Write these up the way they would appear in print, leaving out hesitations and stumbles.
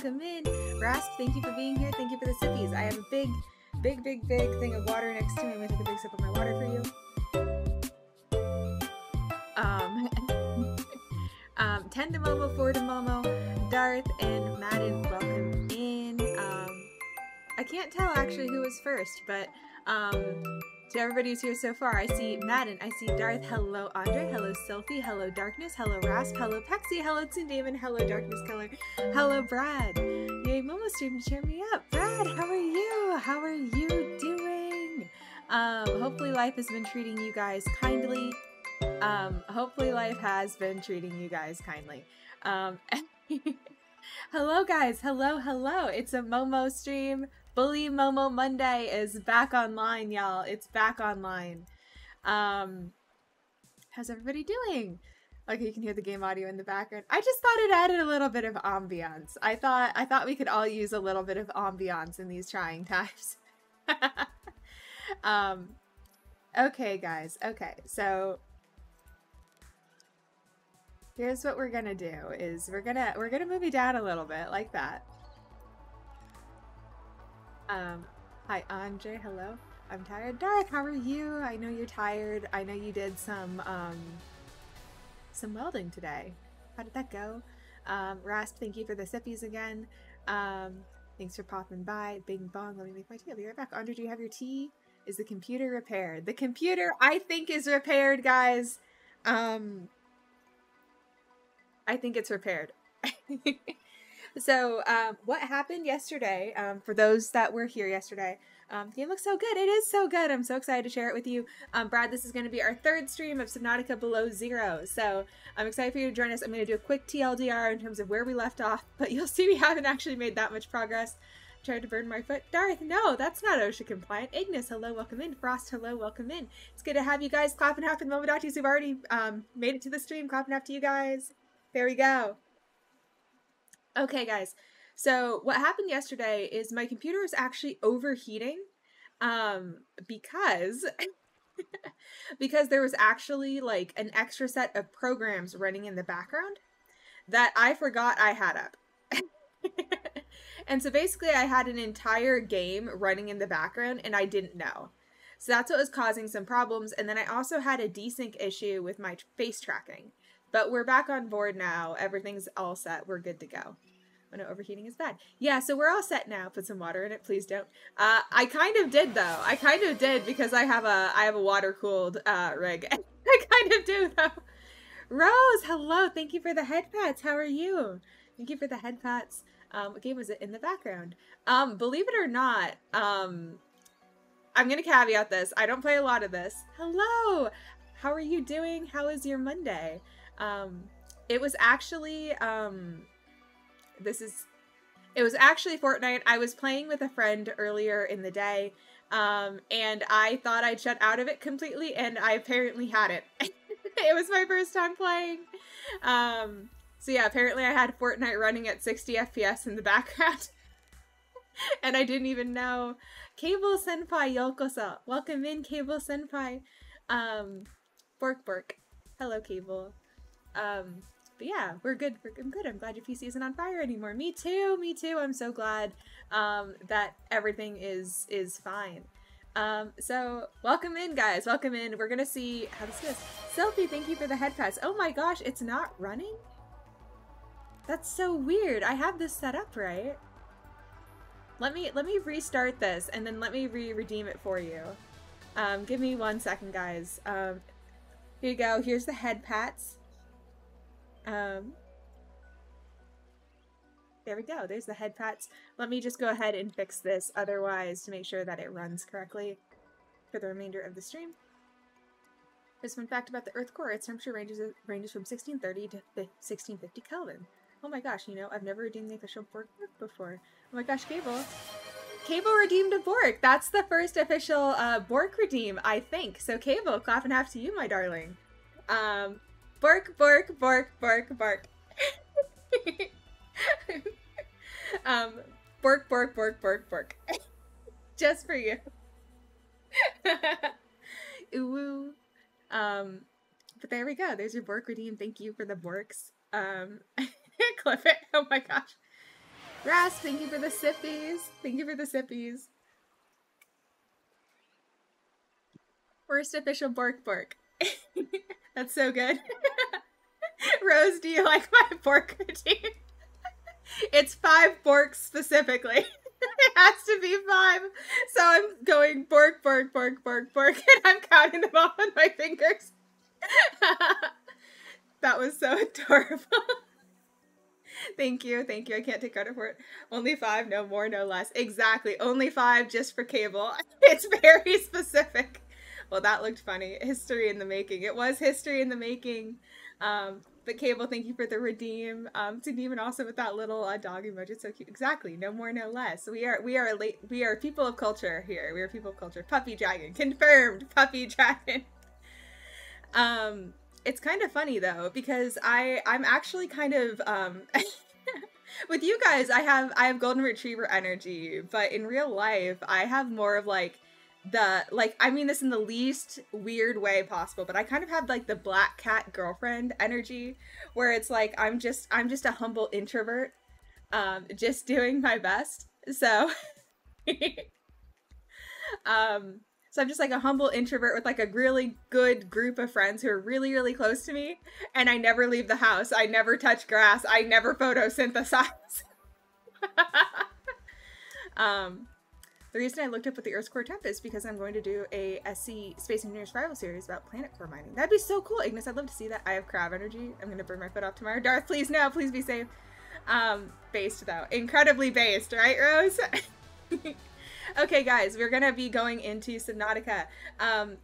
welcome in. Rasp, thank you for being here. Thank you for the sippies. I have a big thing of water next to me. I'm gonna take a big sip of my water for you. Ten to Momo, 4 to Momo, Darth, and Madden, welcome in. I can't tell actually who was first, but to everybody who's here so far, I see Madden, I see Darth, hello Andre, hello Sylphie, hello Darkness, hello Rasp, hello Pexi, hello Tsundaemon, hello Darkness Color, hello Brad. Yay, Momo stream, cheer me up. Brad, how are you? How are you doing? Hopefully life has been treating you guys kindly. Hopefully life has been treating you guys kindly. Hello guys, hello. It's a Momo stream. Bully Momo Monday is back online, y'all. It's back online. How's everybody doing? Okay, you can hear the game audio in the background. I just thought it added a little bit of ambiance. I thought we could all use a little bit of ambiance in these trying times. Okay guys, okay, so here's what we're gonna do is we're gonna move you down a little bit like that. Hi Andre, hello. I'm tired. Darth, how are you? I know you're tired. I know you did some welding today. How did that go? Rasp, thank you for the sippies again. Thanks for popping by. Bing bong, let me make my tea. I'll be right back. Andre, do you have your tea? Is the computer repaired? The computer, I think, is repaired, guys. I think it's repaired. So, what happened yesterday, for those that were here yesterday, the game looks so good. It is so good. I'm so excited to share it with you. Brad, this is going to be our third stream of Subnautica Below Zero. So, I'm excited for you to join us. I'm going to do a quick TLDR in terms of where we left off, but you'll see we haven't actually made that much progress. Tried to burn my foot. Darth, no, that's not OSHA compliant. Ignis, hello, welcome in. Frost, hello, welcome in. It's good to have you guys. Clapping half for the Momodatis who've already made it to the stream. Clapping half to you guys. There we go. Okay, guys. So what happened yesterday is my computer is actually overheating because because there was actually like an extra set of programs running in the background that I forgot I had up. And so basically I had an entire game running in the background and I didn't know. So that's what was causing some problems. And then I also had a desync issue with my face tracking. But we're back on board now. Everything's all set. We're good to go. Oh no, overheating is bad. Yeah, so we're all set now. Put some water in it, please don't. I kind of did though. I kind of did because I have a water cooled rig. I kind of do though. Rose, hello. Thank you for the head pats. How are you? Thank you for the head pats. What game was it in the background? Believe it or not, I'm gonna caveat this. I don't play a lot of this. Hello. How are you doing? How is your Monday? It was actually it was actually Fortnite. I was playing with a friend earlier in the day, and I thought I'd shut out of it completely, and I apparently hadn't. It was my first time playing. So yeah, apparently I had Fortnite running at 60 FPS in the background. And I didn't even know. Cable Senpai Yokoso. Welcome in, Cable Senpai. Bork. Hello, Cable. But yeah, we're good. I'm good. I'm glad your PC isn't on fire anymore. Me too. I'm so glad that everything is fine. So welcome in, guys. Welcome in. We're gonna see how this goes. Selfie, thank you for the head pads. Oh my gosh, it's not running? That's so weird. I have this set up right. Let me restart this and then let me redeem it for you. Give me 1 second, guys. Here you go. Here's the head pats. There we go. There's the head pats. Let me just go ahead and fix this otherwise to make sure that it runs correctly for the remainder of the stream. There's a fun fact about the Earth core. Its temperature ranges from 1630 to 1650 Kelvin. Oh my gosh, you know, I've never redeemed the official Bork before. Oh my gosh, Cable. Cable redeemed a Bork. That's the first official Bork redeem, I think. So Cable, clapping half to you, my darling. Bork. Bork. Just for you. Ooh. But there we go. There's your Bork redeem. Thank you for the Borks. Clip it. Oh my gosh. Ras, thank you for the sippies. Thank you for the sippies. First official bork bork. That's so good. Rose, do you like my bork critique? It's 5 borks specifically. It has to be 5. So I'm going bork, bork, bork, bork, bork, and I'm counting them off on my fingers. That was so adorable. Thank you, thank you. I can't take credit for it. Only 5, no more, no less. Exactly, only 5 just for Cable. It's very specific. Well, that looked funny. History in the making. It was history in the making. But Cable, thank you for the redeem. To Demon also with that little dog emoji. It's so cute. Exactly, no more, no less. We are people of culture here. We are people of culture. Puppy dragon, confirmed. Puppy dragon. It's kind of funny though, because I'm actually kind of with you guys, I have golden retriever energy, but in real life I have more of like I mean this in the least weird way possible, but I kind of have like the black cat girlfriend energy, where it's like I'm just a humble introvert, just doing my best. So so I'm just like a humble introvert with like a really good group of friends who are really, really close to me. And I never leave the house. I never touch grass. I never photosynthesize. The reason I looked up what the Earth's core temp is because I'm going to do a SC Space Engineer Survival series about planet core mining. That'd be so cool, Ignis. I'd love to see that. I have crab energy. I'm going to burn my foot off tomorrow. Darth, please no. Please be safe. Based though. Incredibly based, right, Rose? Okay, guys, we're gonna be going into Subnautica.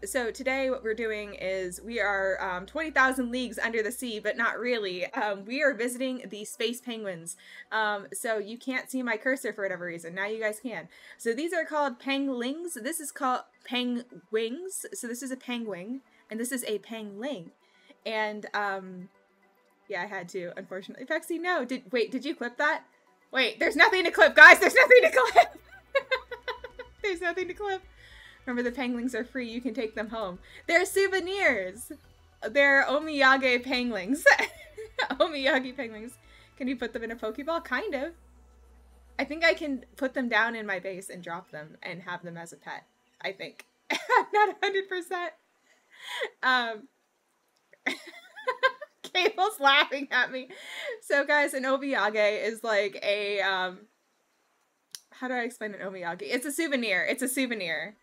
So today what we're doing is we are 20,000 leagues under the sea, but not really. We are visiting the space penguins. So you can't see my cursor for whatever reason. Now you guys can. So these are called penglings. This is called penguins. So this is a penguin, and this is a pengling. And yeah, I had to, unfortunately. Pexy, no. Wait, did you clip that? Wait, there's nothing to clip, guys. There's nothing to clip. There's nothing to clip. Remember, the penglings are free. You can take them home. They're souvenirs. They're omiyage penglings. Omiyage penglings. Can you put them in a Pokeball? Kind of. I think I can put them down in my base and drop them and have them as a pet. I think. I'm not 100%. Cable's laughing at me. So, guys, an omiyage is like a, how do I explain an omiyage? It's a souvenir. It's a souvenir.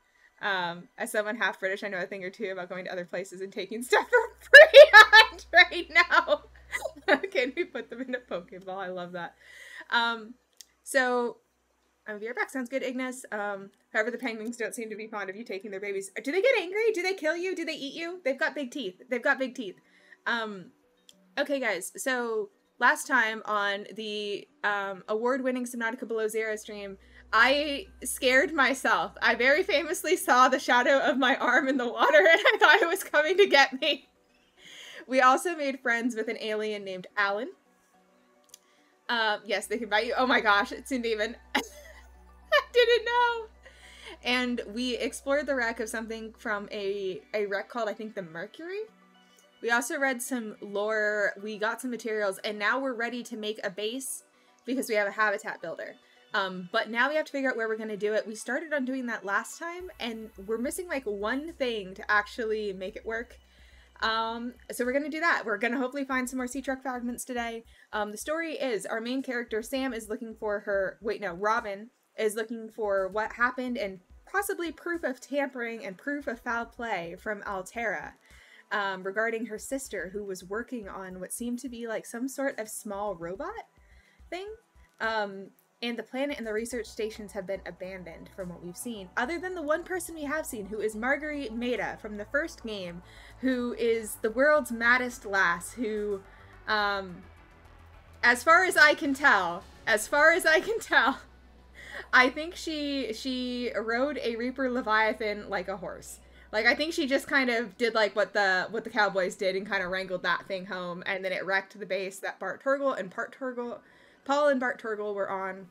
As someone half British, I know a thing or two about going to other places and taking stuff for free right now. Can we put them in a Pokeball? I love that. So, I'm be right back. Sounds good, Ignis. However, the penguins don't seem to be fond of you taking their babies. Do they get angry? Do they kill you? Do they eat you? They've got big teeth. They've got big teeth. Okay, guys. So, last time on the award-winning Subnautica Below Zero stream, I scared myself. I very famously saw the shadow of my arm in the water and I thought it was coming to get me. We also made friends with an alien named Alan. Yes, they can bite you. Oh my gosh, it's in Demon. I didn't know. And we explored the wreck of something from a wreck called, I think, the Mercury. We also read some lore, we got some materials, and now we're ready to make a base because we have a habitat builder. But now we have to figure out where we're going to do it. We started on doing that last time, and we're missing like one thing to actually make it work. So we're going to do that. We're going to hopefully find some more sea truck fragments today. The story is our main character, Sam, is looking for her, Robin is looking for what happened and possibly proof of tampering and proof of foul play from Altera. Regarding her sister, who was working on what seemed to be like some sort of small robot thing. And the planet and the research stations have been abandoned from what we've seen, other than the one person we have seen, who is Marguerite Maida from the first game, who is the world's maddest lass, who, as far as I can tell, I think she rode a Reaper Leviathan like a horse. Like, I think she just kind of did, like, what the Cowboys did and kind of wrangled that thing home, and then it wrecked the base that Paul and Bart Turgle were on,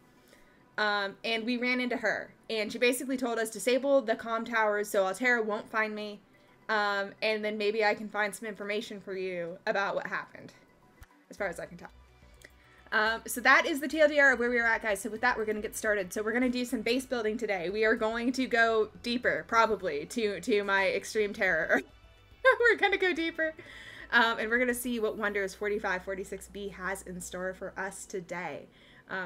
and we ran into her, and she basically told us, disable the comm towers so Altera won't find me, and then maybe I can find some information for you about what happened, as far as I can tell. So that is the TLDR of where we are at, guys. So with that, we're going to get started. So we're going to do some base building today. We are going to go deeper, probably, to my extreme terror. We're going to go deeper. And we're going to see what wonders 4546B has in store for us today.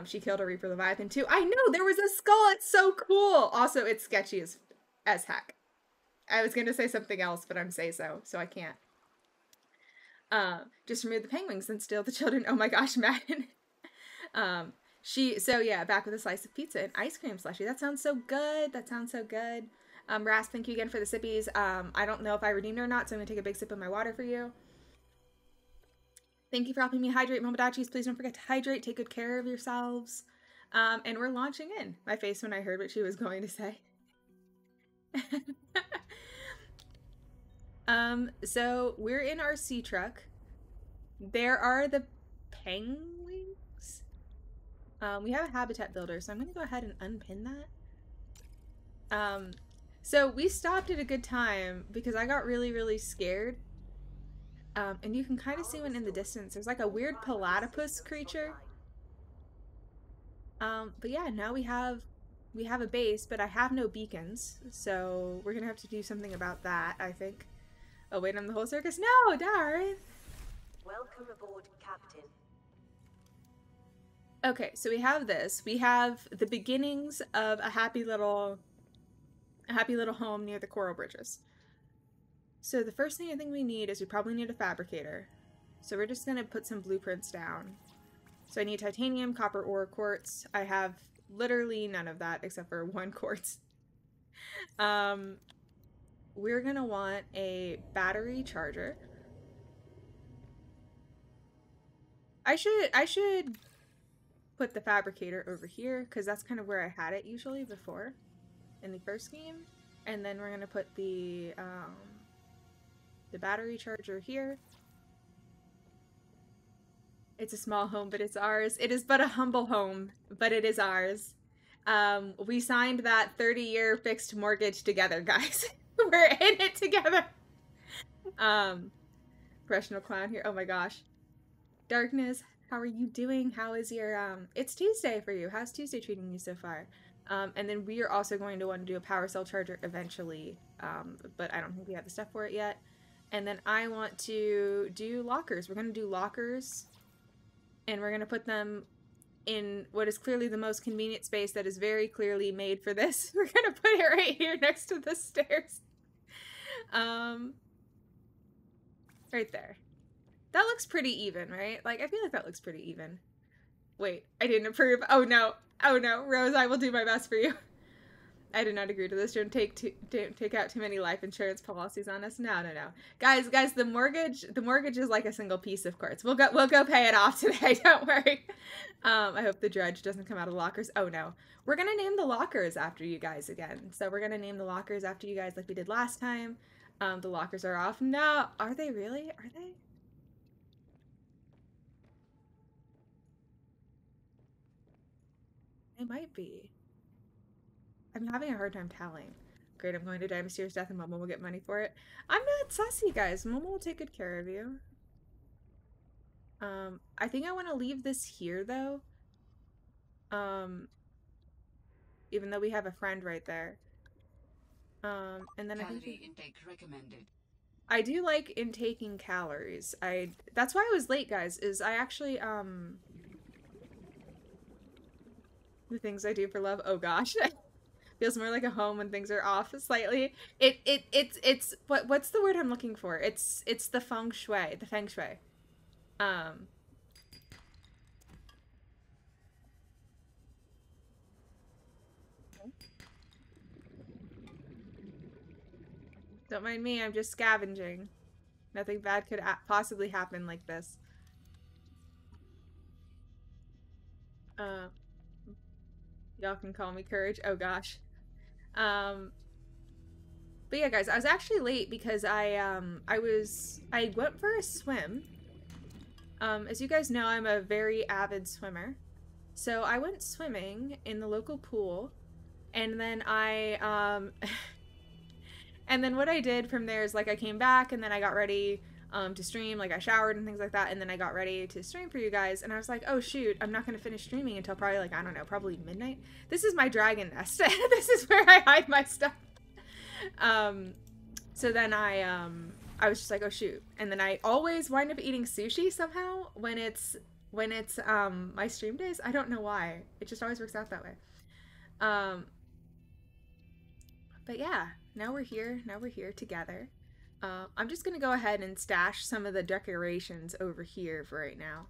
She killed a Reaper Leviathan too. I know, there was a skull. It's so cool. Also, it's sketchy as heck. I was going to say something else, but I'm so I can't. Just remove the penguins and steal the children. Oh my gosh, Madden. So yeah, back with a slice of pizza and ice cream slushie. That sounds so good. That sounds so good. Ras, thank you again for the sippies. I don't know if I redeemed or not, so I'm gonna take a big sip of my water for you. Thank you for helping me hydrate, Momodachis. Please don't forget to hydrate. Take good care of yourselves. And we're launching in. My face when I heard what she was going to say. So we're in our sea truck. There are the penguins. We have a habitat builder, so I'm gonna go ahead and unpin that. So we stopped at a good time because I got really, really scared. And you can kind of see one in the distance. There's like a weird platypus creature. But yeah, now we have a base, but I have no beacons, so we're gonna have to do something about that, I think. Oh, wait, I'm the whole circus? No, Darth! Welcome aboard, Captain. Okay, so we have this. We have the beginnings of a happy little home near the coral bridges. So the first thing I think we need is we probably need a fabricator. So we're just gonna put some blueprints down. So I need titanium, copper ore, quartz. I have literally none of that except for 1 quartz. We're gonna want a battery charger. I should put the fabricator over here because that's kind of where I had it usually before in the first game. And then we're gonna put the battery charger here. It's a small home, but it's ours. It is but a humble home, but it is ours. We signed that 30-year fixed mortgage together, guys. We're in it together. Professional clown here. Oh my gosh. Darkness, how are you doing? How is your, it's Tuesday for you. How's Tuesday treating you so far? And then we are also going to want to do a power cell charger eventually, but I don't think we have the stuff for it yet. And then I want to do lockers. We're going to do lockers, and we're going to put them in what is clearly the most convenient space that is very clearly made for this. We're going to put it right here next to the stairs. Right there. That looks pretty even, right? Like, I feel like that looks pretty even. Wait, I didn't approve. Oh no. Oh no. Rose, I will do my best for you. I did not agree to this. Don't take out too many life insurance policies on us. No. Guys, the mortgage is like a single piece of quartz. We'll go pay it off today. Don't worry. I hope the dredge doesn't come out of the lockers. Oh no. We're gonna name the lockers after you guys again. So we're gonna name the lockers after you guys like we did last time. The lockers are off. No, are they really? Are they? They might be. I'm having a hard time telling. Great, I'm going to die a mysterious death and Momo will get money for it. I'm not sussy, guys. Momo will take good care of you. I think I want to leave this here, though. Even though we have a friend right there. And then Calorie intake recommended. I do like intaking calories. That's why I was late, guys, is I actually, the things I do for love. Oh gosh. Feels more like a home when things are off slightly. It's what's the word I'm looking for? It's the feng shui. The feng shui. Don't mind me, I'm just scavenging. Nothing bad could possibly happen like this. Y'all can call me Courage. Oh gosh. But yeah, guys, I was actually late because I went for a swim. As you guys know, I'm a very avid swimmer. So I went swimming in the local pool, and then and then what I did from there is, like, I came back and then I got ready. to stream. Like I showered and things like that, and then I got ready to stream for you guys, and I was like, oh shoot, I'm not gonna finish streaming until probably like, I don't know, probably midnight. This is my dragon nest. This is where I hide my stuff. So then I was just like, oh shoot, and then I always wind up eating sushi somehow when it's my stream days. I don't know why. It just always works out that way. But yeah, now we're here. Now we're here together. I'm just gonna go ahead and stash some of the decorations over here for right now.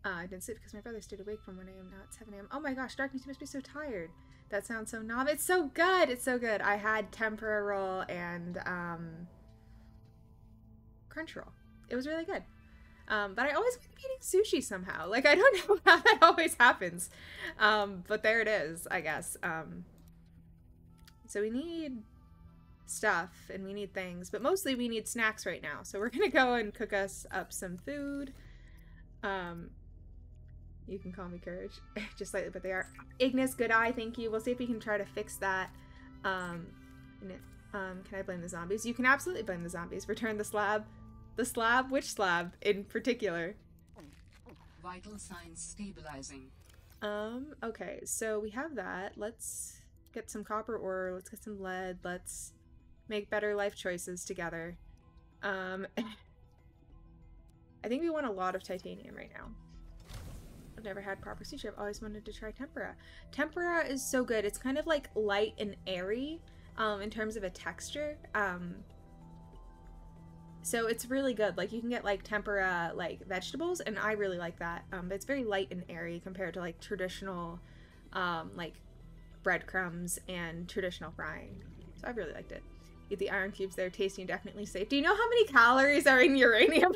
I didn't sit because my brother stayed awake from 1 a.m. Now it's 7 a.m. Oh my gosh, Darkness, you must be so tired. That sounds so knob. It's so good. It's so good. I had tempura roll and crunch roll. It was really good. But I always end up eating sushi somehow. Like, I don't know how that always happens. But there it is, I guess. So we need stuff and we need things, but mostly we need snacks right now. So we're gonna go and cook us up some food. You can call me Courage. Just slightly, but they are. Ignis, good eye, thank you. We'll see if we can try to fix that. Can I blame the zombies? You can absolutely blame the zombies. Return the slab. The slab? Which slab in particular? Vital signs stabilizing. Okay, so we have that. Let's get some copper ore. Let's get some lead. Let's make better life choices together. I think we want a lot of titanium right now. I've never had proper sushi. I've always wanted to try tempura. Tempura is so good. It's kind of like light and airy in terms of a texture. So it's really good. Like you can get like tempura like vegetables, and I really like that. But it's very light and airy compared to like traditional like breadcrumbs and traditional frying. So I really liked it. Eat the iron cubes. They're tasty and definitely safe. Do you know how many calories are in uranium?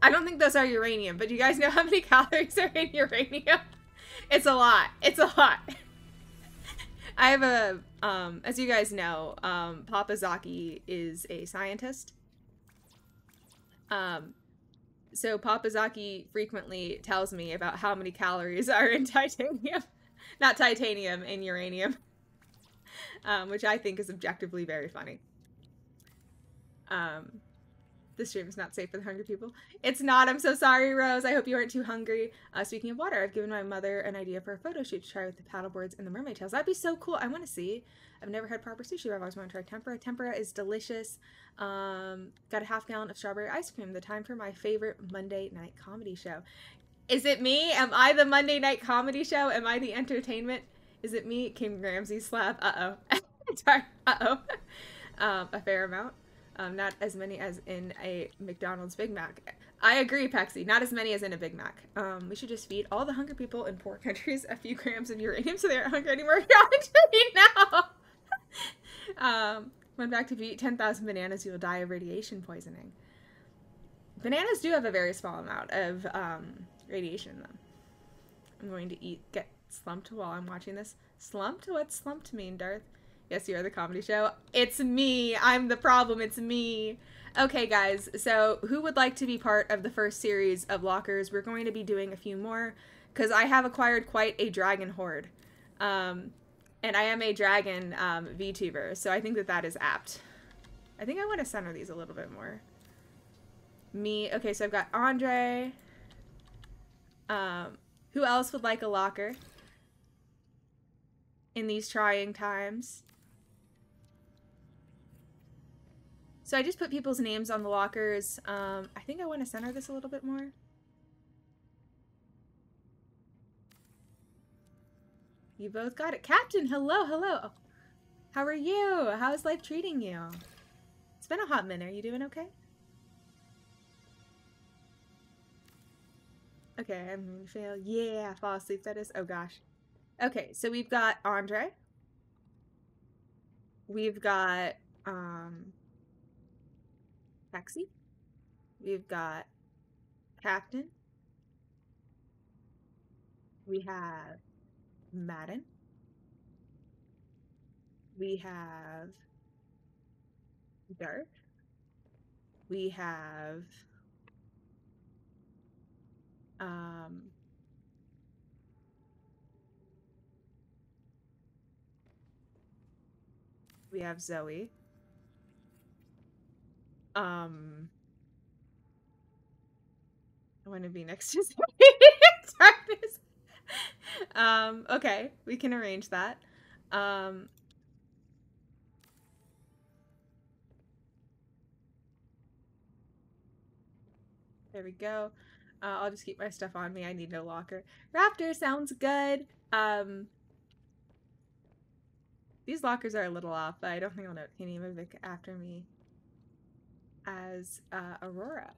I don't think those are uranium, but do you guys know how many calories are in uranium? It's a lot. It's a lot. I have a, as you guys know, Papa Zaki is a scientist. So Papa Zaki frequently tells me about how many calories are in titanium. Not titanium, in uranium. Which I think is objectively very funny. This stream is not safe for the hungry people. It's not. I'm so sorry, Rose. I hope you aren't too hungry. Speaking of water, I've given my mother an idea for a photo shoot to try with the paddleboards and the mermaid tails. That'd be so cool. I want to see. I've never had proper sushi, but I've always wanted to try tempura. Tempura is delicious. Got a half gallon of strawberry ice cream. The time for my favorite Monday night comedy show. Is it me? Am I the Monday night comedy show? Am I the entertainment? Is it me? King Ramsey slab. Uh-oh. Sorry. Uh-oh. A fair amount. Not as many as in a McDonald's Big Mac. I agree, Pexy. Not as many as in a Big Mac. We should just feed all the hungry people in poor countries a few grams of uranium so they aren't hungry anymore. Yeah, now. Went back to if you eat 10,000 bananas, you will die of radiation poisoning. Bananas do have a very small amount of radiation in them. I'm going to get slumped while I'm watching this. Slumped? What's slumped mean, Darth? Yes, you are the comedy show. It's me. I'm the problem. It's me. Okay, guys. So who would like to be part of the first series of lockers? We're going to be doing a few more because I have acquired quite a dragon horde. And I am a dragon VTuber, so I think that that is apt. I think I want to center these a little bit more. Me. Okay, so I've got Andre. Who else would like a locker in these trying times? So I just put people's names on the lockers. I think I want to center this a little bit more. You both got it. Captain, hello, hello. How are you? How is life treating you? It's been a hot minute. Are you doing okay? Okay, I'm gonna fail. Yeah, fall asleep, that is. Oh, gosh. Okay, so we've got Andre. We've got, Taxi. We've got Captain. We have Madden. We have Dark. We have we have Zoe. I want to be next to darkness. Okay, we can arrange that. There we go. I'll just keep my stuff on me. I need no locker. Raptor sounds good. These lockers are a little off, but I don't think I'll name a Vic after me as Aurora.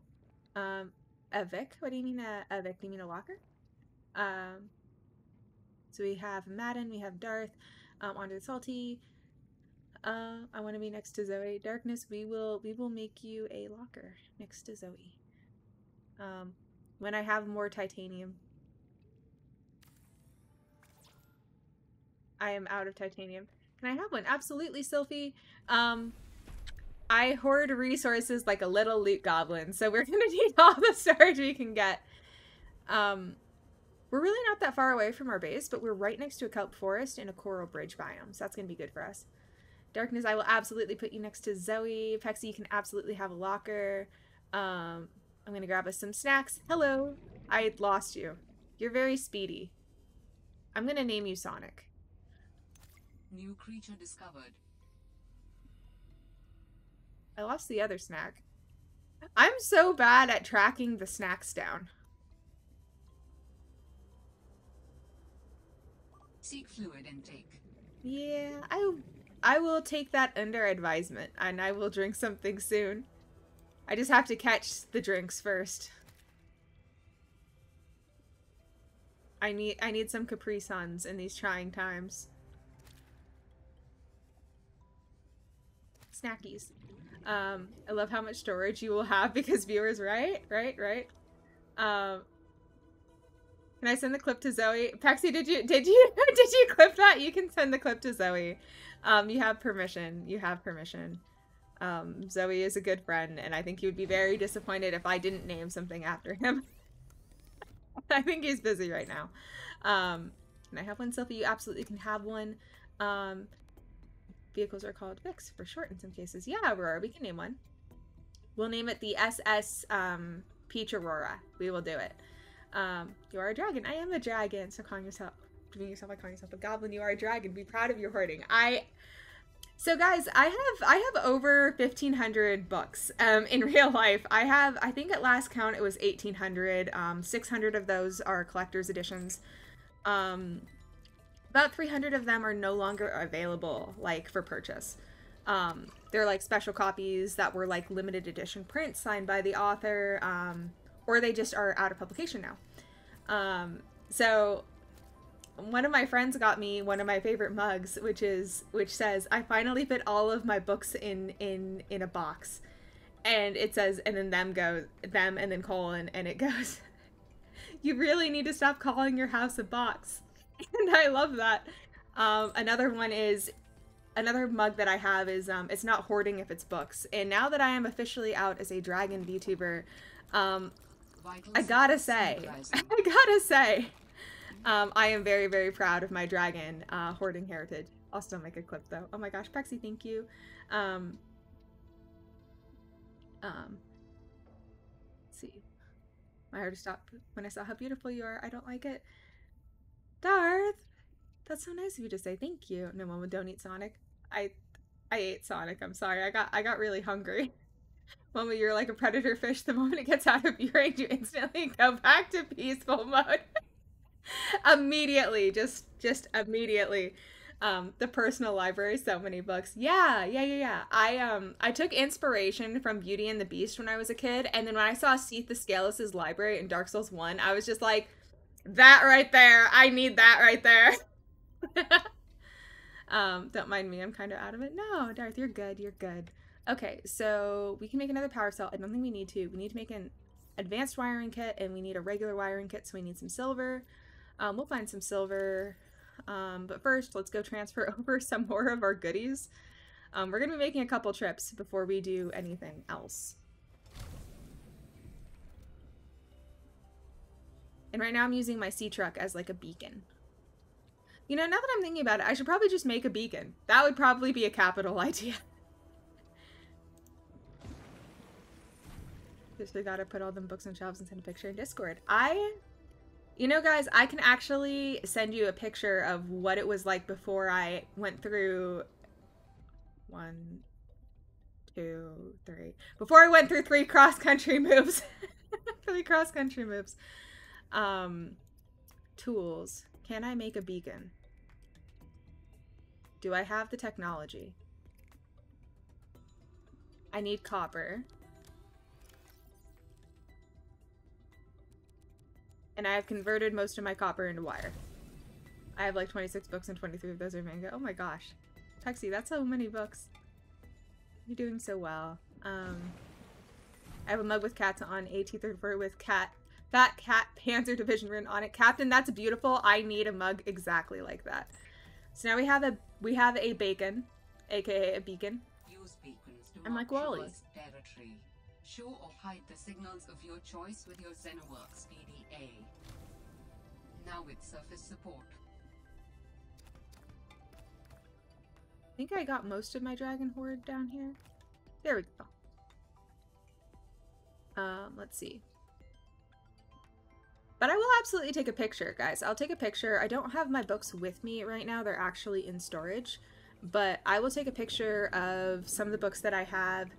A Vic? What do you mean a Vic? Do you mean a locker? So we have Madden, we have Darth, Andre the Salty. I want to be next to Zoe. Darkness, we will make you a locker next to Zoe. When I have more titanium. I am out of titanium. Can I have one? Absolutely, Sylphie. I hoard resources like a little loot goblin, so we're gonna need all the storage we can get. We're really not that far away from our base, but we're right next to a kelp forest and a coral bridge biome, so that's gonna be good for us. Darkness, I will absolutely put you next to Zoe. Pexy, you can absolutely have a locker. I'm gonna grab us some snacks. Hello. I lost you. You're very speedy. I'm gonna name you Sonic. New creature discovered. I lost the other snack. I'm so bad at tracking the snacks down. Seek fluid intake. Yeah, I will take that under advisement, and I will drink something soon. I just have to catch the drinks first. I need some Capri Suns in these trying times. Snackies. I love how much storage you will have because viewers, right? Can I send the clip to Zoe? Pexy, did you clip that? You can send the clip to Zoe. You have permission. You have permission. Zoe is a good friend, and I think he would be very disappointed if I didn't name something after him. I think he's busy right now. Can I have one, Sylphie? You absolutely can have one. Vehicles are called Vix for short in some cases. Yeah, Aurora, we can name one. We'll name it the SS Peach Aurora. We will do it. You are a dragon. I am a dragon. So calling yourself, doing yourself like calling yourself a goblin. You are a dragon. Be proud of your hoarding. So guys, I have over 1,500 books in real life. I think at last count it was 1,800. 600 of those are collector's editions. About 300 of them are no longer available, like, for purchase. They're, like, special copies that were, like, limited edition prints signed by the author, or they just are out of publication now. So, one of my friends got me one of my favorite mugs, which says, "I finally fit all of my books in a box." And it says, and then them, and then colon, and it goes, "You really need to stop calling your house a box." And I love that. Another mug that I have is, it's not hoarding if it's books. And now that I am officially out as a dragon VTuber, I gotta say, I am very, very proud of my dragon, hoarding heritage. I'll still make a clip though. Oh my gosh, Pexy, thank you. Let's see. My heart stopped when I saw how beautiful you are. I don't like it. Darth, that's so nice of you to say. Thank you. No, Mama, don't eat Sonic. I ate Sonic. I'm sorry. I got really hungry. Mama, you're like a predator fish. The moment it gets out of your range, you instantly go back to peaceful mode. Immediately, just immediately. The personal library, so many books. Yeah. I took inspiration from Beauty and the Beast when I was a kid, and then when I saw Seath the Scaleless's library in Dark Souls 1, I was just like, that right there. I need that right there. Don't mind me. I'm kind of out of it. No, Darth, you're good. You're good. Okay, so we can make another power cell. I don't think we need to. We need to make an advanced wiring kit, and we need a regular wiring kit, so we need some silver. We'll find some silver. But first, let's go transfer over some more of our goodies. We're going to be making a couple trips before we do anything else. And right now I'm using my sea truck as like a beacon. You know, now that I'm thinking about it, I should probably just make a beacon. That would probably be a capital idea. Seriously gotta put all them books on shelves and send a picture in Discord. You know, guys, I can actually send you a picture of what it was like before I went through 1, 2, 3. Before I went through 3 cross-country moves. 3 cross-country moves. Tools. Can I make a beacon? Do I have the technology? I need copper. And I have converted most of my copper into wire. I have like 26 books and 23 of those are manga. Oh my gosh. Pexi, that's so many books. You're doing so well. I have a mug with cats on AT34 with Fat Cat Panzer Division written on it. Captain, that's beautiful. I need a mug exactly like that. So now we have a bacon, aka a beacon. Use beacons to I'm like Wally. territory. Show or hide the signals of your choice with your Xenoworks PDA. Now with surface support. I think I got most of my dragon horde down here. There we go. Let's see. But I will absolutely take a picture, guys. I'll take a picture. I don't have my books with me right now. They're actually in storage. But I will take a picture of some of the books that I have.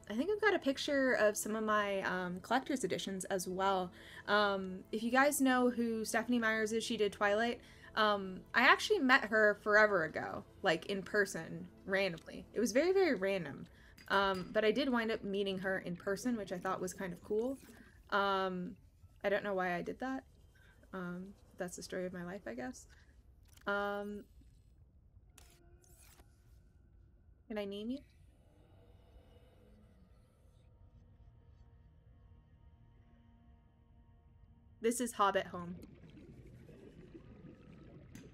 I think I've got a picture of some of my collector's editions as well. If you guys know who Stephanie Myers is, she did Twilight. I actually met her forever ago, like in person, randomly. It was very, very random. But I did wind up meeting her in person, which I thought was kind of cool. I don't know why I did that. That's the story of my life, I guess. Can I name you? This is Hobbit home.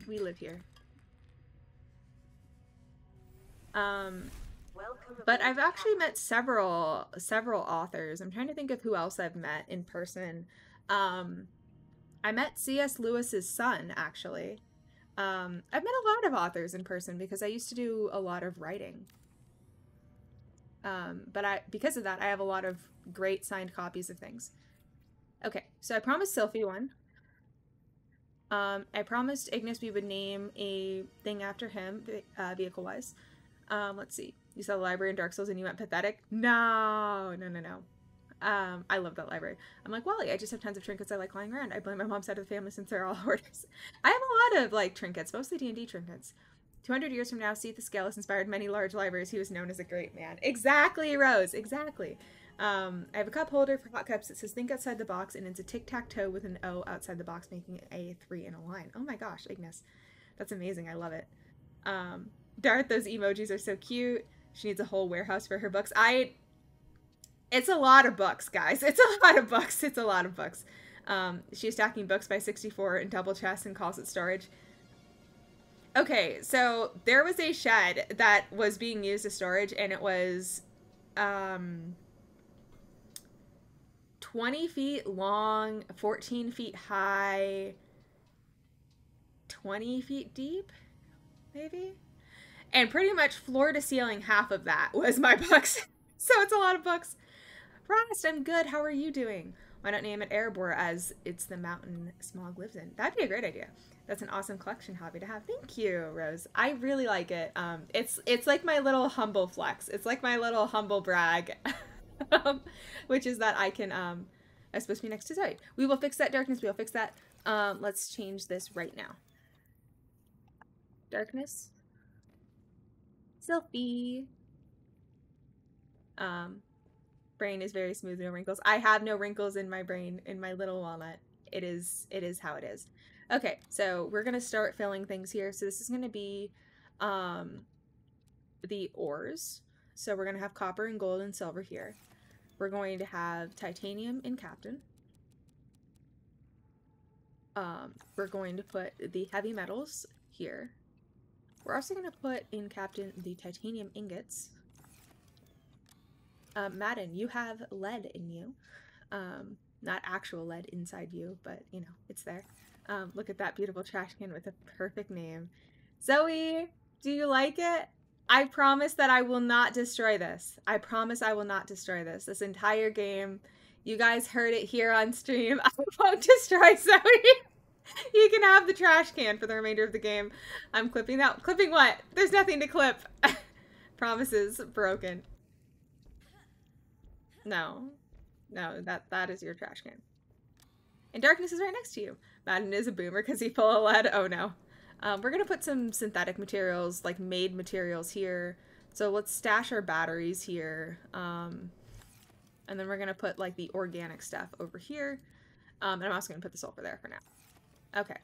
We live here. But I've actually met several authors. I'm trying to think of who else I've met in person. I met C.S. Lewis's son, actually. I've met a lot of authors in person because I used to do a lot of writing. But because of that, I have a lot of great signed copies of things. Okay, so I promised Sylphie one. I promised Ignis we would name a thing after him, vehicle-wise. Let's see. You saw the library in Dark Souls and you went pathetic? No. I love that library. I'm like, Wally, I just have tons of trinkets I like lying around. I blame my mom's side of the family since they're all hoarders. I have a lot of, like, trinkets, mostly D&D trinkets. 200 years from now, Seath the Scaleless inspired many large libraries. He was known as a great man. Exactly, Rose. Exactly. I have a cup holder for hot cups that says think outside the box, and it's a tic-tac-toe with an O outside the box, making it a 3 in a line. Oh my gosh, Ignis. That's amazing. I love it. Darth, those emojis are so cute. She needs a whole warehouse for her books. It's a lot of books, guys. It's a lot of books. It's a lot of books. She's stacking books by 64 in double chests and calls it storage. Okay, so there was a shed that was being used as storage, and it was 20 feet long, 14 feet high, 20 feet deep, maybe? And pretty much floor to ceiling, half of that was my books. So it's a lot of books. Frost, I'm good. How are you doing? Why not name it Erebor, as it's the mountain Smog lives in? That'd be a great idea. That's an awesome collection hobby to have. Thank you, Rose. I really like it. It's like my little humble flex. It's like my little humble brag, which is that I can, I'm supposed to be next to Zoe. We will fix that darkness. We will fix that. Let's change this right now. Darkness. Selfie. Brain is very smooth, no wrinkles. I have no wrinkles in my brain, in my little walnut. It is how it is. Okay, so we're gonna start filling things here. So this is gonna be the ores. So we're gonna have copper and gold and silver here. We're going to have titanium in Captain. We're going to put the heavy metals here. We're also going to put in Captain the titanium ingots. Madden, you have lead in you. Not actual lead inside you, but, you know, it's there. Look at that beautiful trash can with a perfect name. Zoe, do you like it? I promise that I will not destroy this. I promise I will not destroy this. This entire game. You guys heard it here on stream. I won't destroy Zoe. You can have the trash can for the remainder of the game. I'm clipping that. Clipping what? There's nothing to clip. Promises broken. No. No, that is your trash can. And darkness is right next to you. Madden is a boomer because he full of lead. Oh no. We're gonna put some synthetic materials, like made materials here. So let's stash our batteries here. And then we're gonna put like the organic stuff over here. And I'm also gonna put the sulfur there for now. Okay.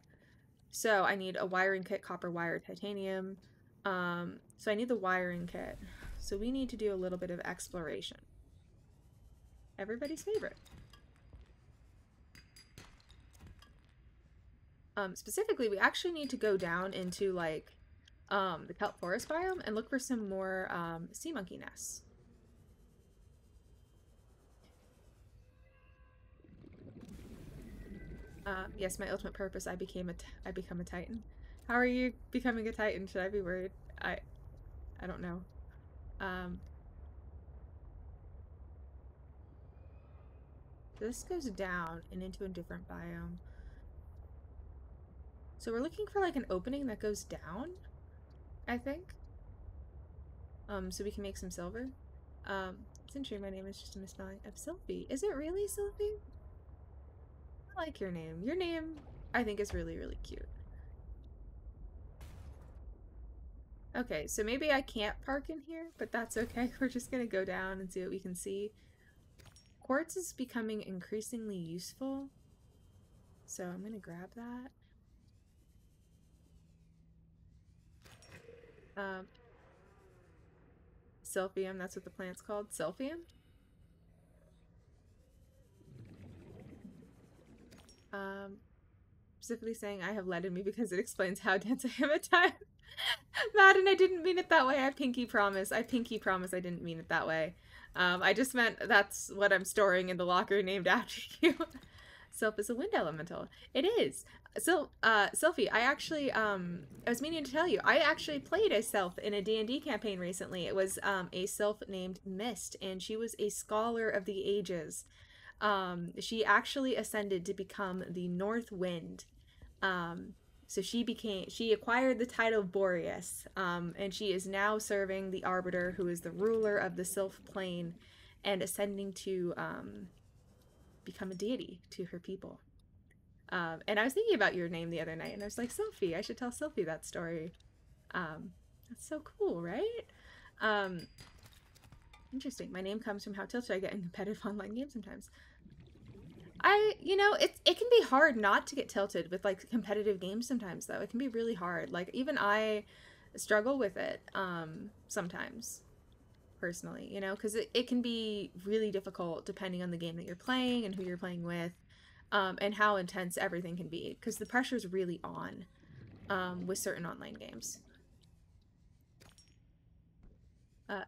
So I need a wiring kit, copper wire, titanium. So I need the wiring kit. So we need to do a little bit of exploration. Everybody's favorite. Specifically, we actually need to go down into like the kelp forest biome and look for some more sea monkey nests. Yes, my ultimate purpose. I become a titan. How are you becoming a titan? Should I be worried? I don't know. This goes down and into a different biome. So we're looking for like an opening that goes down, I think. So we can make some silver. Essentially my name is just a misspelling of Sylphie. Is it really Sylphie? I like your name. Your name, I think, is really, really cute. Okay, so maybe I can't park in here, but that's okay. We're just gonna go down and see what we can see. Quartz is becoming increasingly useful, so I'm gonna grab that. Silphium, that's what the plant's called. Silphium? Specifically saying I have lead in me because it explains how dense I am at times. Madden, I didn't mean it that way. I pinky promise. I didn't mean it that way. I just meant that's what I'm storing in the locker named after you. Sylph is a wind elemental. It is. So, Sylphie, I actually, I was meaning to tell you, I actually played a Sylph in a D&D campaign recently. It was, a Sylph named Mist, and she was a scholar of the ages. She actually ascended to become the North Wind. So she acquired the title of Boreas, and she is now serving the Arbiter, who is the ruler of the Sylph plane, and ascending to, become a deity to her people. And I was thinking about your name the other night, and I was like, Sylphie, I should tell Sylphie that story. That's so cool, right? Interesting. My name comes from how tilted I get in competitive online games sometimes. You know, it can be hard not to get tilted with, like, competitive games sometimes, though. It can be really hard. Like, even I struggle with it, sometimes, personally, you know, because it can be really difficult depending on the game that you're playing and who you're playing with, and how intense everything can be, because the pressure's really on, with certain online games.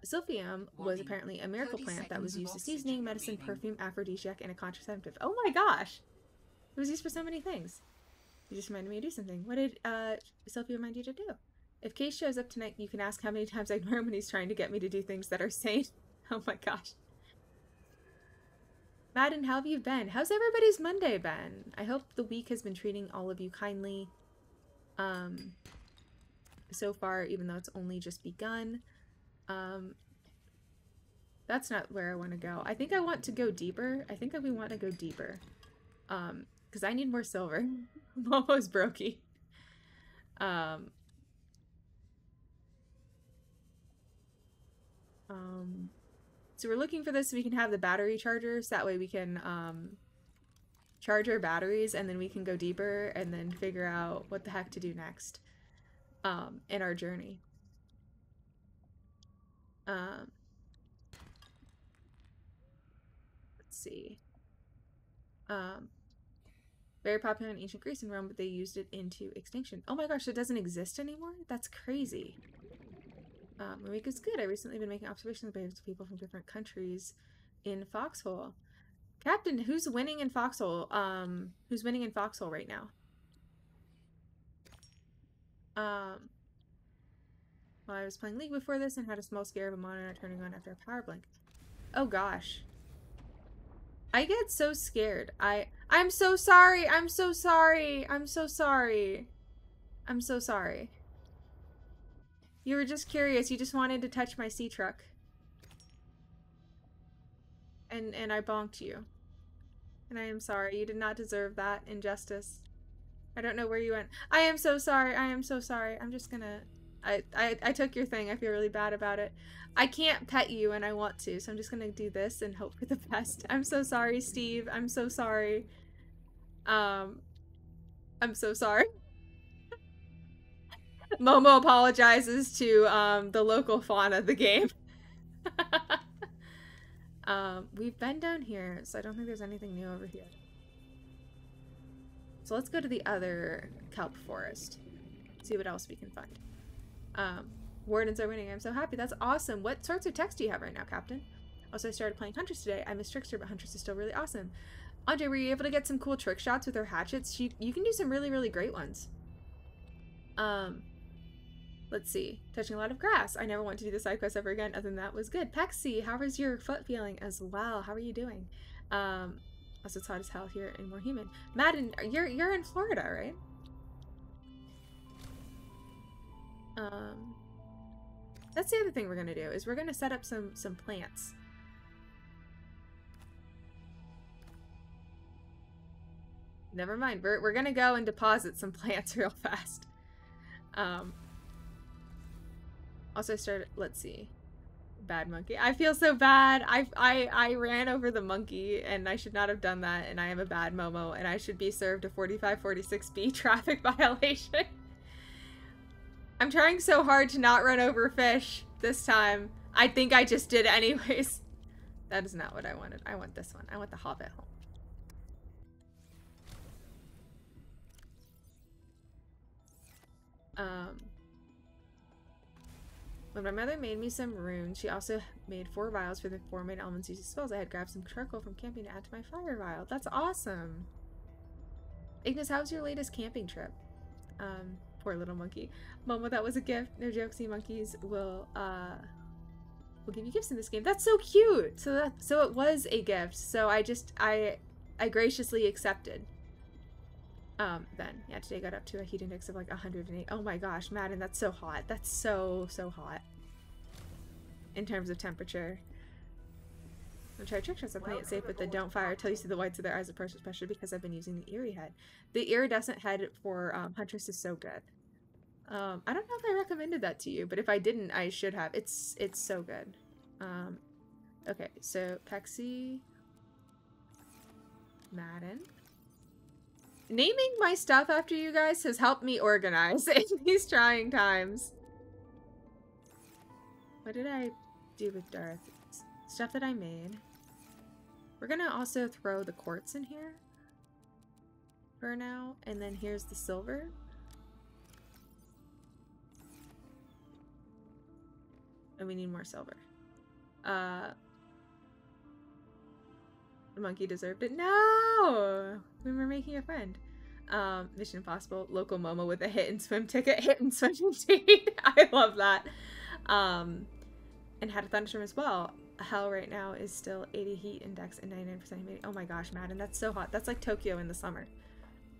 Silphium was apparently a miracle plant that was used as seasoning, medicine, perfume, aphrodisiac, and a contraceptive. Oh my gosh! It was used for so many things. You just reminded me to do something. What did Silphium remind you to do? If Case shows up tonight, you can ask how many times I ignore him when he's trying to get me to do things that are sane. Oh my gosh. Madden, how have you been? How's everybody's Monday been? I hope the week has been treating all of you kindly. So far, even though it's only just begun. That's not where I want to go. I think I want to go deeper. I think that we want to go deeper. Because I need more silver. I'm almost brokey. So we're looking for this so we can have the battery chargers. That way we can, charge our batteries, and then we can go deeper and then figure out what the heck to do next, in our journey. Let's see. Very popular in ancient Greece and Rome, but they used it into extinction. Oh my gosh, it doesn't exist anymore? That's crazy. My week is good. I've recently been making observations of behaviors of people from different countries in Foxhole. Captain, who's winning in Foxhole? Who's winning in Foxhole right now? Well, Well, I was playing League before this and had a small scare of a monitor turning on after a power blink. Oh gosh. I get so scared. I'm so sorry. I'm so sorry. I'm so sorry. I'm so sorry. You were just curious. You just wanted to touch my sea truck. And I bonked you. And I am sorry. You did not deserve that injustice. I don't know where you went. I am so sorry. I am so sorry. I'm just gonna... I took your thing. I feel really bad about it. I can't pet you and I want to, so I'm just gonna do this and hope for the best. I'm so sorry, Steve. I'm so sorry. I'm so sorry. Momo apologizes to the local fauna of the game. We've been down here, so I don't think there's anything new over here. So let's go to the other kelp forest. See what else we can find. Wardens are winning. I'm so happy. That's awesome. What sorts of techs do you have right now, Captain? Also, I started playing Huntress today. I miss Trickster, but Huntress is still really awesome. Andre, were you able to get some cool trick shots with her hatchets? You can do some really, really great ones. Let's see. Touching a lot of grass. I never want to do the side quest ever again. Other than that was good. Pexy, how is your foot feeling as well? How are you doing? Also, it's hot as hell here and more humid. Madden, you're in Florida, right? That's the other thing we're gonna do, is we're gonna set up some plants. Never mind, we're gonna go and deposit some plants real fast. Also started, let's see. Bad monkey. I feel so bad. I ran over the monkey and I should not have done that, and I am a bad Momo and I should be served a 4546B traffic violation. I'm trying so hard to not run over fish this time. I think I just did anyways. That is not what I wanted. I want this one. I want the Hobbit home. When my mother made me some runes, she also made 4 vials for the 4 main elements used as spells. I had grabbed some charcoal from camping to add to my fire vial. That's awesome! Ignis, how's your latest camping trip? Poor little monkey. Momo, that was a gift. No joke, sea monkeys will give you gifts in this game. That's so cute! So it was a gift. So I graciously accepted. Then, yeah, today got up to a heat index of like 108. Oh my gosh, Madden, that's so hot. That's so hot. In terms of temperature. I'm trying to trick shots. I'm playing it safe, but then don't fire until you see the whites of their eyes approach, especially because I've been using the Eerie head. The iridescent head for Huntress is so good. I don't know if I recommended that to you, but if I didn't, I should have. It's so good. Okay, so Pexy, Madden. Naming my stuff after you guys has helped me organize in these trying times. What did I do with Darth? Stuff that I made. We're gonna also throw the quartz in here for now, and then here's the silver. And we need more silver. The monkey deserved it. No! We were making a friend. Mission Impossible. Local Momo with a hit and swim ticket. Hit and swim indeed. I love that. And had a thunderstorm as well. Hell right now is still 80 heat index and 99% humidity. Oh my gosh, Madden, that's so hot. That's like Tokyo in the summer.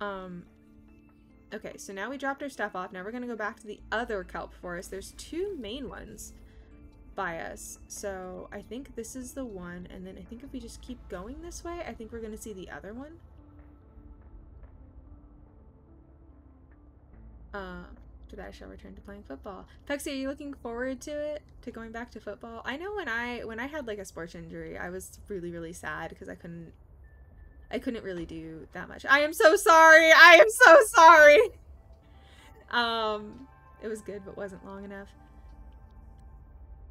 Okay, so now we dropped our stuff off. Now we're gonna go back to the other kelp forest. There's 2 main ones by us. So I think this is the one, and then I think if we just keep going this way, I think we're gonna see the other one. Today I shall return to playing football. Pexy, are you looking forward to it? To going back to football? I know when I had like a sports injury, I was really sad because I couldn't really do that much. I am so sorry! I am so sorry! It was good, but wasn't long enough.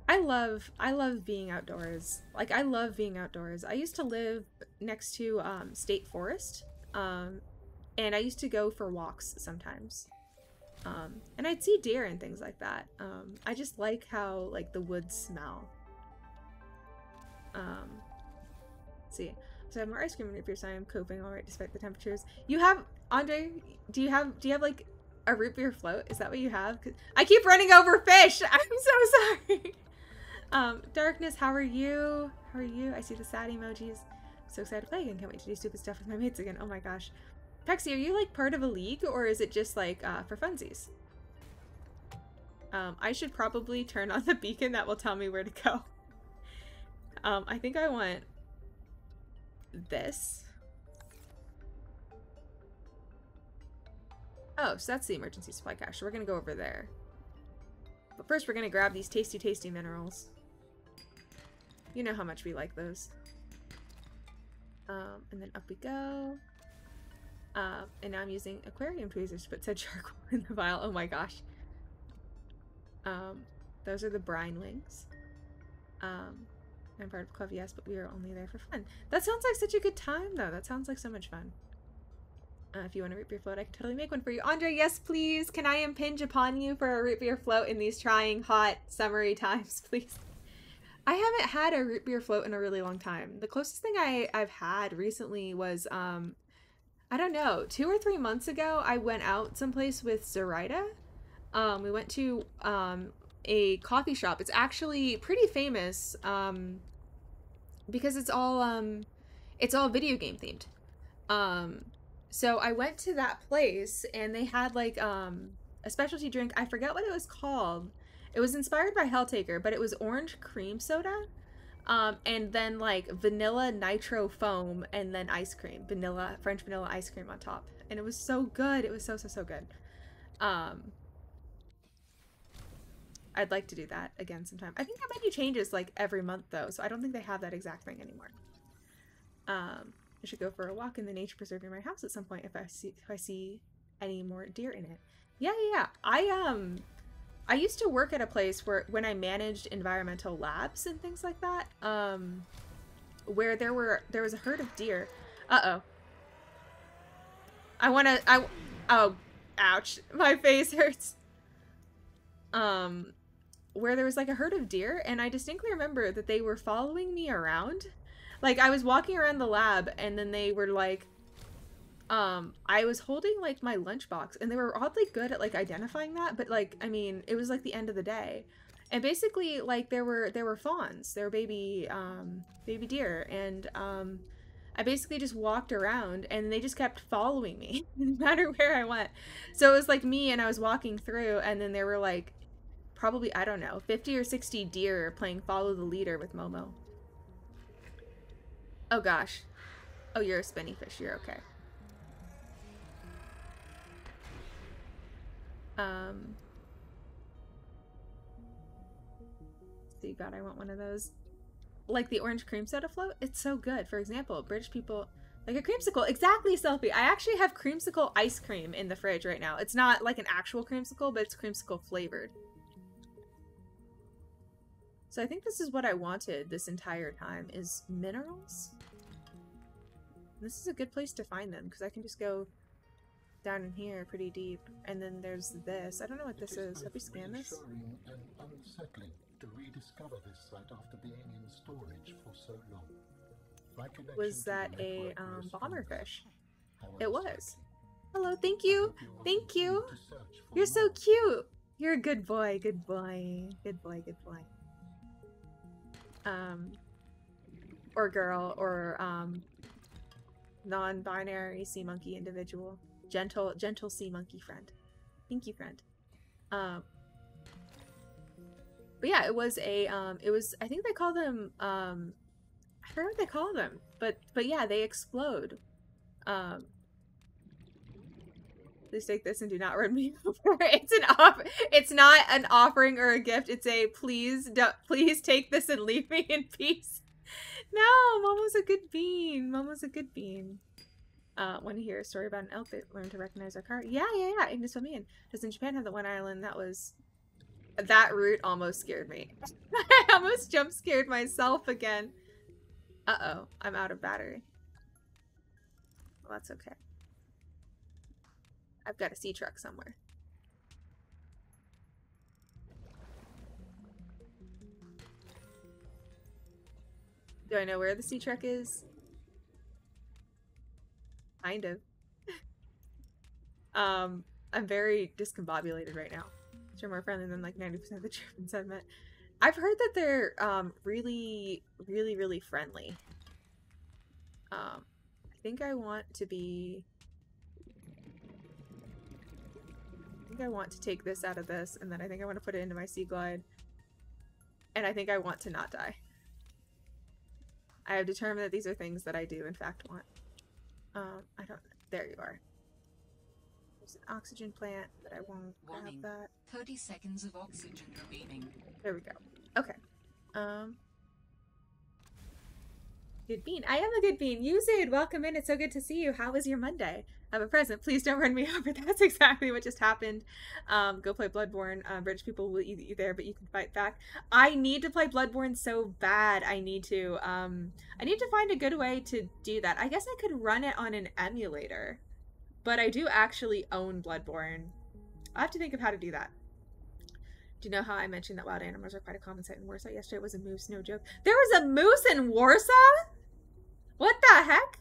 I love being outdoors. Like, I love being outdoors. I used to live next to State Forest, and I used to go for walks sometimes. And I'd see deer and things like that. I just like how, like, the woods smell. Let's see. So I have more ice cream in your so I am coping alright despite the temperatures. You have, Andre, do you have like A root beer float? Is that what you have? I keep running over fish! I'm so sorry! Darkness, how are you? How are you? I see the sad emojis. So excited to play again. Can't wait to do stupid stuff with my mates again. Oh my gosh. Pexy, are you like part of a league or is it just like for funsies? I should probably turn on the beacon that will tell me where to go. I think I want this. Oh, so that's the emergency supply cache. So we're gonna go over there. But first we're gonna grab these tasty, tasty minerals. You know how much we like those. And then up we go. And now I'm using aquarium tweezers to put said charcoal in the vial. Oh my gosh. Those are the brine wings. I'm part of club, yes, but we are only there for fun. That sounds like such a good time, though. That sounds like so much fun. If you want a root beer float, I can totally make one for you. Andre, yes, please. Can I impinge upon you for a root beer float in these trying, hot, summery times, please? I haven't had a root beer float in a really long time. The closest thing I've had recently was, I don't know, 2 or 3 months ago, I went out someplace with Zoraida. We went to a coffee shop. It's actually pretty famous because it's all video game themed. So I went to that place and they had like a specialty drink. I forget what it was called. It was inspired by Helltaker, but it was orange cream soda. And then like vanilla nitro foam and then ice cream. French vanilla ice cream on top. And it was so good. It was so good. I'd like to do that again sometime. I think that menu changes like every month though, so I don't think they have that exact thing anymore. I should go for a walk in the nature preserve near my house at some point if I see any more deer in it. Yeah. I used to work at a place when I managed environmental labs and things like that, where there was a herd of deer. Uh-oh. Oh, ouch. My face hurts. Where there was like a herd of deer, and I distinctly remember that they were following me around. Like, I was walking around the lab, and then they were like, I was holding like my lunchbox, and they were oddly good at like identifying that, but like, I mean, it was like the end of the day. And basically, like, there were fawns, there were baby deer, and I basically just walked around, and they just kept following me, no matter where I went. So it was like me, and I was walking through, and then there were like, probably, I don't know, 50 or 60 deer playing follow the leader with Momo. Oh gosh. Oh, you're a spinny fish, you're okay. See, God, I want one of those. Like the orange cream soda float, it's so good. For example, British people like a creamsicle. Exactly, Selfie. I actually have creamsicle ice cream in the fridge right now. It's not like an actual creamsicle, but it's creamsicle flavored. So I think this is what I wanted this entire time, is minerals. This is a good place to find them, because I can just go down in here pretty deep. And then there's this. I don't know what this is. Have we scanned this? And unsettling to rediscover this site after being in storage for so long. Was that a bomber fish? It was. Hello, thank you. Thank you. You're so cute. You're a good boy. Good boy. Good boy. Good boy. Or girl, or non-binary sea monkey individual. Gentle sea monkey friend. Thank you, friend. But yeah, it was a I think they call them I forgot what they call them, but yeah, they explode. Please take this and do not run me over. It's not an offering or a gift. It's a please take this and leave me in peace. No, Momo's a good bean. Momo's a good bean. Want to hear a story about an elk that learned to recognize our car? Yeah. Ignis Famine. Doesn't Japan have the one island that route almost scared me. I almost jump scared myself again. Uh-oh, I'm out of battery. Well, that's okay. I've got a sea truck somewhere. Do I know where the sea truck is? Kind of. I'm very discombobulated right now. They're more friendly than like 90% of the Germans I've met. I've heard that they're really, really, really friendly. I think I want to be... I think I want to take this out of this, and then I think I want to put it into my Sea Glide. And I think I want to not die. I have determined that these are things that I do in fact want. I don't... There you are. There's an oxygen plant, but I won't grab that. 30 seconds of oxygen remaining. There we go. Okay. Good bean. I am a good bean. Yuzid, welcome in. It's so good to see you. How was your Monday? I have a present. Please don't run me over. That's exactly what just happened. Go play Bloodborne. British people will eat you there, but you can fight back. I need to play Bloodborne so bad. I need to find a good way to do that. I guess I could run it on an emulator, but I do actually own Bloodborne. I have to think of how to do that. Do you know how I mentioned that wild animals are quite a common sight in Warsaw? Yesterday it was a moose, no joke. There was a moose in Warsaw? What the heck?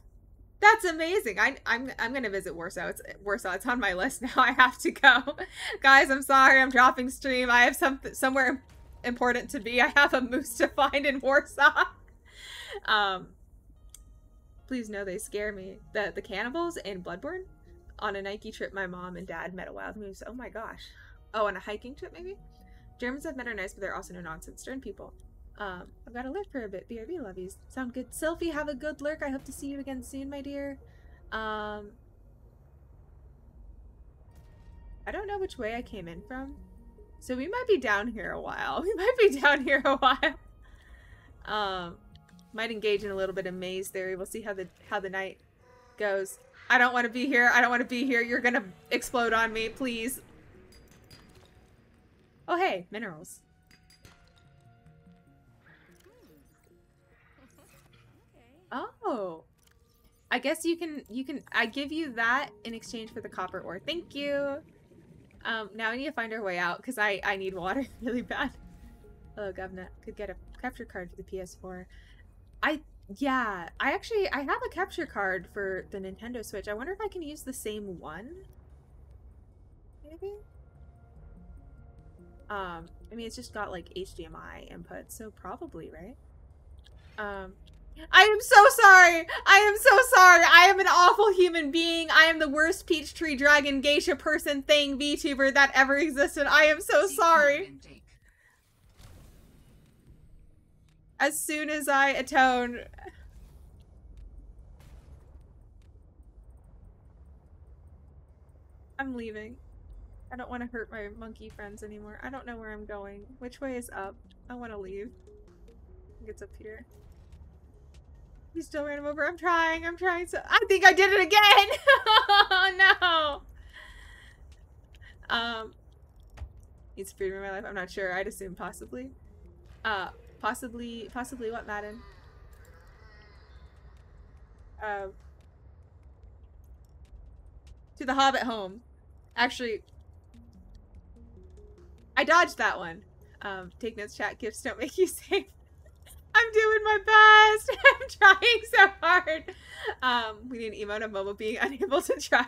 That's amazing. I'm gonna visit Warsaw. It's on my list now. I have to go. Guys, I'm sorry. I'm dropping stream. I have somewhere important to be. I have a moose to find in Warsaw. Please know they scare me. The cannibals in Bloodborne. On a Nike trip, my mom and dad met a wild moose. Oh my gosh. Oh, on a hiking trip maybe? Germans I've met are nice, but they're also no nonsense. Stern people. I've got to live for a bit. BRB, lovies. Sound good. Sylphie, have a good lurk. I hope to see you again soon, my dear. I don't know which way I came in from. So we might be down here a while. Might engage in a little bit of maze theory. We'll see how the night goes. I don't want to be here. I don't want to be here. You're gonna explode on me, please. Oh, hey, minerals. Oh, I guess you can, I give you that in exchange for the copper ore. Thank you. Now we need to find our way out because I need water really bad. Oh, governor, could get a capture card for the PS4. I have a capture card for the Nintendo Switch. I wonder if I can use the same one? Maybe? I mean, it's just got like HDMI input, so probably, right? I am so sorry! I am so sorry! I am an awful human being! I am the worst Peachtree Dragon Geisha person thing VTuber that ever existed! I am so sorry! As soon as I atone... I'm leaving. I don't want to hurt my monkey friends anymore. I don't know where I'm going. Which way is up? I want to leave. I think it's up here. You still ran him over. I'm trying so. I think I did it again. Oh no. Needs freedom in my life. I'm not sure. I'd assume possibly. Possibly what, Madden? To the Hobbit home. Actually, I dodged that one. Take notes, chat. Gifts don't make you safe. I'm doing my best. I'm trying so hard. We need an emote of Momo being unable to try.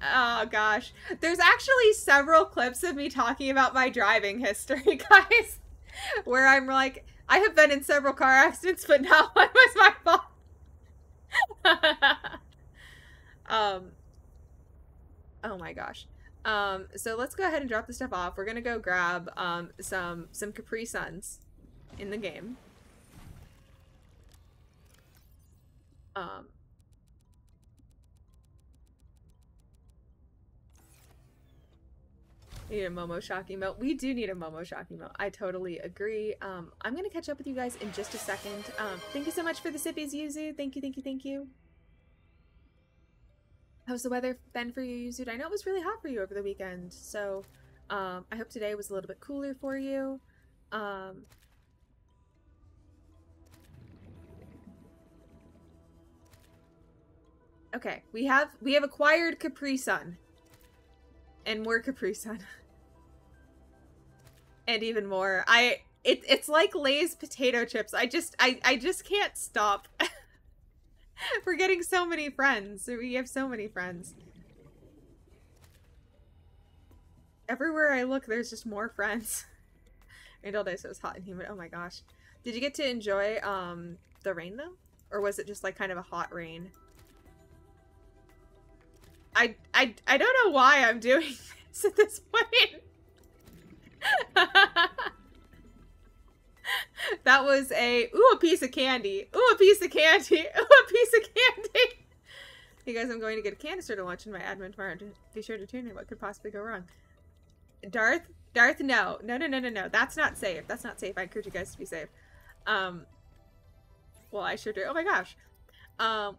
Oh gosh. There's actually several clips of me talking about my driving history, guys, where I'm like, I have been in several car accidents, but not one was my fault. Oh my gosh. So let's go ahead and drop this stuff off. We're gonna go grab some Capri Suns in the game. We need a Momo shock emote. We do need a Momo shock emote. I totally agree. I'm gonna catch up with you guys in just a second. Thank you so much for the sippies, Yuzu. Thank you. How's the weather been for you, Yuzu? I know it was really hot for you over the weekend, so I hope today was a little bit cooler for you. Okay, we have acquired Capri Sun. And more Capri Sun. And even more. It's like Lay's potato chips. I just can't stop. We're getting so many friends. We have so many friends. everywhere I look, there's just more friends. And all day so it was hot and humid. Oh my gosh. Did you get to enjoy the rain though? Or was it just like kind of a hot rain? I don't know why I'm doing this at this point. That was a piece of candy. Ooh, a piece of candy. Ooh, a piece of candy. You guys, I'm going to get a canister to lunch in my admin tomorrow. Be sure to tune in. What could possibly go wrong? Darth, no. No. That's not safe. That's not safe. I encourage you guys to be safe. Well, I sure do. Oh my gosh.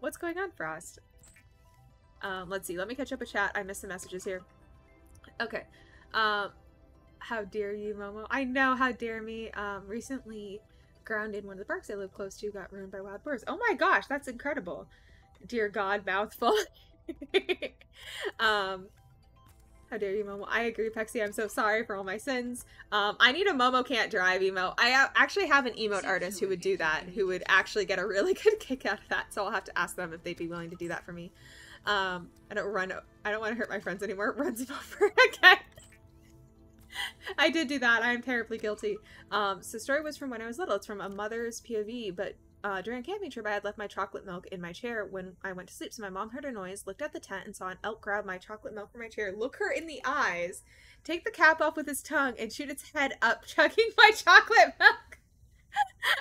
What's going on, Frost? Let's see. Let me catch up a chat. I missed the messages here. Okay. How dare you, Momo? I know, how dare me. Recently ground in one of the parks I live close to got ruined by wild boars. Oh my gosh, that's incredible. Dear God, mouthful. How dare you, Momo? I agree, Pexi. I'm so sorry for all my sins. I need a Momo can't drive emote. I actually have an emote artist who would do that, who would actually get a really good kick out of that. So I'll have to ask them if they'd be willing to do that for me. I don't want to hurt my friends anymore. It runs them over again. I did do that. I am terribly guilty. So the story was from when I was little. It's from a mother's POV, but during a camping trip, I had left my chocolate milk in my chair when I went to sleep. So my mom heard a noise, looked at the tent, and saw an elk grab my chocolate milk from my chair, look her in the eyes, take the cap off with his tongue, and shoot its head up, chugging my chocolate milk.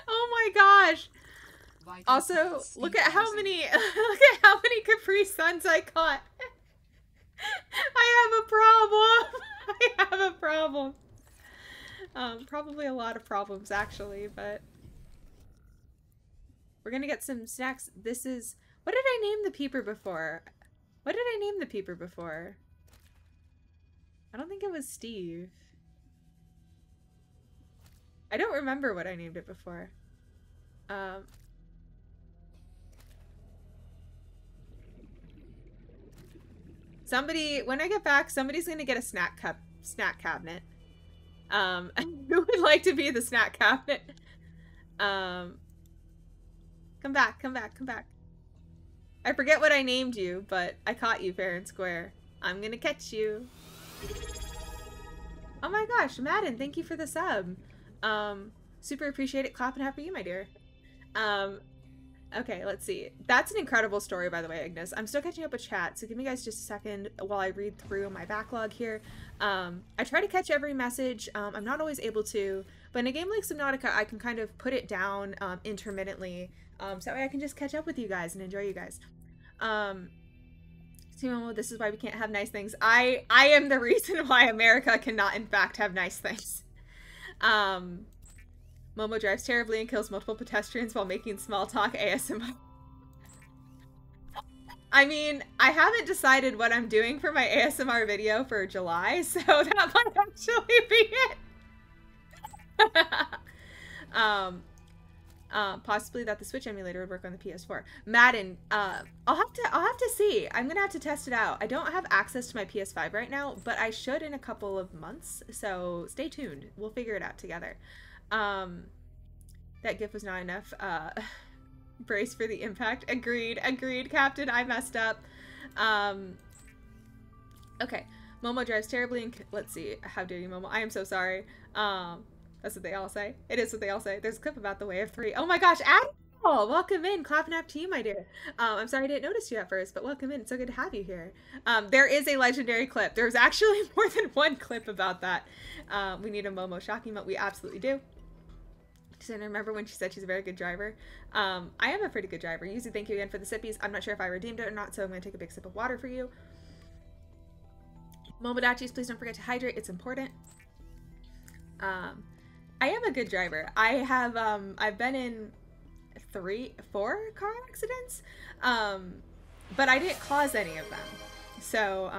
Oh my gosh. Also, look at how many Capri Suns I caught. I have a problem. I have a problem. Probably a lot of problems actually, but we're gonna get some snacks. This is, what did I name the peeper before? What did I name the peeper before? I don't think it was Steve. I don't remember what I named it before. Somebody, when I get back, somebody's gonna get a snack cabinet. Who would like to be the snack cabinet? Come back. I forget what I named you, but I caught you fair and square. I'm gonna catch you. Oh my gosh, Madden, thank you for the sub. Super appreciate it. Clapping out for you, my dear. Okay, let's see. That's an incredible story, by the way, Agnes. I'm still catching up with chat, so give me guys just a second while I read through my backlog here. I try to catch every message. I'm not always able to, but in a game like Subnautica, I can kind of put it down intermittently, so that way I can just catch up with you guys and enjoy you guys. Timo, this is why we can't have nice things. I am the reason why America cannot, in fact, have nice things. Momo drives terribly and kills multiple pedestrians while making small talk ASMR. I mean, I haven't decided what I'm doing for my ASMR video for July, so that might actually be it. Possibly that the Switch emulator would work on the PS4. Madden, I'll have to see. I'm gonna have to test it out. I don't have access to my PS5 right now, but I should in a couple of months, so stay tuned. We'll figure it out together. That gif was not enough. Brace for the impact. Agreed, Captain. I messed up. Okay. Momo drives terribly and let's see. How dare you, Momo? I am so sorry. That's what they all say. It is what they all say. There's a clip about the Way of Three. Oh my gosh, Admiral! Welcome in. Clapping up to you, my dear. I'm sorry I didn't notice you at first, but welcome in. It's so good to have you here. There is a legendary clip. There's actually more than one clip about that. We need a Momo shocking emote. We absolutely do. Just remember when she said she's a very good driver. I am a pretty good driver. Yuzu, thank you again for the sippies. I'm not sure if I redeemed it or not, so I'm going to take a big sip of water for you. Momodachis, please don't forget to hydrate. It's important. I am a good driver. I have, I've been in 4 car accidents, but I didn't cause any of them. So,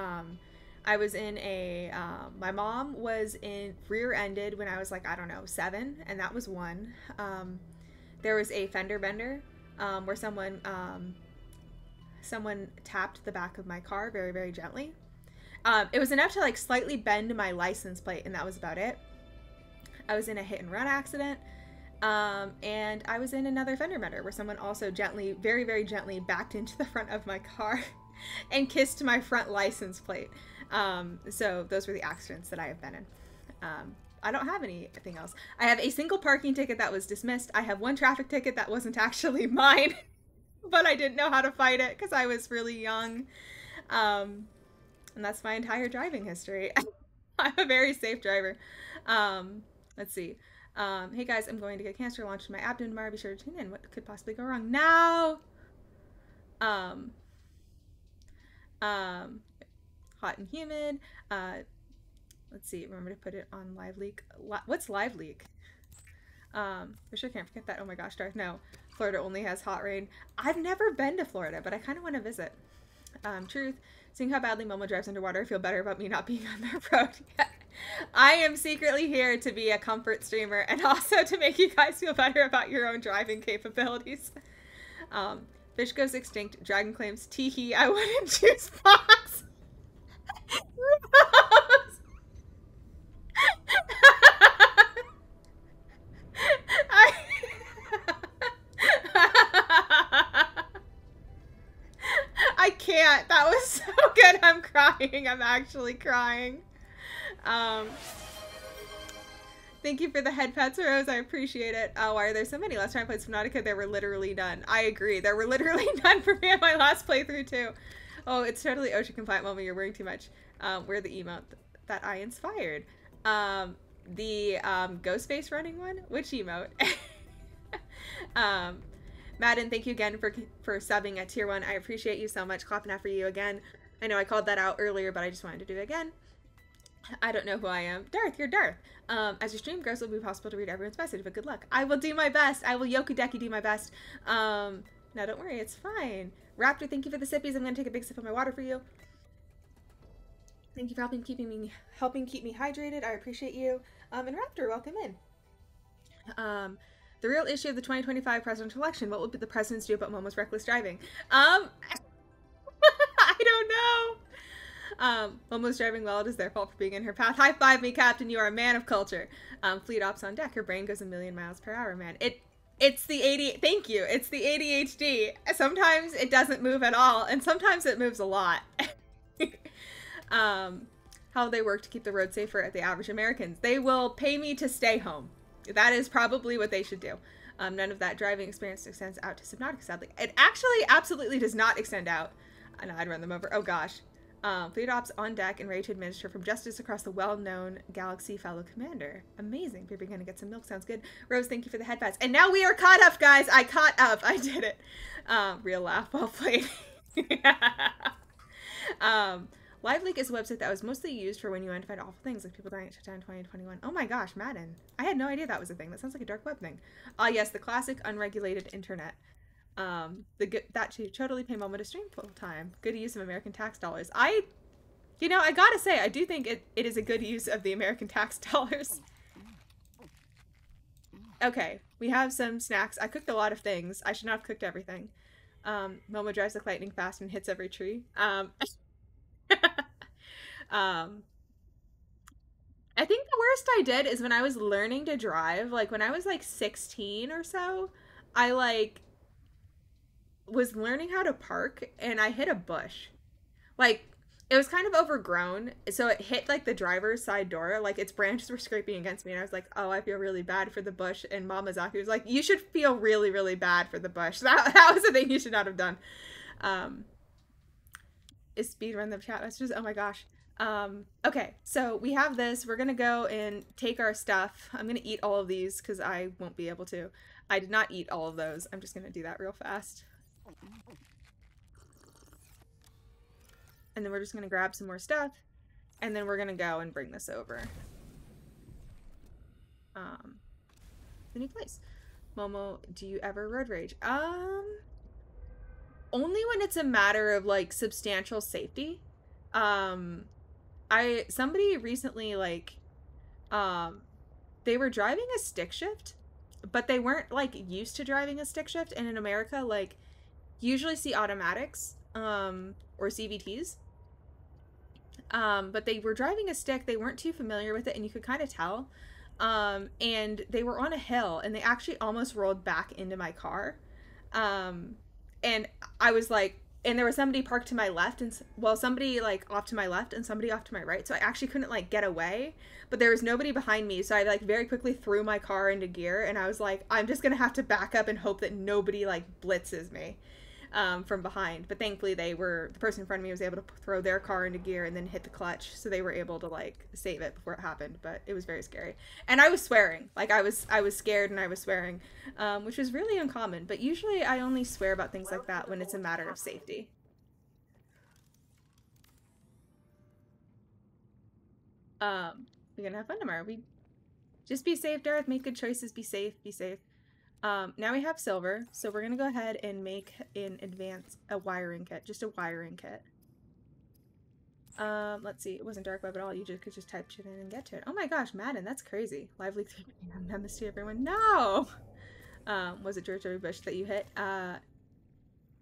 I was in a, my mom was rear-ended when I was like, I don't know, 7, and that was one. There was a fender bender, where someone tapped the back of my car very, very gently. It was enough to like slightly bend my license plate, and that was about it. I was in a hit and run accident, and I was in another fender bender where someone also gently, very, very gently backed into the front of my car. and kissed my front license plate. So those were the accidents that I have been in. I don't have anything else. I have a single parking ticket that was dismissed. I have one traffic ticket that wasn't actually mine, but I didn't know how to fight it because I was really young. And that's my entire driving history. I'm a very safe driver. Let's see. Hey guys, I'm going to get cancer launched in my abdomen tomorrow. Be sure to tune in. What could possibly go wrong? Now! Hot and humid. Let's see. Remember to put it on live leak. What's live leak? For sure can't forget that. Oh my gosh, Darth. No. Florida only has hot rain. I've never been to Florida, but I kind of want to visit. Truth. Seeing how badly Momo drives underwater, I feel better about me not being on the road yet. I am secretly here to be a comfort streamer and also to make you guys feel better about your own driving capabilities. Fish goes extinct. Dragon claims, teehee, I wouldn't choose Fox. I can't. That was so good. I'm crying. I'm actually crying. Thank you for the head pets, Rose. I appreciate it. Why are there so many? Last time I played Subnautica, there were literally none. I agree. There were literally none for me on my last playthrough, too. Oh, it's totally ocean compliant, Mama. You're wearing too much. We're the emote that I inspired. The ghost face running one? Which emote? Madden, thank you again for subbing at tier 1. I appreciate you so much. Clapping out for you again. I know I called that out earlier, but I just wanted to do it again. I don't know who I am. Darth, you're Darth. As your stream grows, it'll be possible to read everyone's message, but good luck. I will do my best. I will Yokudeki do my best. Now don't worry, it's fine. Raptor, thank you for the sippies. I'm gonna take a big sip of my water for you. Thank you for helping keep me hydrated. I appreciate you. And Raptor, welcome in. The real issue of the 2025 presidential election. What will the presidents do about Momo's reckless driving? I don't know. Momo's driving well. It is their fault for being in her path. High five me, Captain. You are a man of culture. Fleet ops on deck. Her brain goes a million miles per hour, man. It's the thank you. It's the ADHD. Sometimes it doesn't move at all, and sometimes it moves a lot. How they work to keep the road safer at the average Americans. They will pay me to stay home. That is probably what they should do. None of that driving experience extends out to Subnautica, sadly. It actually absolutely does not extend out. No, I'd run them over. Oh gosh. Fleet ops on deck and ready to administer from justice across the well-known galaxy, fellow commander. Amazing. We're gonna get some milk. Sounds good. Rose, thank you for the head pats. And now we are caught up, guys. I caught up. I did it. Real laugh. Well played. LiveLeak is a website that was mostly used for when you want to find awful things, like people dying at shutdown 2021. Oh my gosh, Madden. I had no idea that was a thing. That sounds like a dark web thing. Yes, the classic unregulated internet. That should totally pay Momo to stream full time. Good use of American tax dollars. I gotta say, I do think it is a good use of the American tax dollars. Okay, we have some snacks. I cooked a lot of things. I should not have cooked everything. Momo drives like lightning fast and hits every tree. I think the worst I did is when I was learning to drive, like when I was like 16 or so, I like was learning how to park and I hit a bush. Like it was kind of overgrown, so it hit like the driver's side door, like its branches were scraping against me, and I was like, oh, I feel really bad for the bush. And Momozaki was like, you should feel really, really bad for the bush. That was the thing you should not have done. Is speedrun the chat messages? Oh my gosh. Okay, so we have this. We're gonna go and take our stuff. I'm gonna eat all of these because I won't be able to. I did not eat all of those. I'm just gonna do that real fast. And then we're just gonna grab some more stuff, and then we're gonna go and bring this over. The new place. Momo, do you ever road rage? Only when it's a matter of like substantial safety. Somebody recently like they were driving a stick shift, but they weren't like used to driving a stick shift, and in America like you usually see automatics or CVTs. But they were driving a stick, they weren't too familiar with it, and you could kind of tell. And they were on a hill, and they actually almost rolled back into my car. And I was like, and there was somebody parked to my left, and well, somebody like off to my left and somebody off to my right, so I actually couldn't like get away, but there was nobody behind me, so I like very quickly threw my car into gear, and I was like, I'm just gonna have to back up and hope that nobody like blitzes me from behind. But thankfully the person in front of me was able to throw their car into gear and then hit the clutch, so they were able to like save it before it happened. But it was very scary, and I was swearing, like I was scared and I was swearing, which was really uncommon, but usually I only swear about things like that when it's a matter of safety. We're gonna have fun tomorrow. We just be safe, Darth, make good choices, be safe, be safe. Now we have silver, so we're gonna go ahead and make in advance a wiring kit, just a wiring kit. Let's see, it wasn't dark web at all, you could just type shit in and get to it. Oh my gosh, Madden, that's crazy. Lively 3, MS to everyone. No! Was it George W. Bush that you hit?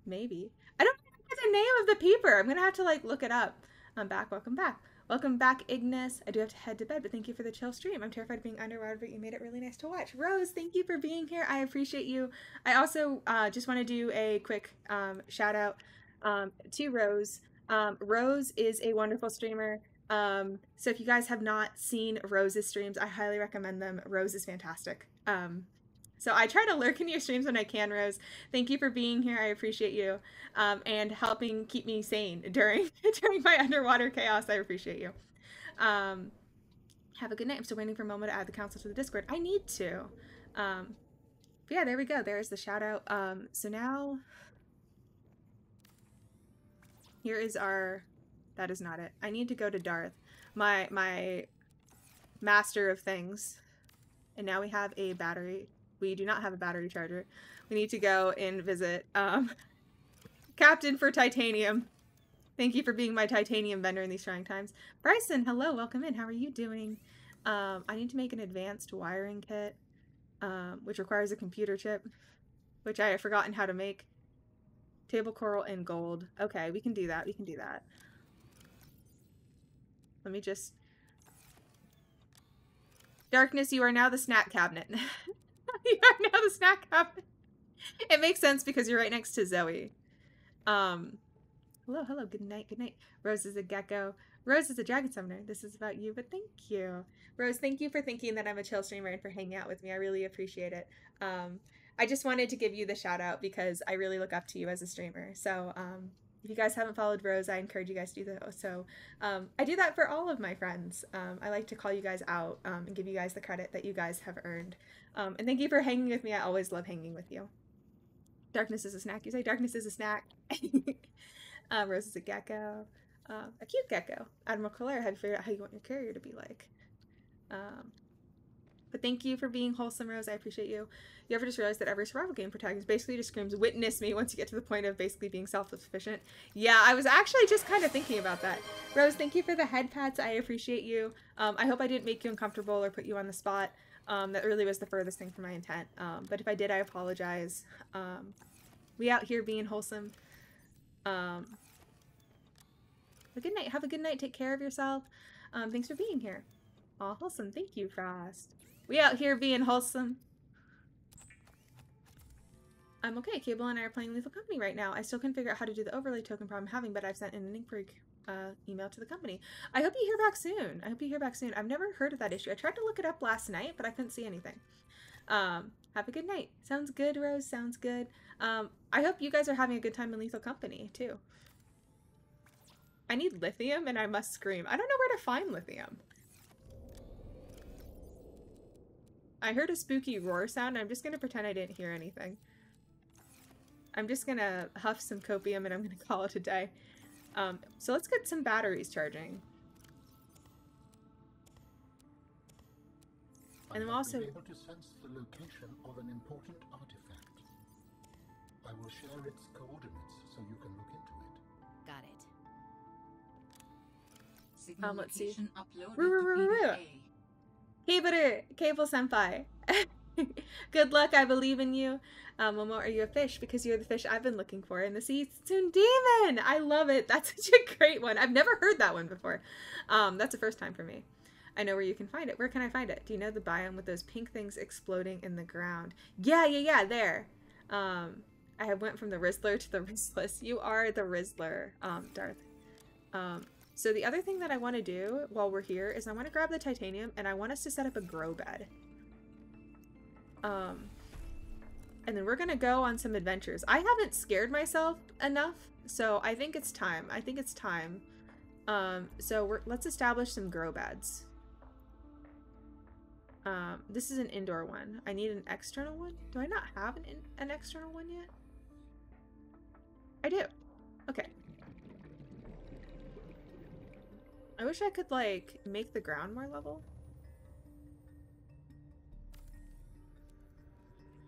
Maybe. I don't know the name of the peeper. I'm gonna have to like look it up. I'm back, welcome back. Welcome back, Ignis. I do have to head to bed, but thank you for the chill stream. I'm terrified of being underwater, but you made it really nice to watch. Rose, thank you for being here. I appreciate you. I also just want to do a quick shout out to Rose. Rose is a wonderful streamer. So if you guys have not seen Rose's streams, I highly recommend them. Rose is fantastic. So I try to lurk in your streams when I can, Rose. Thank you for being here. I appreciate you. And helping keep me sane during my underwater chaos. I appreciate you. Have a good night. I'm still waiting for Momo to add the council to the Discord. I need to. But yeah, there we go. There's the shout out. So now here is our, that is not it. I need to go to Darth, my master of things. And now we have a battery. We do not have a battery charger. We need to go and visit Captain for Titanium. Thank you for being my titanium vendor in these trying times. Bryson, hello, welcome in. How are you doing? I need to make an advanced wiring kit, which requires a computer chip, which I have forgotten how to make. Table coral and gold. Okay, we can do that. We can do that. Let me just... Darkness, you are now the snack cabinet. You are now the snack cabinet. It makes sense because you're right next to Zoe. Hello, hello, good night, good night. Rose is a gecko. Rose is a dragon summoner. This is about you, but thank you. Rose, thank you for thinking that I'm a chill streamer and for hanging out with me. I really appreciate it. I just wanted to give you the shout out because I really look up to you as a streamer. So, if you guys haven't followed Rose, I encourage you guys to do that. So, I do that for all of my friends. I like to call you guys out and give you guys the credit that you guys have earned. And thank you for hanging with me. I always love hanging with you. Darkness is a snack. You say darkness is a snack. Rose is a gecko. A cute gecko. Admiral Claire, have you figured out how you want your carrier to be like? But thank you for being wholesome, Rose. I appreciate you. You ever just realized that every survival game protagonist basically just screams, witness me, once you get to the point of basically being self-sufficient? Yeah, I was actually just kind of thinking about that. Rose, thank you for the head pats. I appreciate you. I hope I didn't make you uncomfortable or put you on the spot. That really was the furthest thing from my intent. But if I did, I apologize. We out here being wholesome. Have a good night. Have a good night. Take care of yourself. Thanks for being here. Aw, wholesome. Thank you, Frost. We out here being wholesome. I'm okay. Cable and I are playing Lethal Company right now. I still can't figure out how to do the overlay token problem I'm having, but I've sent in an inquiry email to the company. I hope you hear back soon. I hope you hear back soon. I've never heard of that issue. I tried to look it up last night, but I couldn't see anything. Have a good night. Sounds good, Rose. Sounds good. I hope you guys are having a good time in Lethal Company, too. I need lithium and I must scream. I don't know where to find lithium. I heard a spooky roar sound. I'm just going to pretend I didn't hear anything. I'm just going to huff some copium and I'm going to call it a day. So let's get some batteries charging. And then we'll also... be able to sense the location of an important artifact. I will share its coordinates so you can look into it. Got it. Signal let's see. location uploaded to PDA. Cable Senpai. Good luck, I believe in you. Momo, are you a fish? Because you're the fish I've been looking for in the sea. Toon Demon! I love it. That's such a great one. I've never heard that one before. That's the first time for me. I know where you can find it. Where can I find it? Do you know the biome with those pink things exploding in the ground? Yeah, there. I have went from the Rizzler to the Rizzless. You are the Rizzler, Darth. So the other thing that I want to do while we're here is I want to grab the titanium and I want us to set up a grow bed. And then we're gonna go on some adventures. I haven't scared myself enough, so I think it's time. I think it's time. So let's establish some grow beds. This is an indoor one. I need an external one. Do I not have an external one yet? I do. Okay. I wish I could, like, make the ground more level.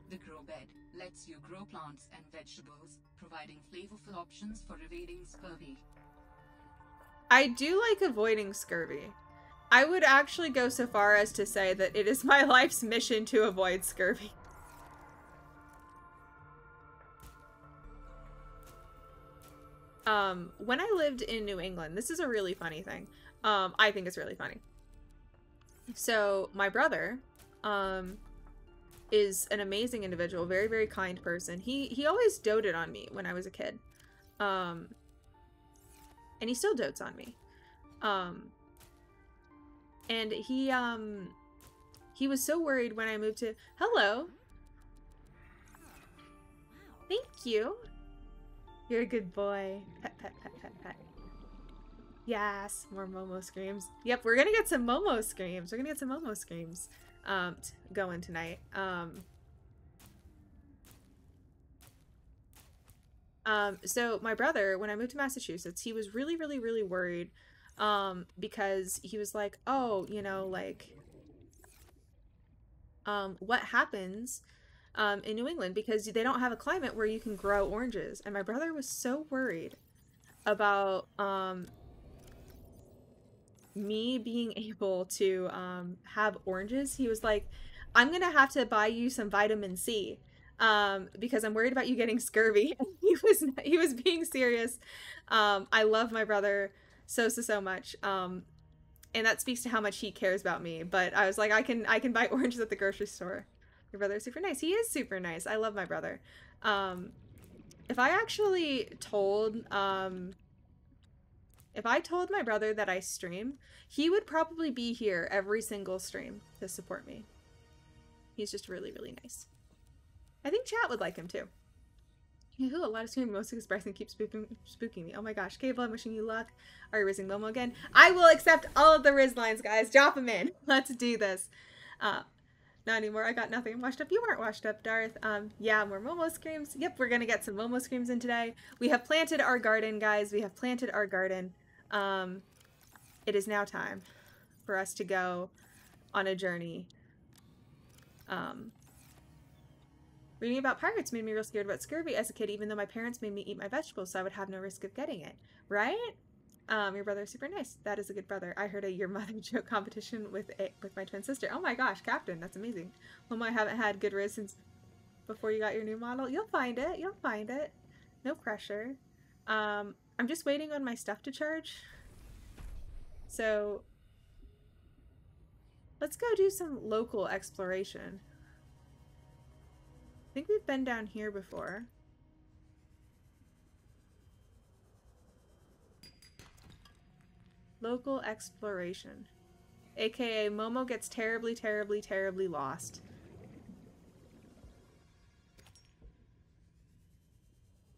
The grow bed lets you grow plants and vegetables, providing flavorful options for evading scurvy. I do like avoiding scurvy. I would actually go so far as to say that it is my life's mission to avoid scurvy. When I lived in New England, this is a really funny thing. I think it's really funny. So my brother, is an amazing individual, very, very kind person. He always doted on me when I was a kid. And he still dotes on me. And he was so worried when I moved to... Hello! Thank you! You're a good boy. Pet, pet, pet, pet, pet. Yes, more Momo screams. Yep, we're gonna get some Momo screams. We're gonna get some Momo screams going tonight. So my brother, when I moved to Massachusetts, he was really, really, really worried because he was like, oh, you know, like, what happens in New England, because they don't have a climate where you can grow oranges. And my brother was so worried about me being able to have oranges. He was like, I'm gonna have to buy you some vitamin C because I'm worried about you getting scurvy. He was being serious. I love my brother so much, and that speaks to how much he cares about me. But I was like, I can buy oranges at the grocery store. Your brother's super nice. He is super nice. I love my brother. If I actually told if I told my brother that I stream, he would probably be here every single stream to support me. He's just really, really nice. I think chat would like him too. Yoo-hoo, a lot of streaming, most expressing keeps spooking me. Oh my gosh, Cable, I'm wishing you luck. Are you rizzing Momo again? I will accept all of the Riz lines, guys. Drop them in. Let's do this. Not anymore. I got nothing. I'm washed up. You weren't washed up, Darth. Yeah, more Momo screams. Yep, we're gonna get some Momo screams in today. We have planted our garden, guys. We have planted our garden. It is now time for us to go on a journey. Reading about pirates made me real scared about scurvy as a kid, even though my parents made me eat my vegetables, so I would have no risk of getting it. Right? Your brother's super nice. That is a good brother. I heard a your mother joke competition with my twin sister. Oh my gosh, Captain, that's amazing. Well, I haven't had good riz since before you got your new model. You'll find it. You'll find it. No pressure. I'm just waiting on my stuff to charge. So let's go do some local exploration. I think we've been down here before. Local exploration. AKA Momo gets terribly, terribly, terribly lost.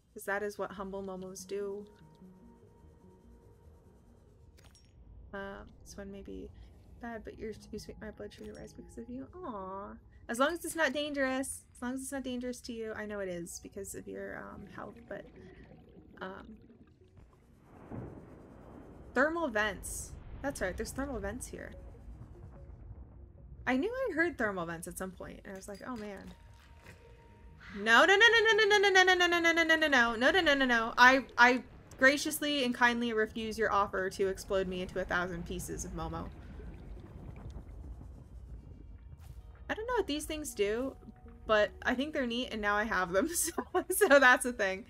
Because that is what humble Momos do. This one may be bad, but you're too sweet. My blood sugar rise because of you. Aww. As long as it's not dangerous. As long as it's not dangerous to you. I know it is because of your health, but thermal vents. That's right, there's thermal vents here. I knew I heard thermal vents at some point, and I was like, oh man. No, no, no, no, no, no, no, no, no, no, no, no, no, no, no, no, no, no, no, no. I graciously and kindly refuse your offer to explode me into 1,000 pieces of Momo. I don't know what these things do, but I think they're neat, and now I have them, so that's the thing.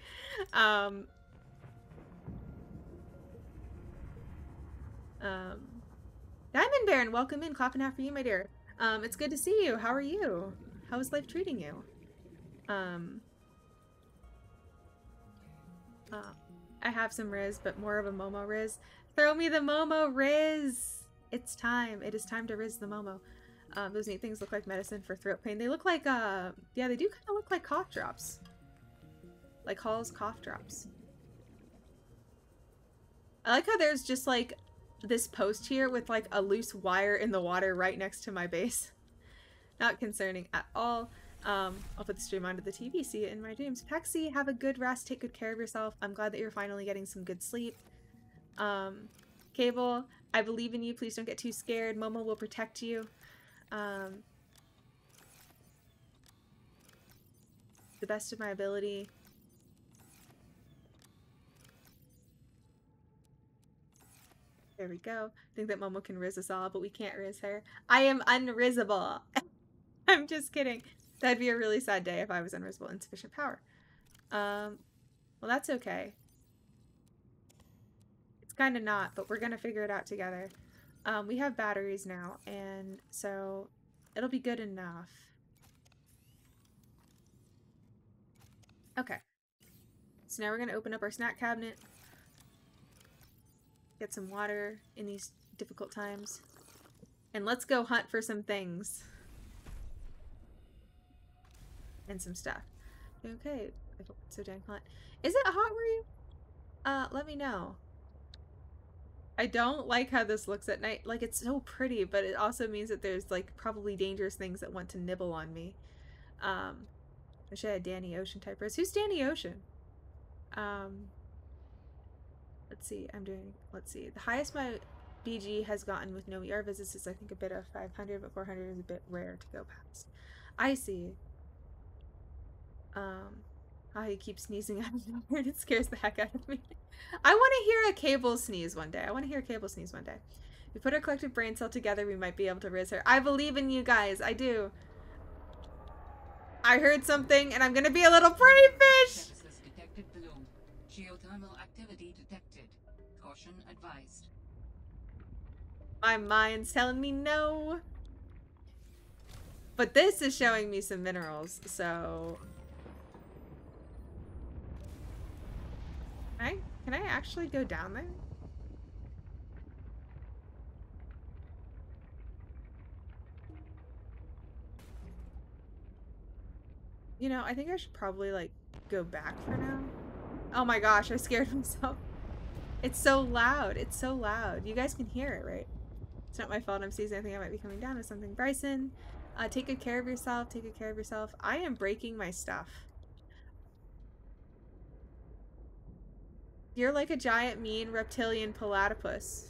Diamond Baron, welcome in. Clapping out for you, my dear. It's good to see you. How are you? How is life treating you? I have some Riz, but more of a Momo Riz. Throw me the Momo Riz! It's time. It is time to Riz the Momo. Those neat things look like medicine for throat pain. They look like, yeah, they do kind of look like cough drops. Like Hall's cough drops. I like how there's just like this post here with like a loose wire in the water right next to my base. Not concerning at all. I'll put the stream onto the TV, see it in my dreams. Pexi, have a good rest, take good care of yourself. I'm glad that you're finally getting some good sleep. Cable, I believe in you, please don't get too scared. Momo will protect you. The best of my ability. There we go. I think that Momo can riz us all, but we can't riz her. I am unrizzable. I'm just kidding. That'd be a really sad day if I was unrizzable. Insufficient power. Well, that's okay. It's kind of not, but we're gonna figure it out together. We have batteries now, and so it'll be good enough. Okay. So now we're gonna open up our snack cabinet. Get some water in these difficult times. And let's go hunt for some things. And some stuff. Okay. I hope it's so dang hot. Is it hot where you? Let me know. I don't like how this looks at night. Like, it's so pretty, but it also means that there's, like, probably dangerous things that want to nibble on me. I wish I had Danny Ocean type riz. Who's Danny Ocean? Let's see. Let's see. The highest my BG has gotten with no ER visits is, I think, a bit of 500, but 400 is a bit rare to go past. I see. How he keeps sneezing out of nowhere. It scares the heck out of me. I want to hear a Cable sneeze one day. If we put our collective brain cell together, we might be able to riz her. I believe in you guys. I do. I heard something, and I'm gonna be a little prey-fish! Detected below. Geothermal activity detected. Caution advised. My mind's telling me no. But this is showing me some minerals, so... Can I actually go down there? You know, I think I should probably, like, go back for now. Oh my gosh, I scared myself. It's so loud. It's so loud. You guys can hear it, right? It's not my fault I'm seizing. I think I might be coming down with something. Bryson, take good care of yourself. Take good care of yourself. I am breaking my stuff. You're like a giant, mean, reptilian platypus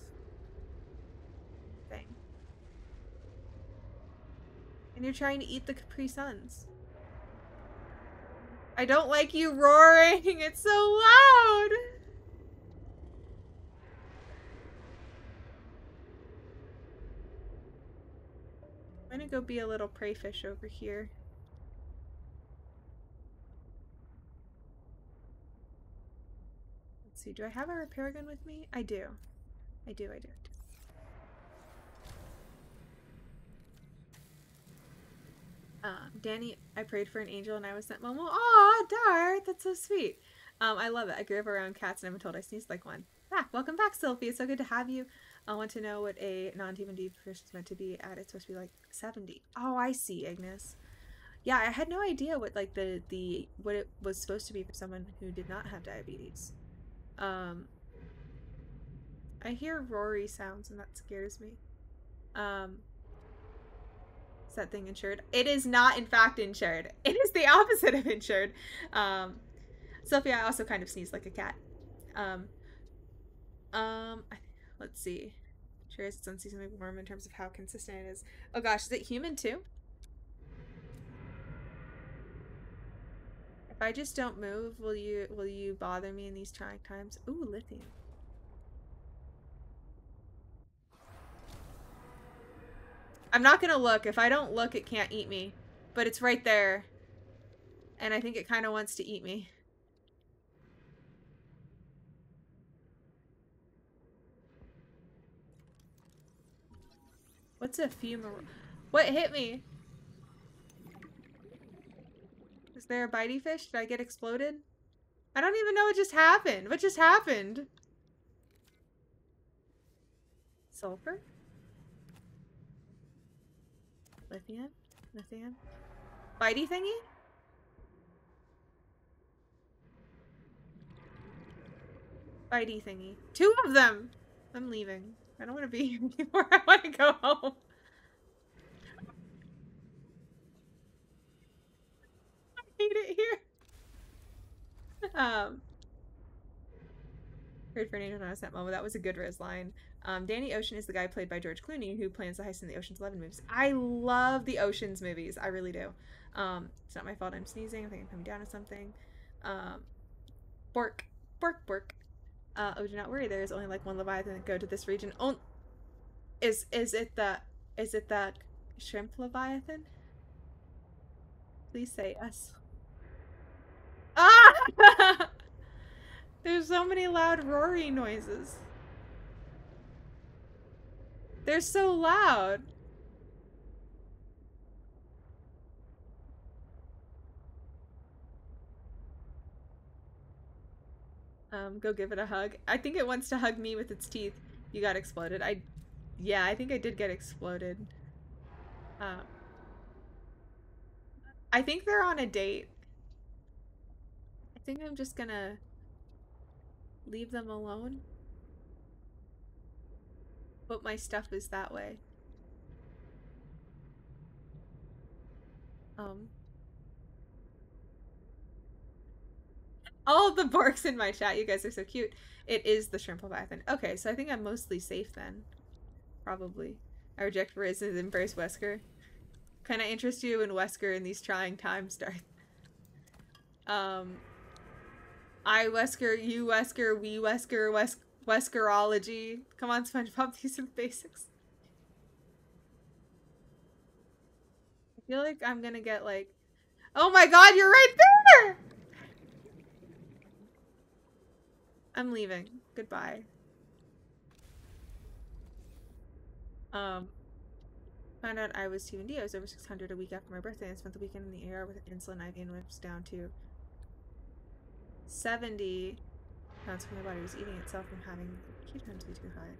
thing. And you're trying to eat the Capri Suns. I don't like you roaring. It's so loud. I'm gonna go be a little prey fish over here. Let's see. Do I have a repair gun with me? I do. I do. Danny, I prayed for an angel and I was sent Momo. Aw, Dart, that's so sweet. I love it. I grew up around cats and I've been told I sneezed like one. Welcome back, Sylvie. It's so good to have you. I want to know what a non-demon D proficiency is meant to be at. It's supposed to be like 70. Oh, I see, Ignis. Yeah, I had no idea what like what it was supposed to be for someone who did not have diabetes. I hear Rory sounds and that scares me. Is that thing insured? It is not, in fact, insured. It is the opposite of insured. Sophia, I also kind of sneeze like a cat. Let's see. Sure, it's unseasonably warm in terms of how consistent it is. Oh gosh, is it human too? If I just don't move, will you bother me in these trying times? Ooh, lithium. I'm not gonna look. If I don't look, it can't eat me. But it's right there. And I think it kind of wants to eat me. What's a fumarole? What hit me? Is there a bitey fish? Did I get exploded? I don't even know what just happened. What just happened? Sulfur? Lithium? Lithium? Bitey thingy? Bitey thingy. 2 of them! I'm leaving. I don't want to be here anymore. I want to go home. I hate it here. Heard for an angel, not a snap moment. That was a good Riz line. Danny Ocean is the guy played by George Clooney who plans the heist in the Ocean's 11 movies. I love the Ocean's movies. I really do. It's not my fault I'm sneezing. I think I'm coming down to something. Bork. Bork, bork. Oh, do not worry. There is only like one Leviathan that go to this region. Oh, is it the shrimp Leviathan? Please say yes. Ah! There's so many loud roaring noises. They're so loud. Go give it a hug. I think it wants to hug me with its teeth. You got exploded. Yeah, I think I did get exploded. I think they're on a date. I think I'm just gonna leave them alone. But my stuff is that way. All of the Borks in my chat, you guys are so cute. It is the shrimp Leviathan. Okay, so I think I'm mostly safe then. Probably. I reject Riz and embrace Wesker. Can I interest you in Wesker in these trying times, Darth? I Wesker, you Wesker, we Wesker, Weskerology. Come on, SpongeBob, these are the basics. I feel like I'm gonna get like... Oh my god, you're right there! I'm leaving. Goodbye. Found out I was T&D. I was over 600 a week after my birthday and spent the weekend in the AR with insulin IV and whips down to 70 pounds when my body was eating itself from having ketones be too high.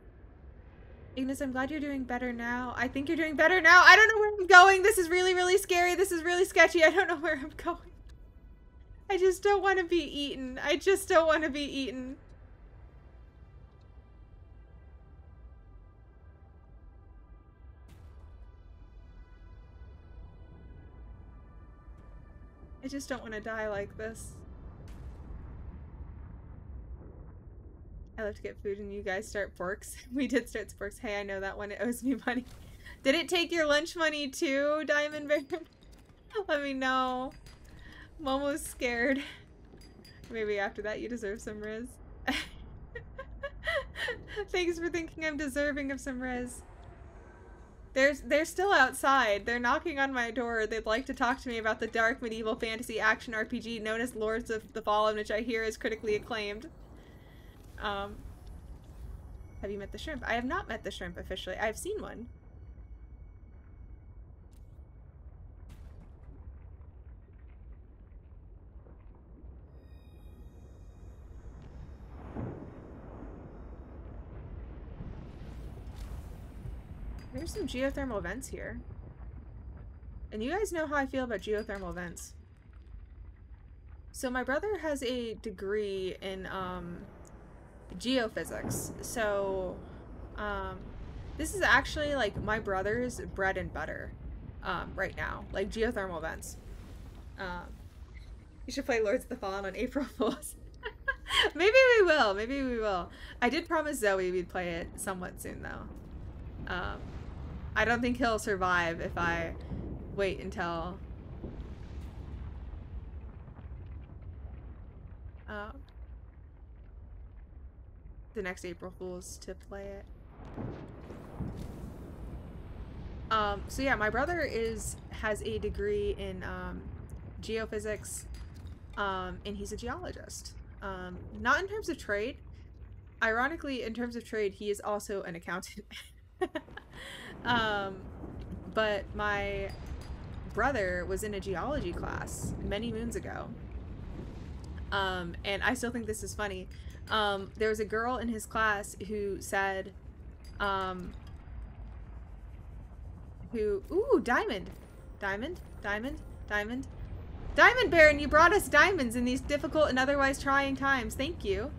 Ignis, I'm glad you're doing better now. I think you're doing better now. I don't know where I'm going. This is really, really scary. This is really sketchy. I don't know where I'm going. I just don't want to be eaten. I just don't want to be eaten. I just don't want to die like this. I love to get food and you guys start Borks. We did start Sporks. Hey, I know that one. It owes me money. Did it take your lunch money too, Diamond Bear? Let me know. Momo's scared. Maybe after that you deserve some Riz. Thanks for thinking I'm deserving of some Riz. They're still outside. They're knocking on my door. They'd like to talk to me about the dark medieval fantasy action RPG known as Lords of the Fallen, which I hear is critically acclaimed. Have you met the shrimp? I have not met the shrimp officially. I've seen one. There's some geothermal vents here. And you guys know how I feel about geothermal vents. So my brother has a degree in geophysics. So this is actually like my brother's bread and butter right now. Like geothermal vents. You should play Lords of the Fallen on April Fools. Maybe we will. Maybe we will. I did promise Zoe we'd play it somewhat soon though. I don't think he'll survive if I wait until the next April Fools to play it. So yeah, my brother has a degree in geophysics, and he's a geologist. Not in terms of trade. Ironically, in terms of trade, he is also an accountant. But my brother was in a geology class many moons ago. And I still think this is funny. There was a girl in his class who said, ooh, diamond, diamond, diamond, diamond, diamond Baron, you brought us diamonds in these difficult and otherwise trying times. Thank you.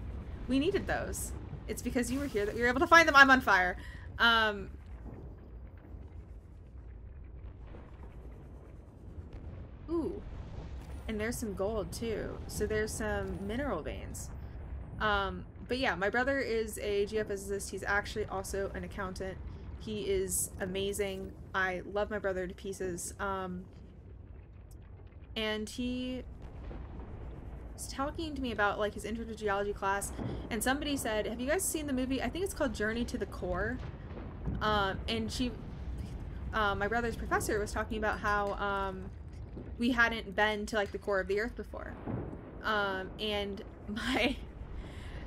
We needed those. It's because you were here that we were able to find them. I'm on fire. Ooh. And there's some gold too. So there's some mineral veins. But yeah, my brother is a geophysicist. He's actually also an accountant. He is amazing. I love my brother to pieces. And he was talking to me about like his intro to geology class, and somebody said, have you guys seen the movie? I think it's called Journey to the Core. And my brother's professor was talking about how we hadn't been to like the core of the earth before. And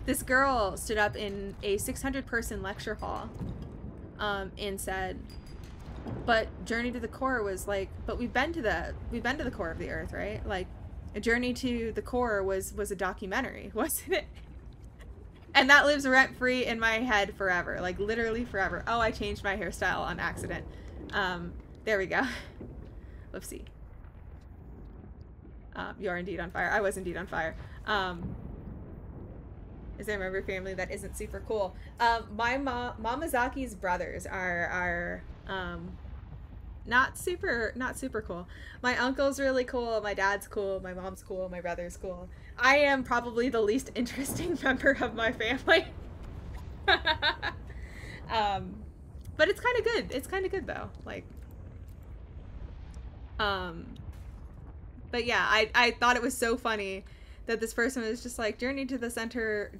this girl stood up in a 600-person lecture hall and said, but Journey to the Core was like, but we've been to the core of the earth, right? Like, a Journey to the Core was a documentary, wasn't it? And that lives rent-free in my head forever, like literally forever. Oh, I changed my hairstyle on accident. There we go. Whoopsie. You are indeed on fire. I was indeed on fire. Is there a member of your family that isn't super cool? My Momozaki's brothers are not super cool. My uncle's really cool, my dad's cool, my mom's cool, my brother's cool. I am probably the least interesting member of my family. But it's kind of good. It's kind of good though. Like, but yeah, I thought it was so funny that this person was just like, Journey to the center of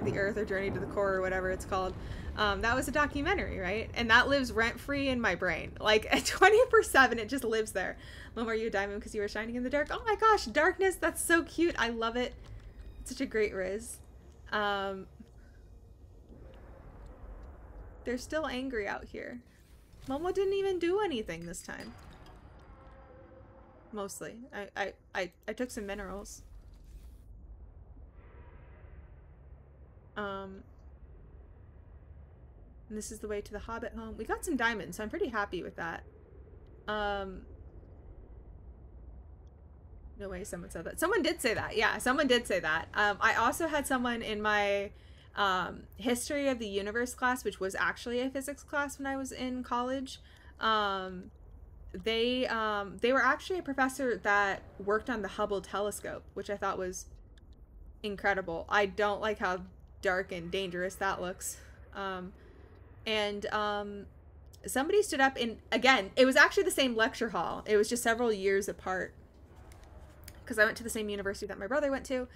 the earth, or Journey to the Core, or whatever it's called. That was a documentary, right? And that lives rent-free in my brain. Like, 24/7, it just lives there. Mom, are you a diamond because you were shining in the dark? Oh my gosh, darkness, that's so cute. I love it. It's such a great riz. They're still angry out here. Momo didn't even do anything this time. Mostly. I took some minerals. And this is the way to the Hobbit home. We got some diamonds, so I'm pretty happy with that. No way someone said that. Someone did say that. Yeah, someone did say that. I also had someone in my history of the universe class, which was actually a physics class when I was in college. They were actually a professor that worked on the Hubble telescope, which I thought was incredible. I don't like how dark and dangerous that looks. Somebody stood up and again, it was actually the same lecture hall. It was just several years apart because I went to the same university that my brother went to.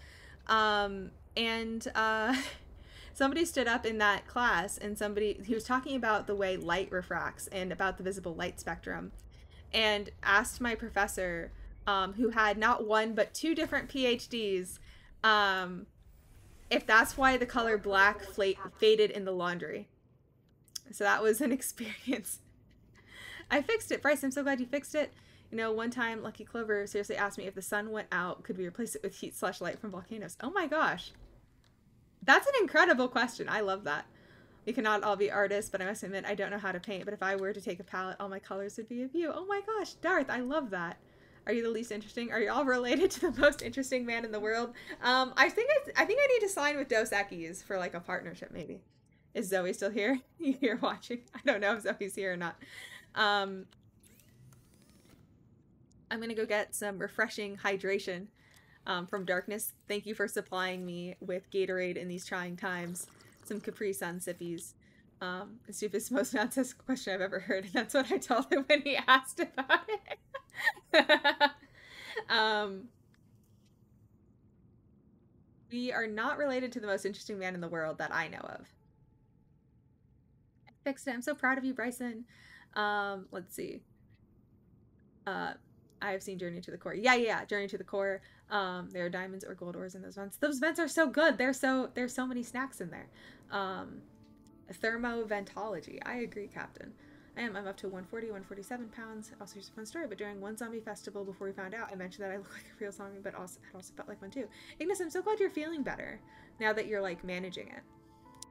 Somebody stood up in that class and he was talking about the way light refracts and about the visible light spectrum, and asked my professor, who had not one but two different PhDs, if that's why the color black faded in the laundry. So that was an experience. I fixed it. Bryce, I'm so glad you fixed it. You know, one time Lucky Clover seriously asked me if the sun went out, could we replace it with heat/light from volcanoes? Oh my gosh. That's an incredible question. I love that. We cannot all be artists, but I must admit I don't know how to paint. But if I were to take a palette, all my colors would be of you. Oh my gosh, Darth, I love that. Are you the least interesting? Are you all related to the most interesting man in the world? I think I need to sign with Dos Equis for like a partnership maybe. Is Zoe still here? You here watching? I don't know if Zoe's here or not. I'm gonna go get some refreshing hydration from Darkness. Thank you for supplying me with Gatorade in these trying times. Some Capri Sun sippies. The stupidest, most nonsense question I've ever heard, and that's what I told him when he asked about it. We are not related to the most interesting man in the world that I know of. I fixed it. I'm so proud of you, Bryson. Let's see. I have seen Journey to the Core. Yeah, Journey to the Core. There are diamonds or gold ores in those vents. Those vents are so good. There's so many snacks in there. Thermoventology. I agree, Captain. I'm up to 140, 147 pounds. Also, here's a fun story, but during one zombie festival before we found out, I mentioned that I look like a real zombie, but also felt like one too. Ignis, I'm so glad you're feeling better now that you're like managing it,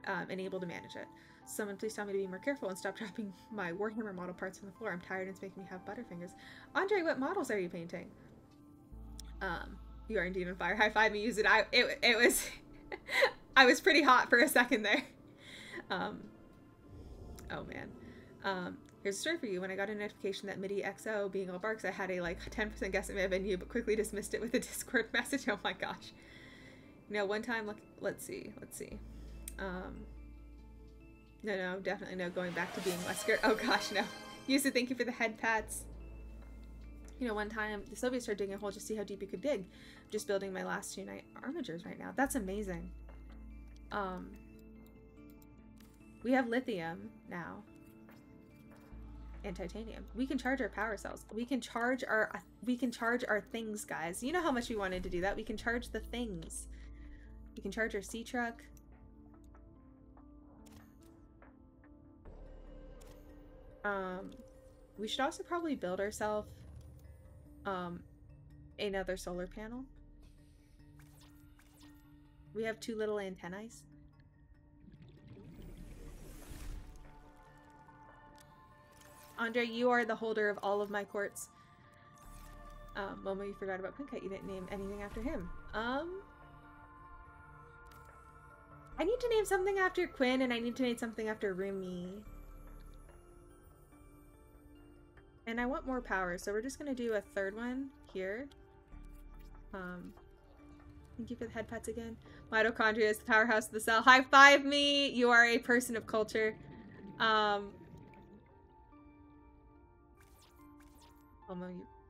and able to manage it. Someone please tell me to be more careful and stop dropping my Warhammer model parts on the floor. I'm tired and it's making me have butterfingers. Andre, what models are you painting? You are indeed on fire. High five me, use it. It was, I was pretty hot for a second there. Oh man. Here's a story for you. When I got a notification that MIDI XO being all barks, I had a like 10% guess it may have been you, but quickly dismissed it with a Discord message. Oh my gosh. You know, one time, let's see. No, definitely no going back to being Wesker. Oh gosh, no. Yusa, thank you for the head pats. You know, one time the Soviets started digging a hole just to see how deep you could dig. I'm just building my last 2 night armatures right now. That's amazing. We have lithium now. And titanium. We can charge our power cells. We can charge our things, guys. You know how much we wanted to do that. We can charge the things. We can charge our sea truck. We should also probably build ourselves another solar panel. We have 2 little antennae. Andre, you are the holder of all of my quartz. Momo, you forgot about Quincut. You didn't name anything after him. I need to name something after Quinn, and I need to name something after Rumi. And I want more power, so we're just gonna do a 3rd one here. Thank you for the head pats again. Mitochondria is the powerhouse of the cell. High five me! You are a person of culture.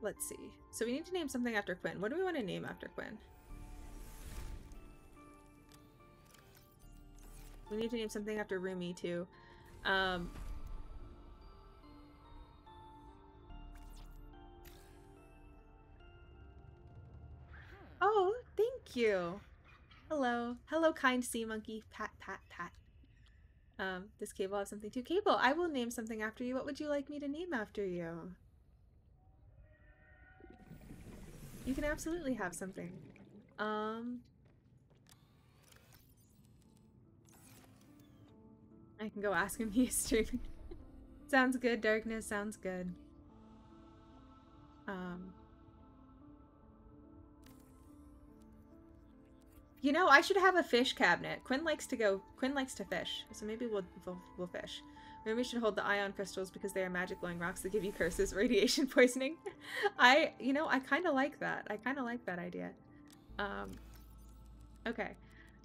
Let's see. So we need to name something after Quinn. What do we want to name after Quinn? We need to name something after Rumi too. Oh, thank you. Hello. Hello, kind sea monkey. Pat, pat, pat. Does Cable have something too? Cable, I will name something after you. What would you like me to name after you? You can absolutely have something. I can go ask him. He's streaming. Sounds good, Darkness. Sounds good. You know, I should have a fish cabinet. Quinn likes to fish, so maybe we'll fish. Maybe we should hold the ion crystals because they are magic glowing rocks that give you curses, radiation poisoning. I kind of like that. I kind of like that idea. Okay.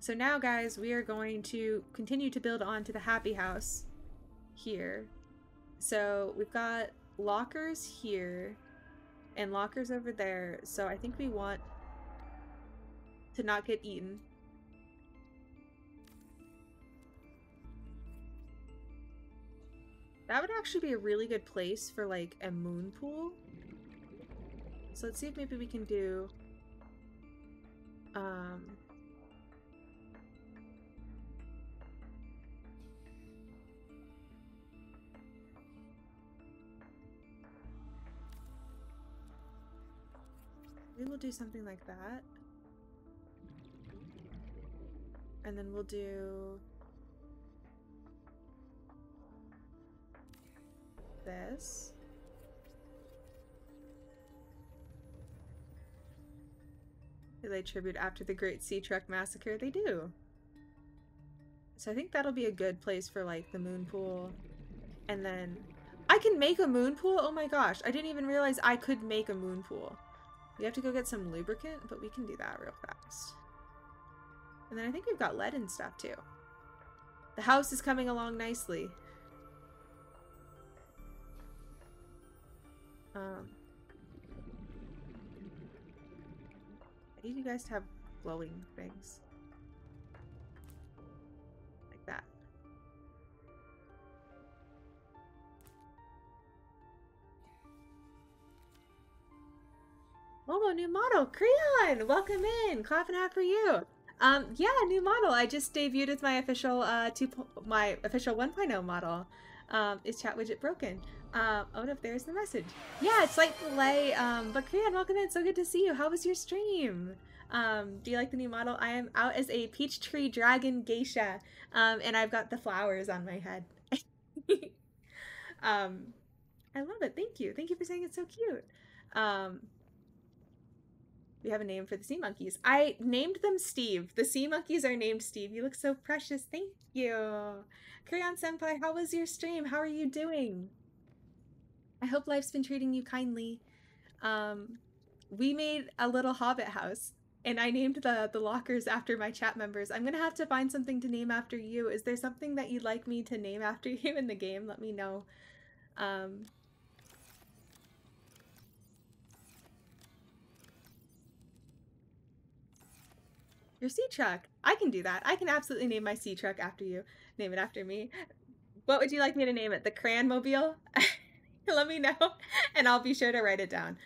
So now, guys, we are going to continue to build on to the happy house here. So we've got lockers here and lockers over there. So I think we want to not get eaten. That would actually be a really good place for like a moon pool. So let's see if maybe we can do maybe we'll do something like that. And then we'll do this. They lay tribute after the Great Sea Truck Massacre. They do. So I think that'll be a good place for like the moon pool. And then I can make a moon pool? Oh my gosh. I didn't even realize I could make a moon pool. We have to go get some lubricant, but we can do that real fast. And then I think we've got lead and stuff too. The house is coming along nicely. I need you guys to have glowing things. Like that. Momo, new model! Creon! Welcome in! Clapping out for you! Yeah, new model. I just debuted as my official 1.0 model. Is chat widget broken? Oh no, there's the message. Yeah, it's like delay. But Krian, welcome in. So good to see you. How was your stream? Do you like the new model? I am out as a peach tree dragon geisha. And I've got the flowers on my head. I love it. Thank you. Thank you for saying it's so cute. We have a name for the sea monkeys. I named them Steve. The sea monkeys are named Steve. You look so precious. Thank you. Kurion Senpai, how was your stream? How are you doing? I hope life's been treating you kindly. We made a little hobbit house, and I named the lockers after my chat members. I'm gonna have to find something to name after you. Is there something that you'd like me to name after you in the game? Let me know. Your sea truck. I can do that. I can absolutely name my sea truck after you. Name it after me. What would you like me to name it? The Cranmobile? Let me know, and I'll be sure to write it down.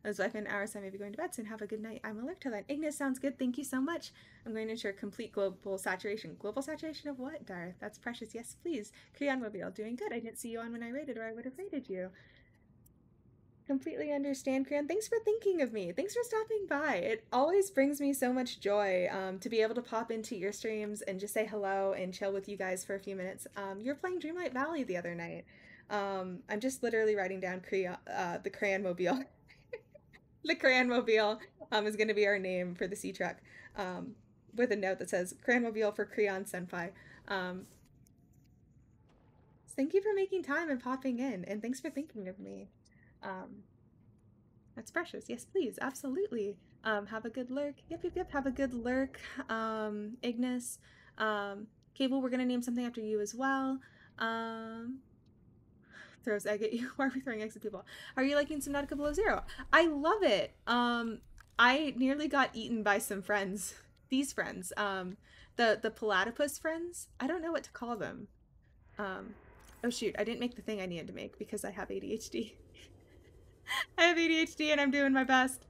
As wife in hours, I may be going to bed soon. Have a good night. I'm alert to that. Ignis sounds good. Thank you so much. I'm going to ensure complete global saturation. Global saturation of what, Darth? That's precious. Yes, please. Cranmobile, doing good. I didn't see you on when I rated, or I would have rated you. Completely understand, Cran. Thanks for thinking of me. Thanks for stopping by. It always brings me so much joy to be able to pop into your streams and just say hello and chill with you guys for a few minutes. You were playing Dreamlight Valley the other night. I'm just literally writing down the Cranmobile. The Cranmobile is going to be our name for the sea truck, with a note that says Cranmobile for Creon Senpai. Thank you for making time and popping in, and thanks for thinking of me. That's precious. Yes, please. Absolutely. Have a good lurk. Yep. Have a good lurk. Ignis. Cable, we're going to name something after you as well. Throws egg at you. Why are we throwing eggs at people? Are you liking Subnautica Below Zero? I love it. I nearly got eaten by some friends. These friends. The platypus friends. I don't know what to call them. Oh shoot, I didn't make the thing I needed to make because I have ADHD. I have ADHD and I'm doing my best.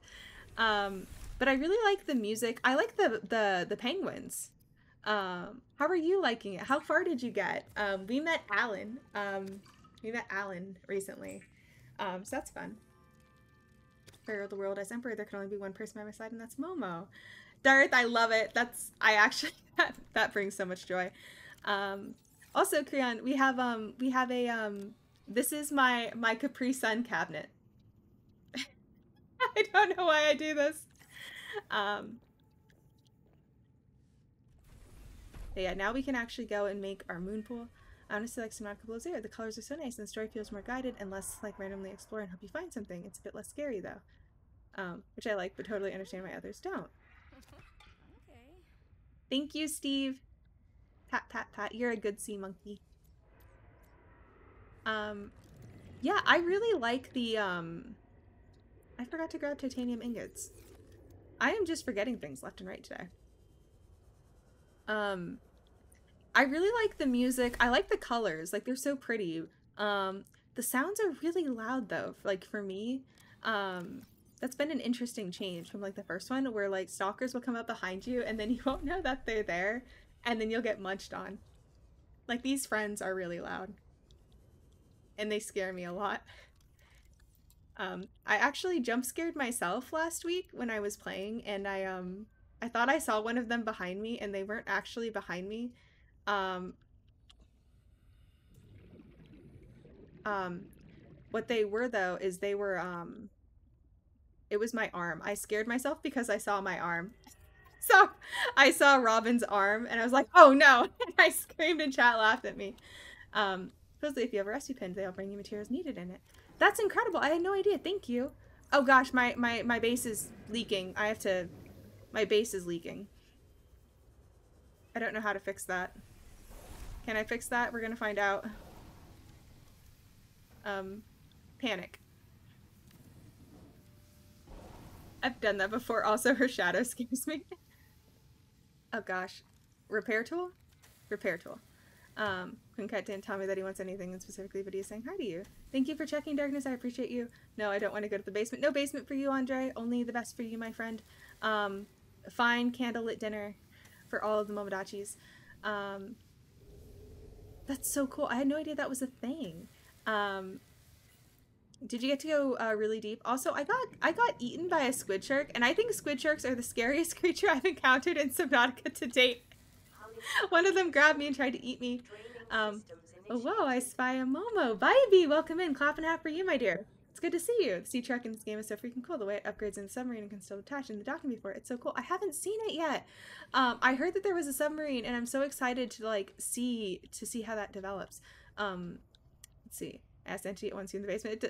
But I really like the music. I like the penguins. How are you liking it? How far did you get? We met Alan. We met Alan recently. So that's fun. For the world as emperor, there can only be one person by my side, and that's Momo. Darth, I love it. That brings so much joy. Also, Krion, we have a this is my Capri Sun cabinet. I don't know why I do this. Yeah, now we can actually go and make our moon pool. I honestly like Subnautica Below Zero. The colors are so nice and the story feels more guided and less like randomly explore and hope you find something. It's a bit less scary though. Which I like, but totally understand why others don't. Okay. Thank you, Steve. Pat, pat, pat. You're a good sea monkey. Yeah, I really like the, I forgot to grab titanium ingots. I am just forgetting things left and right today. I really like the music. I like the colors. Like, they're so pretty. The sounds are really loud, though. Like, for me, that's been an interesting change from, like, the first one, where, like, stalkers will come up behind you, and then you won't know that they're there, and then you'll get munched on. Like, these friends are really loud. And they scare me a lot. I actually jump scared myself last week when I was playing, and I thought I saw one of them behind me, and they weren't actually behind me. What they were, though, is they were, it was my arm. I scared myself because I saw my arm. So, I saw Robin's arm, and I was like, oh no! And I screamed and chat laughed at me. Supposedly, if you have a rescue pin, they'll bring you materials needed in it. That's incredible! I had no idea. Thank you. Oh gosh, my base is leaking. My base is leaking. I don't know how to fix that. Can I fix that? We're gonna find out. Panic. I've done that before. Also, her shadow scares me. Oh gosh. Repair tool? Repair tool. Kunkat didn't tell me that he wants anything specifically, but he is saying hi to you. Thank you for checking, Darkness. I appreciate you. No, I don't want to go to the basement. No basement for you, Andre. Only the best for you, my friend. Fine candlelit dinner for all of the Momodachis. That's so cool. I had no idea that was a thing. Did you get to go really deep? Also, I got eaten by a squid shark, and I think squid sharks are the scariest creature I've encountered in Subnautica to date. One of them grabbed me and tried to eat me. Oh, whoa, I spy a Momo. Vibey, welcome in. Clap and half for you, my dear. It's good to see you. The sea truck in this game is so freaking cool. The way it upgrades in the submarine and can still attach in the docking before. It's so cool. I haven't seen it yet. I heard that there was a submarine, and I'm so excited to like see how that develops. Let's see. Asked Entity wants you in the basement.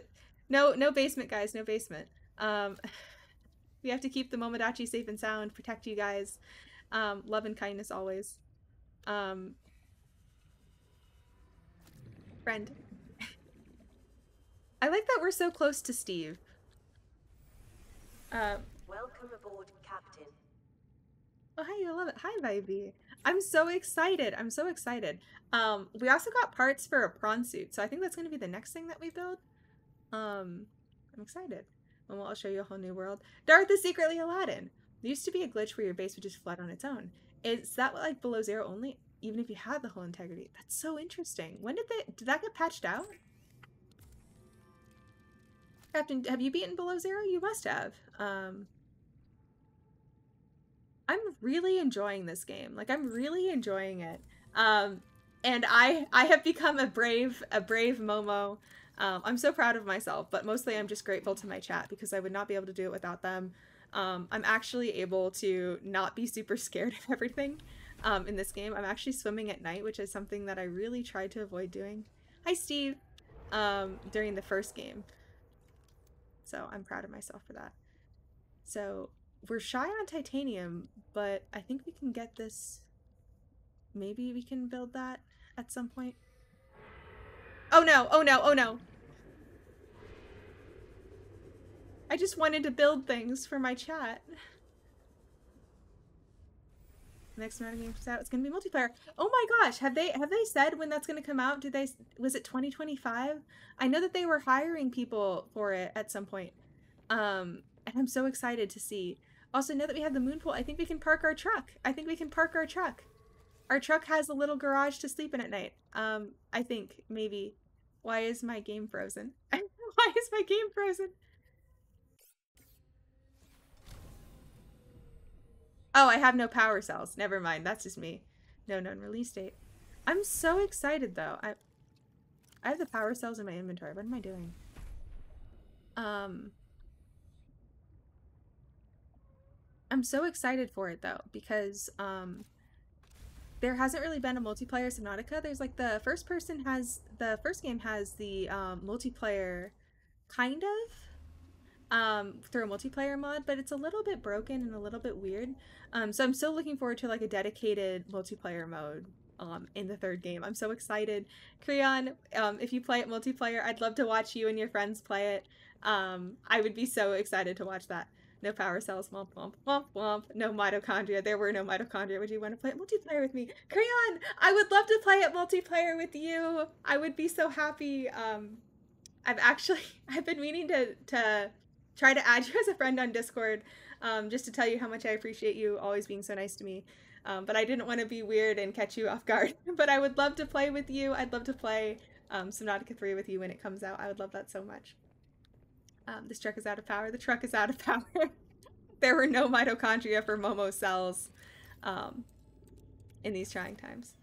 No basement, guys. No basement. We have to keep the Momodachi safe and sound. Protect you guys. Love and kindness always. Friend. I like that we're so close to Steve. Welcome aboard, Captain. Oh, hi, I love it. Hi, Vibey. I'm so excited. I'm so excited. We also got parts for a prawn suit, so I think that's going to be the next thing that we build. I'm excited. And I'll show you a whole new world. Darth is secretly Aladdin. There used to be a glitch where your base would just flood on its own. Is that like below zero only? Even if you had the whole integrity? That's so interesting. When did that get patched out? Captain, have you beaten below zero? You must have. I'm really enjoying this game. Like, I'm really enjoying it. And I have become a brave Momo. I'm so proud of myself, but mostly I'm just grateful to my chat because I would not be able to do it without them. I'm actually able to not be super scared of everything in this game. I'm actually swimming at night, which is something that I really tried to avoid doing. Hi, Steve. During the first game. So I'm proud of myself for that. So we're shy on titanium, but I think we can get this. Maybe we can build that at some point. Oh no, oh no, oh no. I just wanted to build things for my chat. Next round of games out, it's gonna be multiplayer. Oh my gosh, have they said when that's gonna come out? Was it 2025? I know that they were hiring people for it at some point. And I'm so excited to see. Also, now that we have the moon pool, I think we can park our truck. Our truck has a little garage to sleep in at night. I think, maybe. Why is my game frozen? Why is my game frozen? Oh, I have no power cells. Never mind. That's just me. No known release date. I'm so excited though. I have the power cells in my inventory. What am I doing? I'm so excited for it though because there hasn't really been a multiplayer Subnautica. There's like the first game has the multiplayer kind of through a multiplayer mod, but it's a little bit broken and a little bit weird. So I'm still looking forward to like a dedicated multiplayer mode in the third game. I'm so excited. Creon, if you play it multiplayer, I'd love to watch you and your friends play it. I would be so excited to watch that. No power cells, womp womp, womp womp. No mitochondria. There were no mitochondria. Would you want to play it multiplayer with me? Creon, I would love to play it multiplayer with you. I would be so happy. I've been meaning to try to add you as a friend on Discord, just to tell you how much I appreciate you always being so nice to me. But I didn't want to be weird and catch you off guard. But I would love to play with you. I'd love to play Subnautica 3 with you when it comes out. I would love that so much. This truck is out of power. The truck is out of power. There were no mitochondria for Momo cells in these trying times.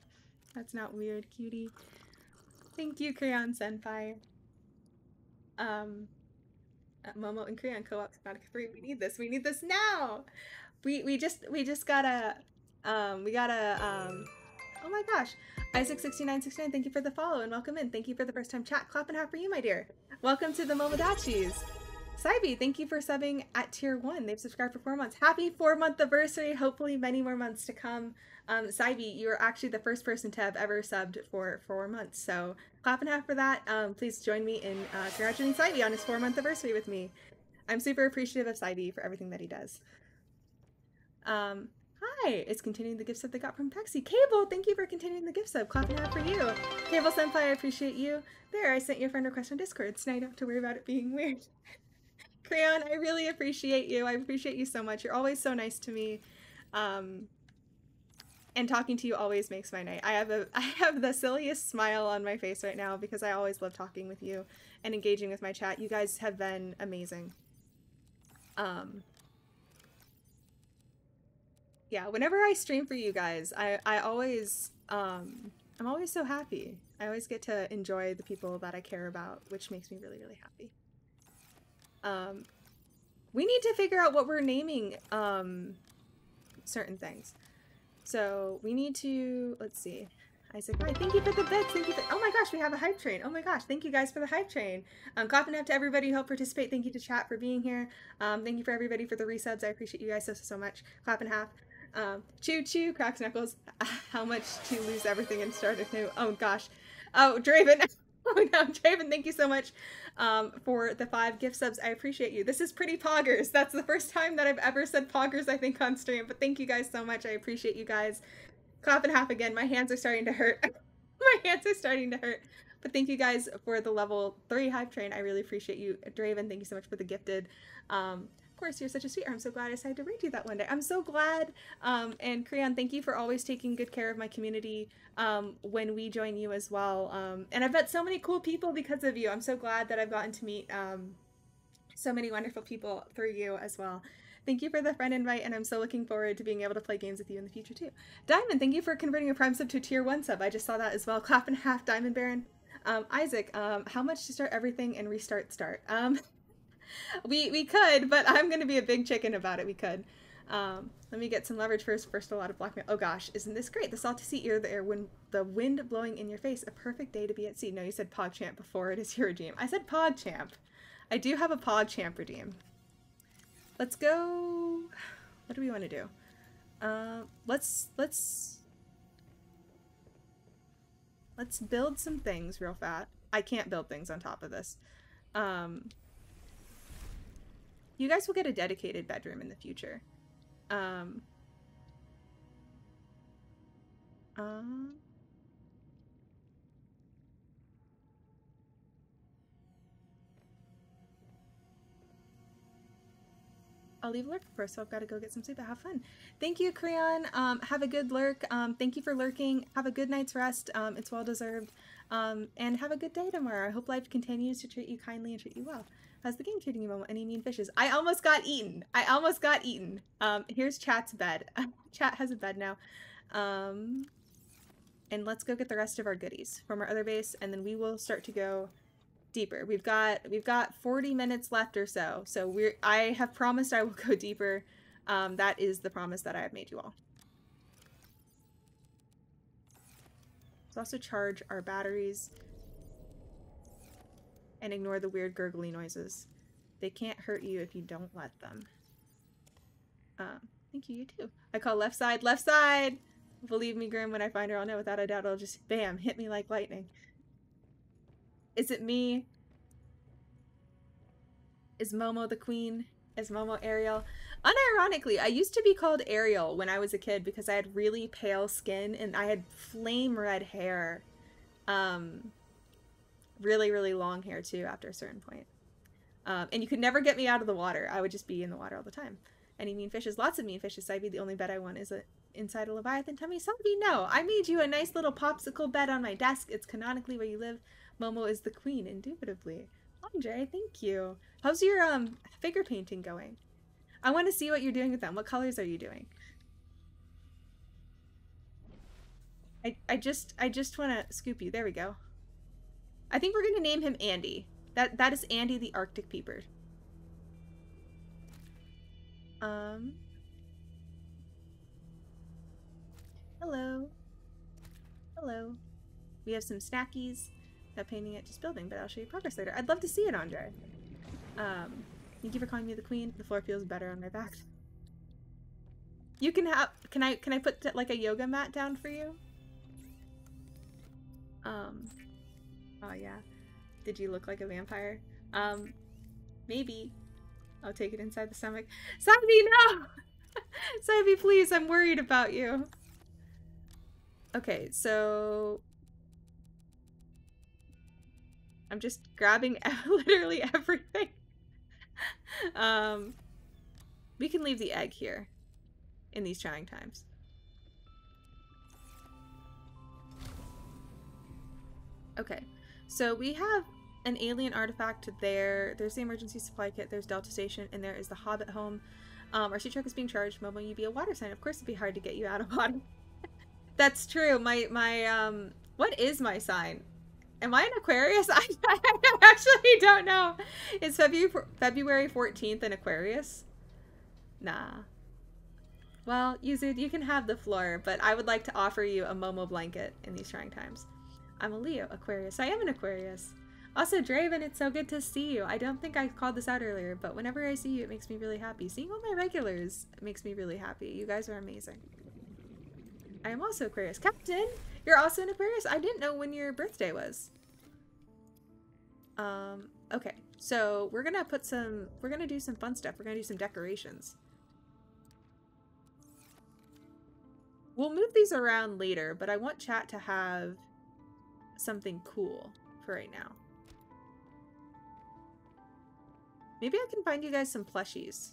That's not weird, cutie. Thank you, Crayon Senpai. Momo and Crayon co-op Subnautica 3. We need this. We need this now. We just gotta oh my gosh. Isaac6969, thank you for the follow and welcome in. Thank you for the first time chat. Clap and half for you, my dear. Welcome to the Momodachis. Saibi, thank you for subbing at tier 1. They've subscribed for 4 months. Happy 4-month anniversary. Hopefully many more months to come. Saibi, you are actually the first person to have ever subbed for 4 months. So clap and half for that. Please join me in congratulating Saibi on his 4-month anniversary with me. I'm super appreciative of Saibi for everything that he does. Hi, it's continuing the gift sub they got from Pexi. Cable, thank you for continuing the gift sub. Clap and half for you. Cable Senpai, I appreciate you. There, I sent you a friend request on Discord, so now you don't have to worry about it being weird. Crayon, I really appreciate you. I appreciate you so much. You're always so nice to me. And talking to you always makes my night. I have the silliest smile on my face right now because I always love talking with you and engaging with my chat. You guys have been amazing. Yeah, whenever I stream for you guys, I always I'm always so happy. I always get to enjoy the people that I care about, which makes me really, really happy. We need to figure out what we're naming certain things. So we need to, let's see. Isaac, hi, thank you for the bits. Thank you for, oh my gosh, we have a hype train. Oh my gosh, thank you guys for the hype train. Clapping up to everybody who helped participate. Thank you to chat for being here. Thank you for everybody for the resubs. I appreciate you guys so much. Clap in half. Choo choo, cracks knuckles. How much to lose everything and start anew. Oh gosh. Oh, Draven. Oh no, Draven, thank you so much for the 5 gift subs. I appreciate you. This is pretty poggers. That's the first time that I've ever said poggers, I think, on stream. But thank you guys so much. I appreciate you guys. Clap in half again. My hands are starting to hurt. My hands are starting to hurt. But thank you guys for the level 3 hype train. I really appreciate you. Draven, thank you so much for the gifted. Of course, you're such a sweetheart. I'm so glad I decided to read you that one day. I'm so glad. And Creon, thank you for always taking good care of my community when we join you as well. And I've met so many cool people because of you. I'm so glad that I've gotten to meet so many wonderful people through you as well. Thank you for the friend invite, and I'm so looking forward to being able to play games with you in the future too. Diamond, thank you for converting a Prime sub to a Tier 1 sub. I just saw that as well. Clap in half, Diamond Baron. Isaac, how much to start everything and restart start? We could, but I'm gonna be a big chicken about it. We could. Let me get some leverage first. First, a lot of blackmail. Oh gosh, isn't this great? The salty sea air, the wind blowing in your face. A perfect day to be at sea. No, you said PogChamp before. It is your redeem. I said PogChamp. I do have a PogChamp redeem. Let's go. What do we want to do? Let's build some things real fast. I can't build things on top of this. You guys will get a dedicated bedroom in the future. I'll leave lurk first, so I've got to go get some sleep, but have fun. Thank you, Creon. Have a good lurk. Thank you for lurking. Have a good night's rest. It's well deserved. And have a good day tomorrow. I hope life continues to treat you kindly and treat you well. How's the game treating you, Momo? Any mean fishes? I almost got eaten. I almost got eaten. Here's Chat's bed. Chat has a bed now. And let's go get the rest of our goodies from our other base, and then we will start to go deeper. We've got 40 minutes left or so. So I have promised I will go deeper. That is the promise that I have made you all. Let's also charge our batteries and ignore the weird gurgly noises. They can't hurt you if you don't let them. Thank you, you too. I call left side, left side! Believe me, Grim, when I find her, I'll know without a doubt it'll just, bam, hit me like lightning. Is it me? Is Momo the queen? Is Momo Ariel? Unironically, I used to be called Ariel when I was a kid because I had really pale skin and I had flame red hair. Really, really long hair too after a certain point. And you could never get me out of the water. I would just be in the water all the time. Any mean fishes? Lots of mean fishes. Sabi, the only bed I want is inside a Leviathan tummy. Sabi, no. I made you a nice little popsicle bed on my desk. It's canonically where you live. Momo is the queen, indubitably. Andre, thank you. How's your figure painting going? I want to see what you're doing with them. What colors are you doing? I just want to scoop you. There we go. I think we're going to name him Andy. That is Andy the Arctic Peeper. Hello. Hello. We have some snackies. Not painting it, just building, but I'll show you progress later. I'd love to see it, Andre. Thank you for calling me the queen. The floor feels better on my back. You can have, can I put like a yoga mat down for you? Oh yeah. Did you look like a vampire? Maybe. I'll take it inside the stomach. Sabi, no! Sabi, please, I'm worried about you. Okay, so I'm just grabbing literally everything. We can leave the egg here in these trying times. Okay, so we have an alien artifact there. There's the emergency supply kit. There's Delta Station, and there is the Hobbit home. Our sea truck is being charged. Momo, you be a water sign. Of course, it'd be hard to get you out of water. That's true. What is my sign? Am I an Aquarius? I actually don't know. Is February 14th an Aquarius? Nah. Well, Yuzu, you can have the floor, but I would like to offer you a Momo blanket in these trying times. I'm a Leo Aquarius. I am an Aquarius. Also, Draven, it's so good to see you. I don't think I called this out earlier, but whenever I see you, it makes me really happy. Seeing all my regulars makes me really happy. You guys are amazing. I am also Aquarius. Captain, you're also an Aquarius? I didn't know when your birthday was. Okay. So we're gonna do some fun stuff. We're gonna do some decorations. We'll move these around later, but I want chat to have something cool for right now. Maybe I can find you guys some plushies.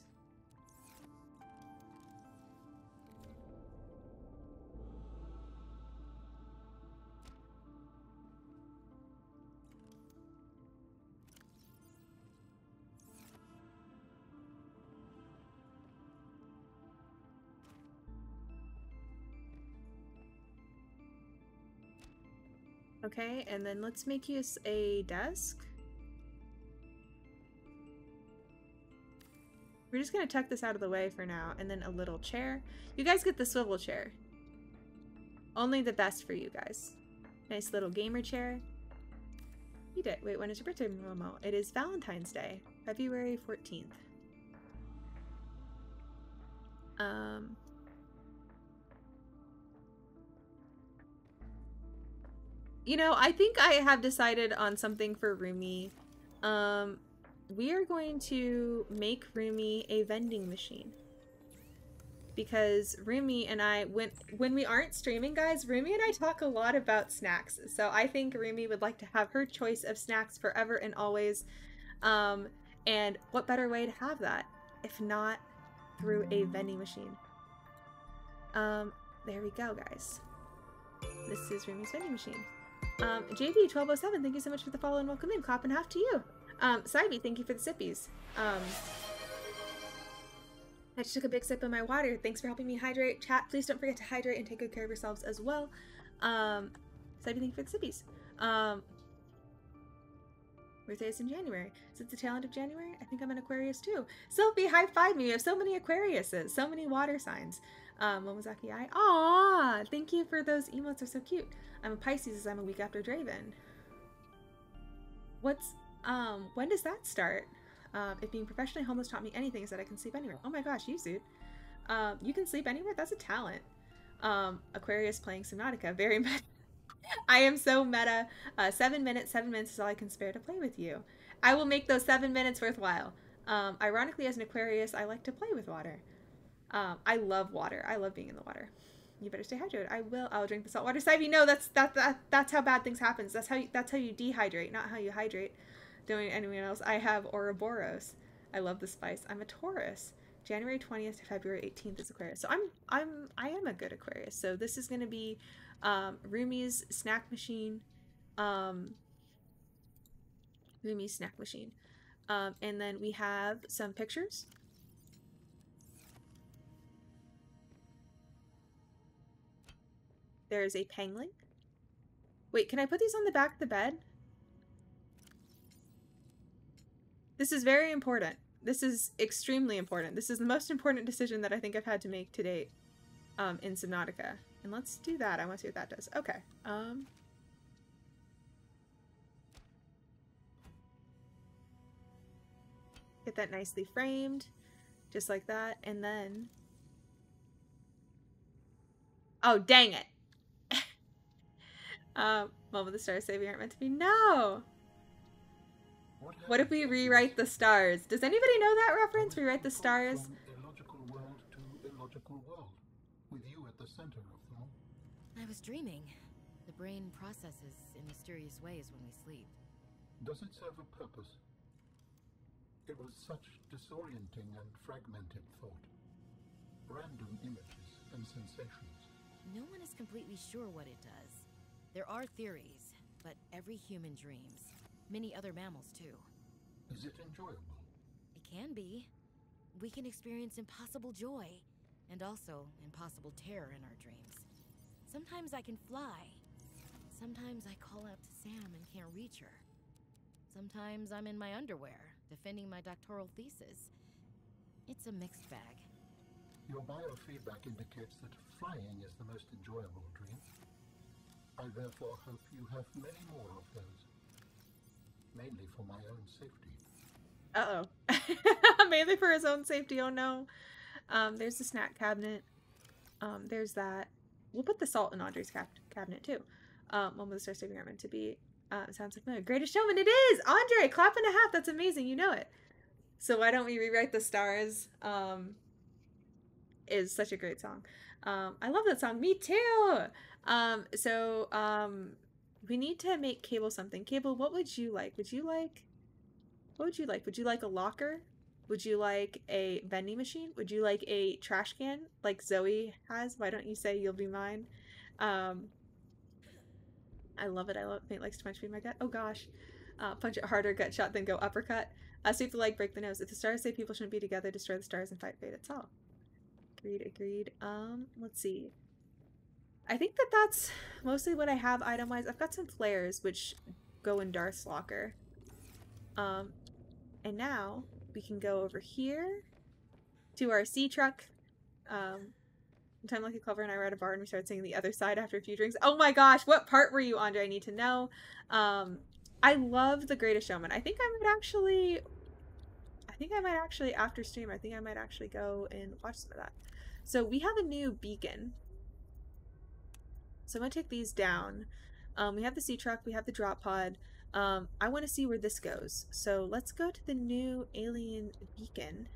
Okay, and then let's make use a desk. We're just gonna tuck this out of the way for now, and then a little chair. You guys get the swivel chair. Only the best for you guys. Nice little gamer chair. You did. Wait, when is your birthday, Momo? It is Valentine's Day, February 14th. You know, I think I have decided on something for Rumi. We are going to make Rumi a vending machine. Because Rumi and I, when we aren't streaming, guys, Rumi and I talk a lot about snacks. So I think Rumi would like to have her choice of snacks forever and always. And what better way to have that if not through a vending machine? There we go, guys. This is Rumi's vending machine. JB1207, thank you so much for the follow and welcome in. Clap and half to you. Saibi, thank you for the sippies. I just took a big sip of my water. Thanks for helping me hydrate. Chat, please don't forget to hydrate and take good care of yourselves as well. Saibi, thank you for the sippies. Birthday is in January. Is it the tail end of January? I think I'm an Aquarius too. Sophie, high five me. You have so many Aquariuses, so many water signs. Momozaki Ai. Aww, thank you for those emotes. They're so cute. I'm a Pisces as I'm a week after Draven. When does that start? If being professionally homeless taught me anything is that I can sleep anywhere. Oh my gosh, you dude. You can sleep anywhere? That's a talent. Aquarius playing Subnautica. Very meta. I am so meta. 7 minutes is all I can spare to play with you. I will make those 7 minutes worthwhile. Ironically, as an Aquarius, I like to play with water. I love water. I love being in the water. You better stay hydrated. I will. I'll drink the salt water. Sivy, no, that's how bad things happen. That's how you dehydrate, not how you hydrate. Don't anyone else. I have Ouroboros. I love the spice. I'm a Taurus. January 20th to February 18th is Aquarius. So I am a good Aquarius. So this is gonna be Rumi's snack machine. Rumi's snack machine. And then we have some pictures. There's a pangolin. Wait, can I put these on the back of the bed? This is very important. This is extremely important. This is the most important decision that I think I've had to make to date in Subnautica. And let's do that. I want to see what that does. Okay. Get that nicely framed. Just like that. And then... Oh, dang it! Mom of the Stars say we aren't meant to be. No! What if we rewrite the stars? Does anybody know that reference? Rewrite the stars? From illogical world to illogical world, with you at the center of them all. I was dreaming. The brain processes in mysterious ways when we sleep. Does it serve a purpose? It was such disorienting and fragmented thought. Random images and sensations. No one is completely sure what it does. There are theories. but every human dreams. Many other mammals, too. Is it enjoyable? It can be. We can experience impossible joy, and also impossible terror in our dreams. Sometimes I can fly. Sometimes I call out to Sam and can't reach her. Sometimes I'm in my underwear, defending my doctoral thesis. It's a mixed bag. Your biofeedback indicates that flying is the most enjoyable dream. I therefore hope you have many more of those. Mainly for my own safety. Uh-oh. Mainly for his own safety, oh no. There's the snack cabinet. There's that. We'll put the salt in Andre's cabinet too. One with the star saving are meant to be. Sounds like the Greatest Showman. It is! Andre, clap and a half. That's amazing. You know it. So why don't we rewrite the stars? Is such a great song. I love that song. Me too! We need to make Cable something. Cable, what would you like? What would you like? Would you like a locker? Would you like a vending machine? Would you like a trash can like Zoe has? Why don't you say you'll be mine? I love it. I love it. Fate likes to punch me in my gut. Oh gosh. Punch it harder, gut shot, then go uppercut. Sweep the leg, break the nose. If the stars say people shouldn't be together, destroy the stars and fight fate itself. Agreed. Let's see. I think that's mostly what I have item-wise. I've got some flares, which go in Darth's locker. And now we can go over here to our sea truck. Time Lucky Clever and I were at a bar and we started singing The Other Side after a few drinks. Oh my gosh, what part were you, Andre? I need to know. I love The Greatest Showman. I think I might actually, after stream, I think I might actually go and watch some of that. So we have a new beacon. So I'm going to take these down. We have the sea truck, we have the drop pod. I want to see where this goes. So let's go to the new alien beacon.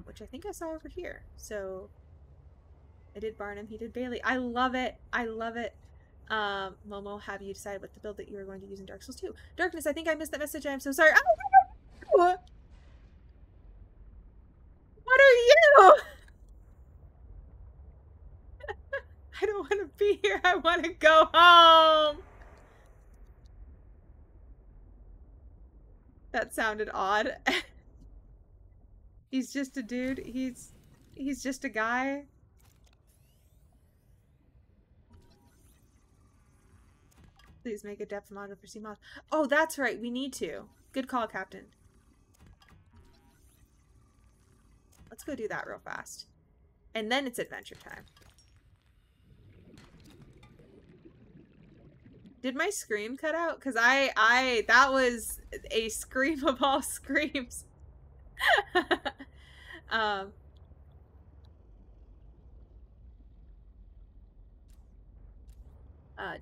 Which I think I saw over here. So I did Barnum, he did Bailey. I love it. I love it. Momo, have you decided what the build that you are going to use in Dark Souls 2? Darkness, I think I missed that message. I'm so sorry. Oh, what are you? I don't want to be here. I want to go home. That sounded odd. He's just a dude. He's just a guy. Please make a depth model for CMOS. Oh, that's right. We need to. Good call, Captain. Let's go do that real fast. And then it's adventure time. Did my scream cut out? Because that was a scream of all screams.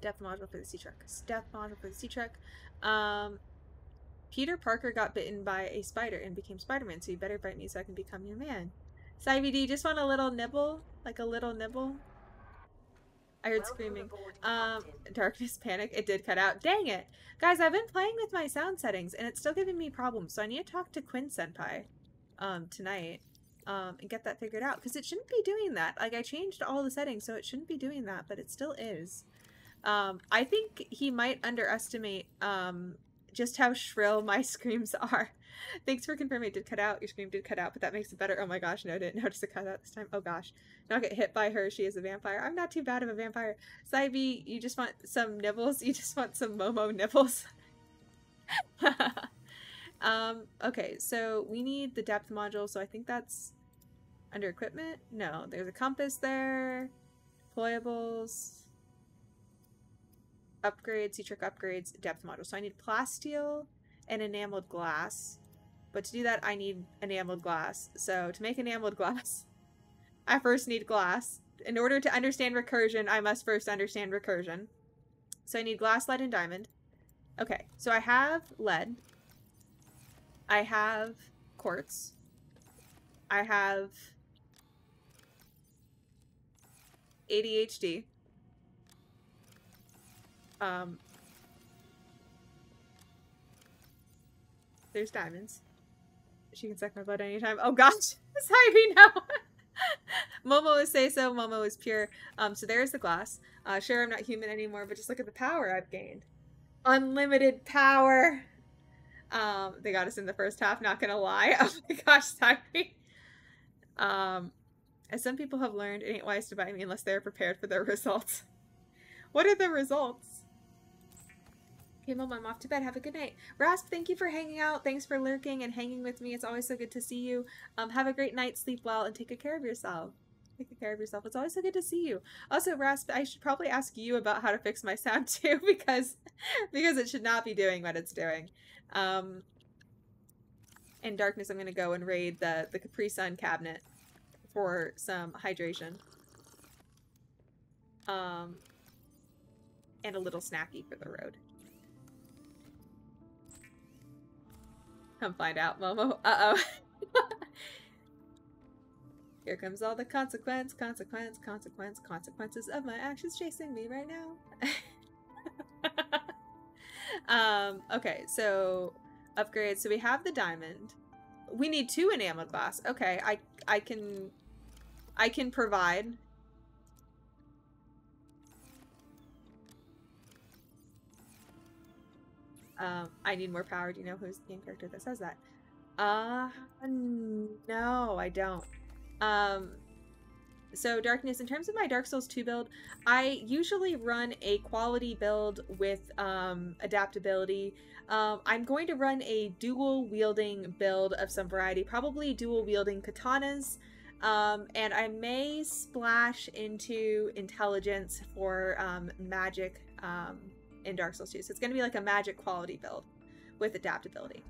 Depth module for the sea truck. Depth module for the sea truck. Peter Parker got bitten by a spider and became Spider-Man, so you better bite me so I can become your man. CyBD, just want a little nibble? Like a little nibble? I heard screaming. Darkness Panic. It did cut out. Dang it! Guys, I've been playing with my sound settings and it's still giving me problems, so I need to talk to Quinn Senpai tonight and get that figured out, because it shouldn't be doing that. Like, I changed all the settings, so it shouldn't be doing that, but it still is. I think he might underestimate just how shrill my screams are. Thanks for confirming it did cut out. Your scream did cut out, but that makes it better. Oh my gosh, no, I didn't notice it cut out this time. Oh gosh. Not get hit by her. She is a vampire. I'm not too bad of a vampire. Cybe, you just want some nibbles? You just want some Momo nibbles? Okay, so we need the depth module, so I think that's under equipment? No, there's a compass there. Deployables. Upgrades, sea truck upgrades, depth module. So I need plasteel and enameled glass. But to do that, I need enameled glass. So to make enameled glass, I first need glass. In order to understand recursion, I must first understand recursion. So I need glass, lead, and diamond. Okay, so I have lead. I have quartz. I have ADHD. There's diamonds. She can suck my blood anytime. Oh gosh! Ivy, no! Momo is say so. Momo is pure. So there's the glass. Sure, I'm not human anymore, but just look at the power I've gained. Unlimited power. They got us in the first half, not gonna lie. Oh my gosh, sorry. As some people have learned, it ain't wise to buy me unless they're prepared for their results. What are the results? Okay, Mom, I'm off to bed. Have a good night. Rasp, thank you for hanging out. Thanks for lurking and hanging with me. It's always so good to see you. Have a great night, sleep well, and take good care of yourself. Take good care of yourself. It's always so good to see you. Also, Rasp, I should probably ask you about how to fix my sound too, because it should not be doing what it's doing. In darkness, I'm going to go and raid the Capri Sun cabinet for some hydration. And a little snacky for the road. Come find out, Momo. Uh-oh. Here comes all the consequences of my actions chasing me right now. Okay, so upgrades. So we have the diamond. We need 2 enameled glass. Okay, I can provide. I need more power. Do you know who's the game character that says that? No, I don't. So Darkness, in terms of my Dark Souls 2 build, I usually run a quality build with adaptability. I'm going to run a dual wielding build of some variety, probably dual wielding katanas, and I may splash into intelligence for magic in Dark Souls 2. So it's going to be like a magic quality build with adaptability.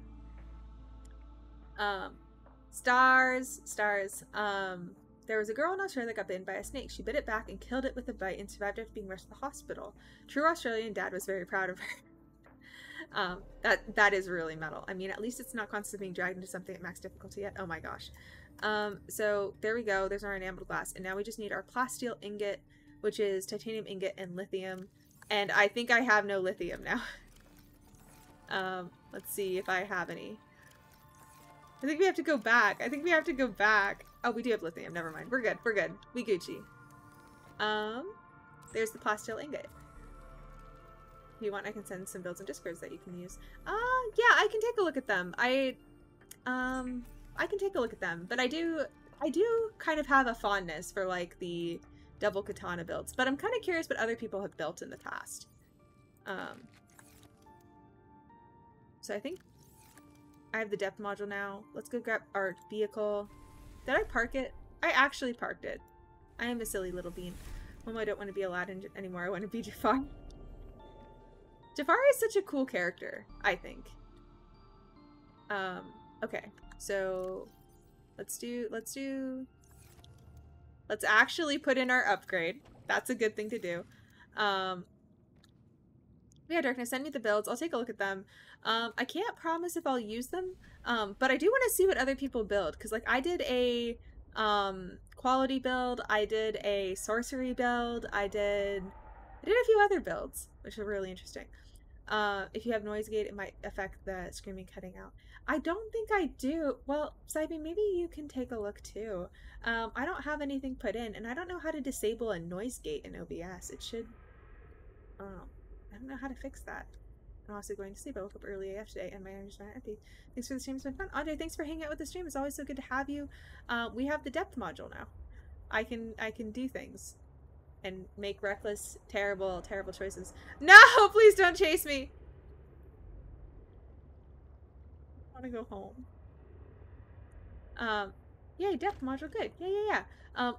Stars. There was a girl in Australia that got bitten by a snake. She bit it back and killed it with a bite and survived after being rushed to the hospital. True Australian dad was very proud of her. That is really metal. I mean, at least it's not constantly being dragged into something at max difficulty yet. Oh my gosh. So there we go. There's our enameled glass. And now we just need our plasteel ingot, which is titanium ingot and lithium. And I think I have no lithium now. Let's see if I have any. I think we have to go back. Oh, we do have lithium. Never mind. We're good. We Gucci. There's the plasteel ingot. If you want, I can send some builds and discords that you can use. Yeah, I can take a look at them. I can take a look at them. But I do kind of have a fondness for, like, the double katana builds. But I'm kind of curious what other people have built in the past. So I think I have the depth module now. Let's go grab our vehicle. Did I park it? I actually parked it. I am a silly little bean. Mom, I don't want to be Aladdin anymore. I want to be Jafar. Jafar is such a cool character, I think. Okay. So let's actually put in our upgrade. That's a good thing to do. Yeah, Darkness, send me the builds. I'll take a look at them. I can't promise if I'll use them, but I do want to see what other people build, because, like, I did a quality build, I did a sorcery build, I did a few other builds, which are really interesting. If you have noise gate, it might affect the screaming cutting out. I don't think I do. Well, Saibi, maybe you can take a look too. I don't have anything put in, and I don't know how to disable a noise gate in OBS. It should... I don't know how to fix that. I'm also going to sleep. I woke up early AF today and my energy's not empty. Thanks for the stream. It's been fun. Andre, thanks for hanging out with the stream. It's always so good to have you. We have the depth module now. I can do things and make reckless, terrible choices. No, please don't chase me. I want to go home. Yay, depth module, good. Yeah.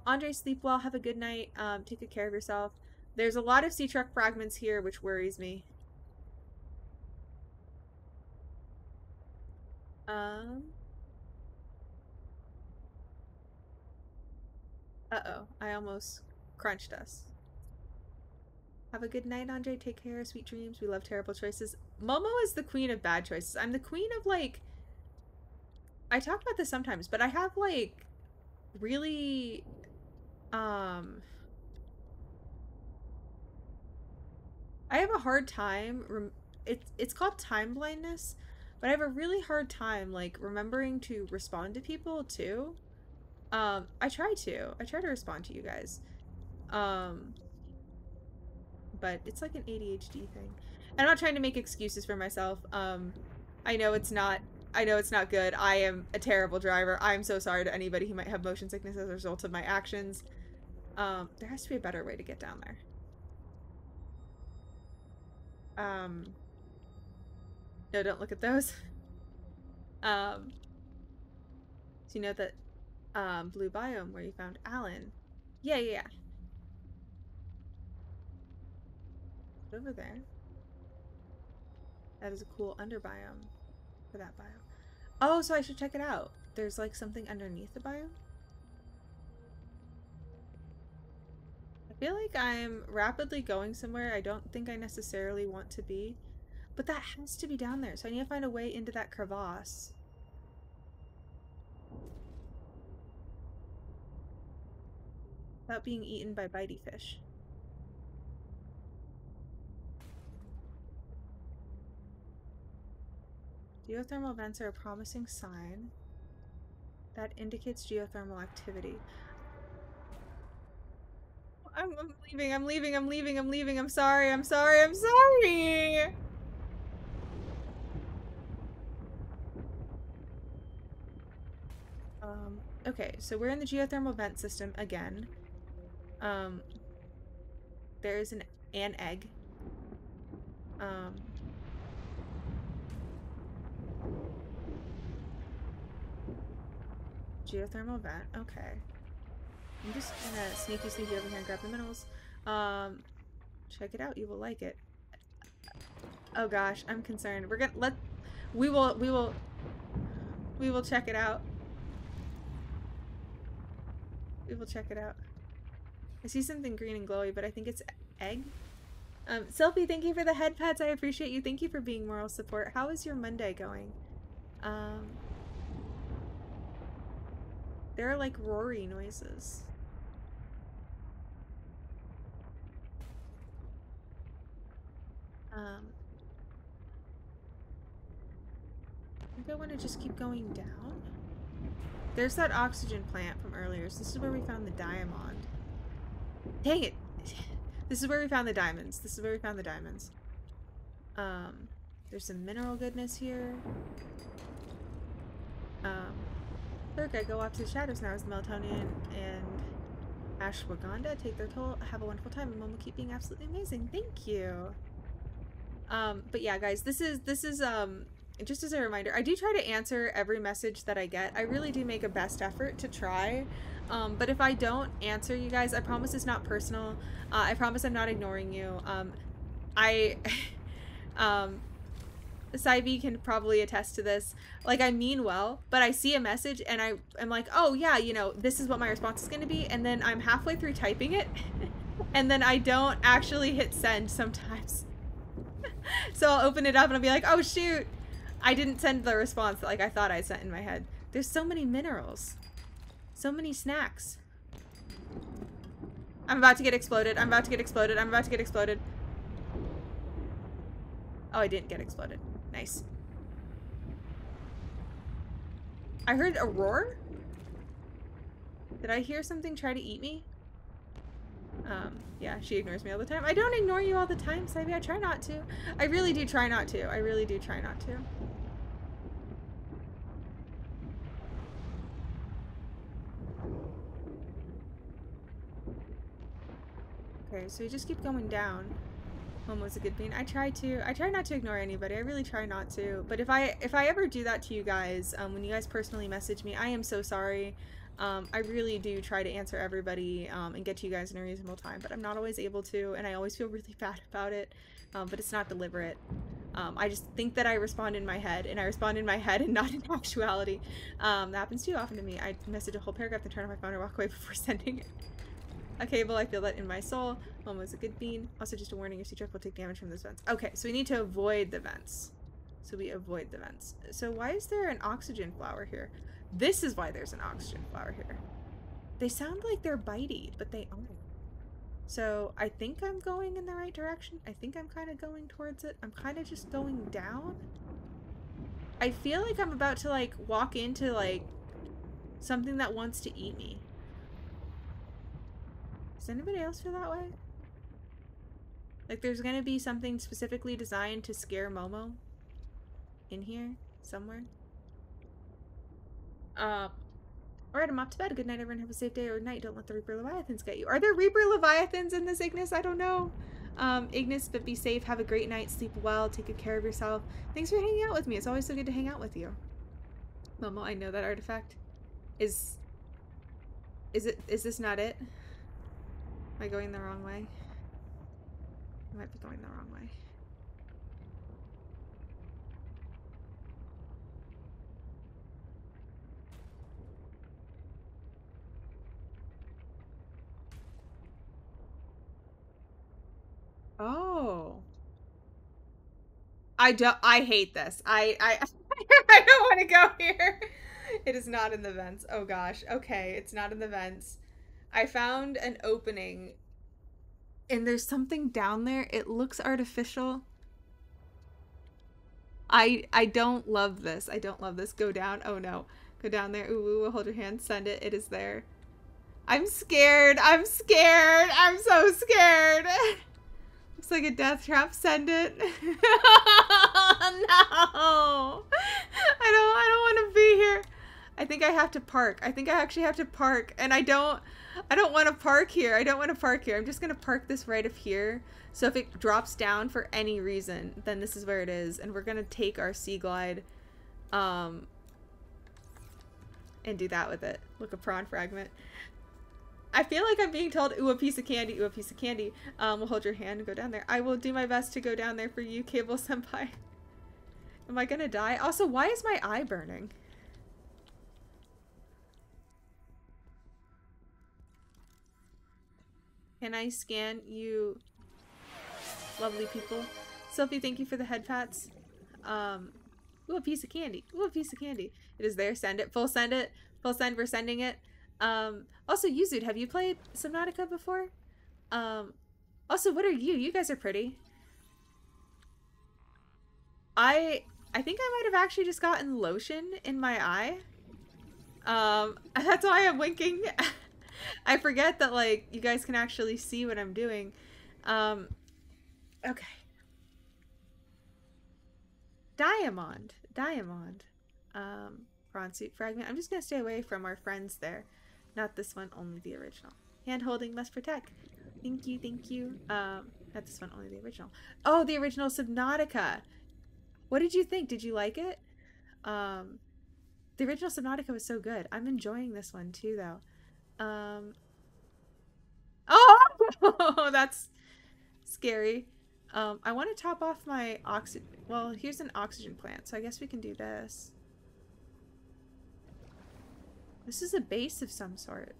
Andre, sleep well. Have a good night. Take good care of yourself. There's a lot of sea truck fragments here, which worries me. Uh-oh, I almost crunched us. Have a good night, Andre. Take care. Sweet dreams. We love terrible choices. Momo is the queen of bad choices. I'm the queen of, like... I talk about this sometimes, but I have, like, really... I have a hard time... It's called time blindness, but I have a really hard time, like, remembering to respond to people, too. I try to respond to you guys. But it's like an ADHD thing. I'm not trying to make excuses for myself. I know it's not good. I am a terrible driver. I'm so sorry to anybody who might have motion sickness as a result of my actions. There has to be a better way to get down there. No, don't look at those. So you know that blue biome where you found Alan? Yeah. Over there. That is a cool underbiome for that biome. Oh, so I should check it out. There's like something underneath the biome? I feel like I'm rapidly going somewhere I don't think I necessarily want to be. But that has to be down there, so I need to find a way into that crevasse. Without being eaten by bitey fish. Geothermal vents are a promising sign that indicates geothermal activity. I'm leaving. I'm sorry. Okay, so we're in the geothermal vent system again. There's an egg. Geothermal vent, okay. I'm just gonna sneaky over here and grab the minerals. Check it out, you will like it. Oh gosh, I'm concerned. We will check it out. We will check it out. I see something green and glowy, but I think it's egg. Selfie, thank you for the head pads. I appreciate you. Thank you for being moral support. How is your Monday going? There are like roary noises. I think I want to just keep going down. There's that oxygen plant from earlier, so this is where we found the diamond. Dang it! This is where we found the diamonds. There's some mineral goodness here. Look, I go off to the shadows now as the melatonin and ashwagandha take their toll. Have a wonderful time, and Mom will keep being absolutely amazing. Thank you. But yeah, guys, this is just as a reminder, I do try to answer every message that I get. I really do make a best effort to try. But if I don't answer you guys, I promise it's not personal. I promise I'm not ignoring you. Saivi can probably attest to this. Like, I mean well, but I see a message and I'm like, oh yeah, you know, this is what my response is going to be. And then I'm halfway through typing it and then I don't actually hit send sometimes. So I'll open it up and I'll be like, oh shoot, I didn't send the response that like I thought I sent in my head. There's so many minerals. So many snacks. I'm about to get exploded. I'm about to get exploded. I'm about to get exploded. Oh, I didn't get exploded. Nice. I heard a roar? Did I hear something try to eat me? Yeah, she ignores me all the time. I don't ignore you all the time, Saibi. I try not to. I really do try not to. I really do try not to. Okay, so we just keep going down. Mom was a good bean. I try not to ignore anybody. I really try not to. But if I ever do that to you guys, when you guys personally message me, I am so sorry. I really do try to answer everybody and get to you guys in a reasonable time, but I'm not always able to, and I always feel really bad about it. But it's not deliberate. I just think that I respond in my head, and I respond in my head and not in actuality. That happens too often to me. I message a whole paragraph, then turn on my phone or walk away before sending it. A cable, I feel that in my soul. Mom was a good bean. Also, just a warning, your sea truck will take damage from those vents. Okay, so we need to avoid the vents. So we avoid the vents. So why is there an oxygen flower here? This is why there's an oxygen flower here. They sound like they're bitey, but they aren't. So I think I'm going in the right direction. I think I'm kind of going towards it. I'm kind of just going down. I feel like I'm about to like walk into like Something that wants to eat me. Does anybody else feel that way? Like there's gonna be something specifically designed to scare Momo in here somewhere. Alright, I'm off to bed. Good night, everyone. Have a safe day or night. Don't let the Reaper Leviathans get you. Are there Reaper Leviathans in this, Ignis? I don't know. Ignis, but be safe. Have a great night. Sleep well. Take good care of yourself. Thanks for hanging out with me. It's always so good to hang out with you. Momo, I know that artifact. Is this not it? Am I going the wrong way? I might be going the wrong way. Oh. I hate this. I I don't want to go here. It is not in the vents. Oh gosh. Okay, it's not in the vents. I found an opening and there's something down there. It looks artificial. I don't love this. I don't love this. Go down. Oh no. Go down there. Ooh, hold your hand. Send it. It is there. I'm scared. I'm scared. I'm so scared. Looks like a death trap. Send it. No. I don't want to be here. I think I have to park. I think I actually have to park. And I don't want to park here. I don't want to park here. I'm just going to park this right up here. So if it drops down for any reason, then this is where it is. And we're going to take our sea glide and do that with it. Look, a prawn fragment. I feel like I'm being told, ooh, a piece of candy, ooh, a piece of candy. We'll hold your hand and go down there. I will do my best to go down there for you, Cable Senpai. Am I gonna die? Also, why is my eye burning? Can I scan you, lovely people? Sophie, thank you for the head pats. Ooh, a piece of candy. Ooh, a piece of candy. It is there. Send it. Full send it. Full send. We're sending it. Also, Yuzud, have you played Subnautica before? Also, what are you? You guys are pretty. I think I might have actually just gotten lotion in my eye. That's why I'm winking. I forget that, like, you guys can actually see what I'm doing. Okay. Diamond. Prawn suit fragment. I'm just gonna stay away from our friends there. Not this one, only the original. Hand holding must protect. Thank you, thank you. Not this one, only the original. Oh, the original Subnautica. What did you think? Did you like it? The original Subnautica was so good. I'm enjoying this one too, though. Oh, that's scary. I want to top off my oxygen. Well, here's an oxygen plant, so I guess we can do this. This is a base of some sort.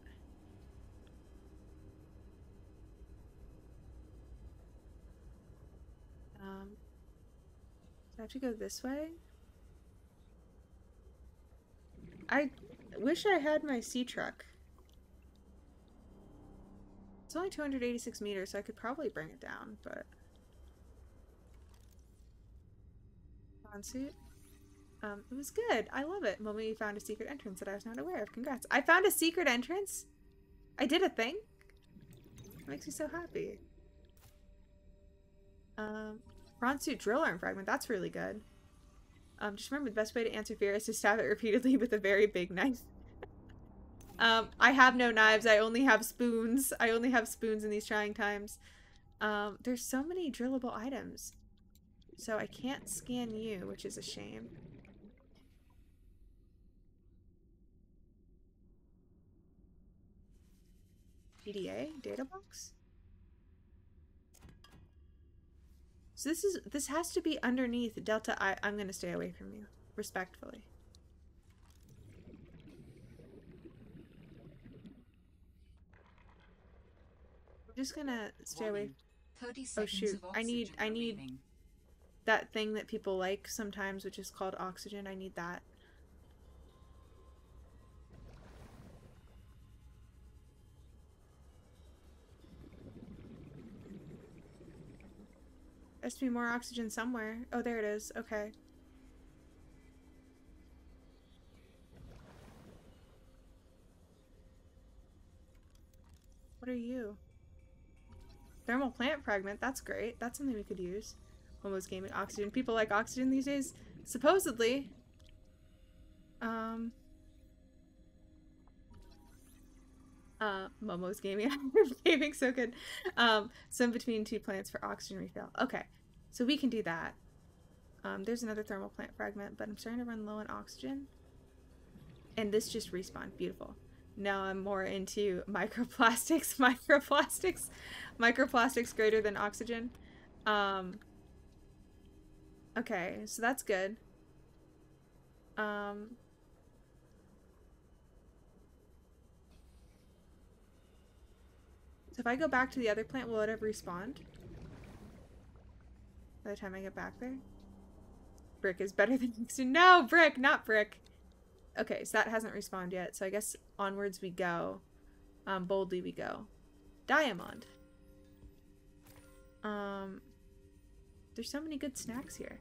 Do I have to go this way? I wish I had my sea truck. It's only 286 meters, so I could probably bring it down, but... Suit. It was good. I love it. Mommy found a secret entrance that I was not aware of. Congrats. I found a secret entrance? I did a thing? It makes me so happy. Prawn suit drill arm fragment. That's really good. Just remember the best way to answer fear is to stab it repeatedly with a very big knife. I have no knives. I only have spoons. I only have spoons in these trying times. There's so many drillable items. So I can't scan you, which is a shame. PDA? Data box? So this has to be underneath Delta I. I'm gonna stay away from you. Respectfully. I'm just gonna stay away. 30 Oh seconds shoot. of I need remaining. that thing that people like sometimes, which is called oxygen. I need that. There has to be more oxygen somewhere. Oh, there it is. Okay. What are you? Thermal plant fragment. That's great. That's something we could use. Momo's gaming. Oxygen. People like oxygen these days. Supposedly. Momo's gaming. Gaming so good. Some between two plants for oxygen refill. Okay. So we can do that. There's another thermal plant fragment, but I'm starting to run low on oxygen. And this just respawned. Beautiful. Now I'm more into microplastics. Microplastics greater than oxygen. Okay, so that's good. So if I go back to the other plant, will it have respawned? By the time I get back there? Brick is better than oxygen. No, brick, not brick. Okay, so that hasn't respawned yet, so I guess onwards we go. Boldly we go. Diamond. There's so many good snacks here.